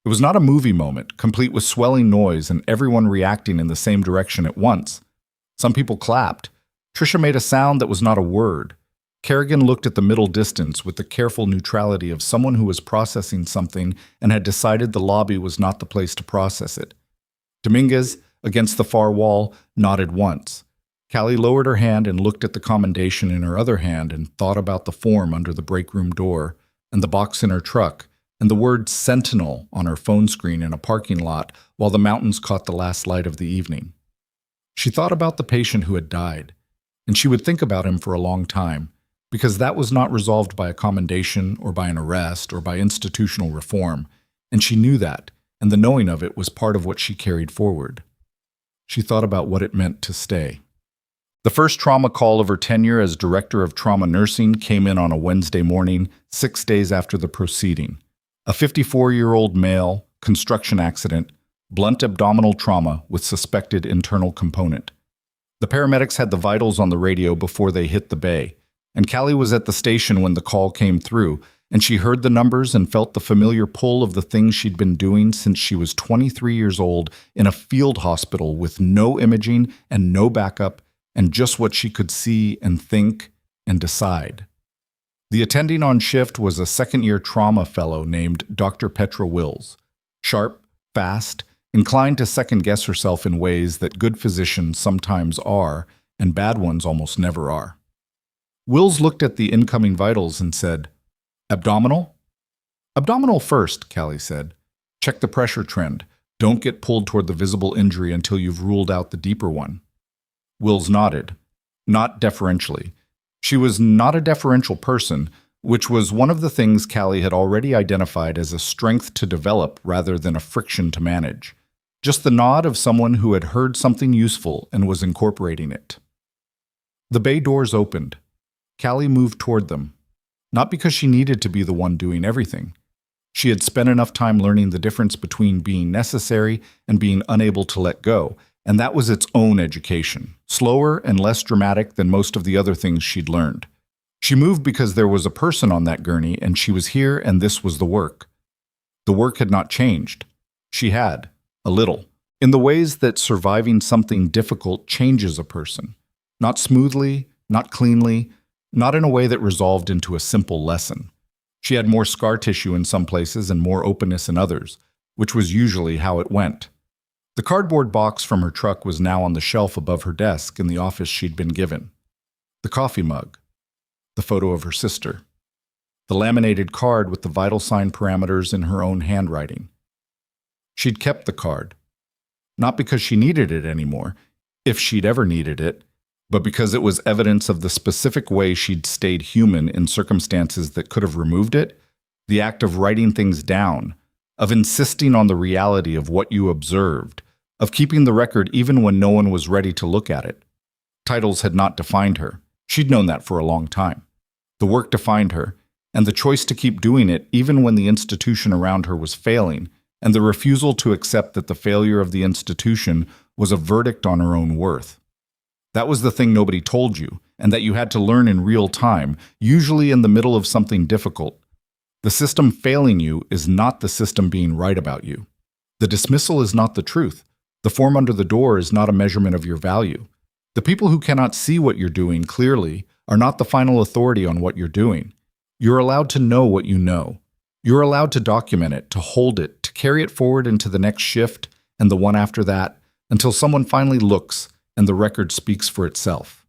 It was not a movie moment, complete with swelling noise and everyone reacting in the same direction at once. Some people clapped. Tricia made a sound that was not a word. Kerrigan looked at the middle distance with the careful neutrality of someone who was processing something and had decided the lobby was not the place to process it. Dominguez, against the far wall, nodded once. Callie lowered her hand and looked at the commendation in her other hand and thought about the form under the break room door, and the box in her truck, and the word Sentinel on her phone screen in a parking lot while the mountains caught the last light of the evening. She thought about the patient who had died, and she would think about him for a long time, because that was not resolved by a commendation or by an arrest or by institutional reform, and she knew that, and the knowing of it was part of what she carried forward. She thought about what it meant to stay. The first trauma call of her tenure as Director of Trauma Nursing came in on a Wednesday morning, 6 days after the proceeding. A 54-year-old male, construction accident, blunt abdominal trauma with suspected internal component. The paramedics had the vitals on the radio before they hit the bay, and Callie was at the station when the call came through, and she heard the numbers and felt the familiar pull of the things she'd been doing since she was 23 years old in a field hospital with no imaging and no backup, and just what she could see and think and decide. The attending on shift was a second-year trauma fellow named Dr. Petra Wills. Sharp, fast, inclined to second-guess herself in ways that good physicians sometimes are, and bad ones almost never are. Wills looked at the incoming vitals and said, "Abdominal?" "Abdominal first," Callie said. "Check the pressure trend. Don't get pulled toward the visible injury until you've ruled out the deeper one." Wills nodded, not deferentially. She was not a deferential person, which was one of the things Callie had already identified as a strength to develop rather than a friction to manage. Just the nod of someone who had heard something useful and was incorporating it. The bay doors opened. Callie moved toward them, not because she needed to be the one doing everything. She had spent enough time learning the difference between being necessary and being unable to let go, and that was its own education, slower and less dramatic than most of the other things she'd learned. She moved because there was a person on that gurney, and she was here, and this was the work. The work had not changed. She had, a little, in the ways that surviving something difficult changes a person. Not smoothly, not cleanly, not in a way that resolved into a simple lesson. She had more scar tissue in some places and more openness in others, which was usually how it went. The cardboard box from her truck was now on the shelf above her desk in the office she'd been given. The coffee mug. The photo of her sister. The laminated card with the vital sign parameters in her own handwriting. She'd kept the card. Not because she needed it anymore, if she'd ever needed it, but because it was evidence of the specific way she'd stayed human in circumstances that could have removed it, the act of writing things down, of insisting on the reality of what you observed, of keeping the record even when no one was ready to look at it. Titles had not defined her. She'd known that for a long time. The work defined her, and the choice to keep doing it even when the institution around her was failing, and the refusal to accept that the failure of the institution was a verdict on her own worth. That was the thing nobody told you, and that you had to learn in real time, usually in the middle of something difficult. The system failing you is not the system being right about you. The dismissal is not the truth. The form under the door is not a measurement of your value. The people who cannot see what you're doing clearly are not the final authority on what you're doing. You're allowed to know what you know. You're allowed to document it, to hold it, to carry it forward into the next shift and the one after that, until someone finally looks and the record speaks for itself.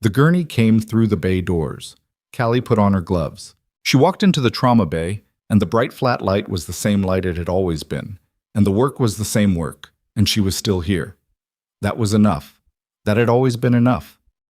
The gurney came through the bay doors. Callie put on her gloves. She walked into the trauma bay, and the bright flat light was the same light it had always been, and the work was the same work, and she was still here. That was enough. That had always been enough.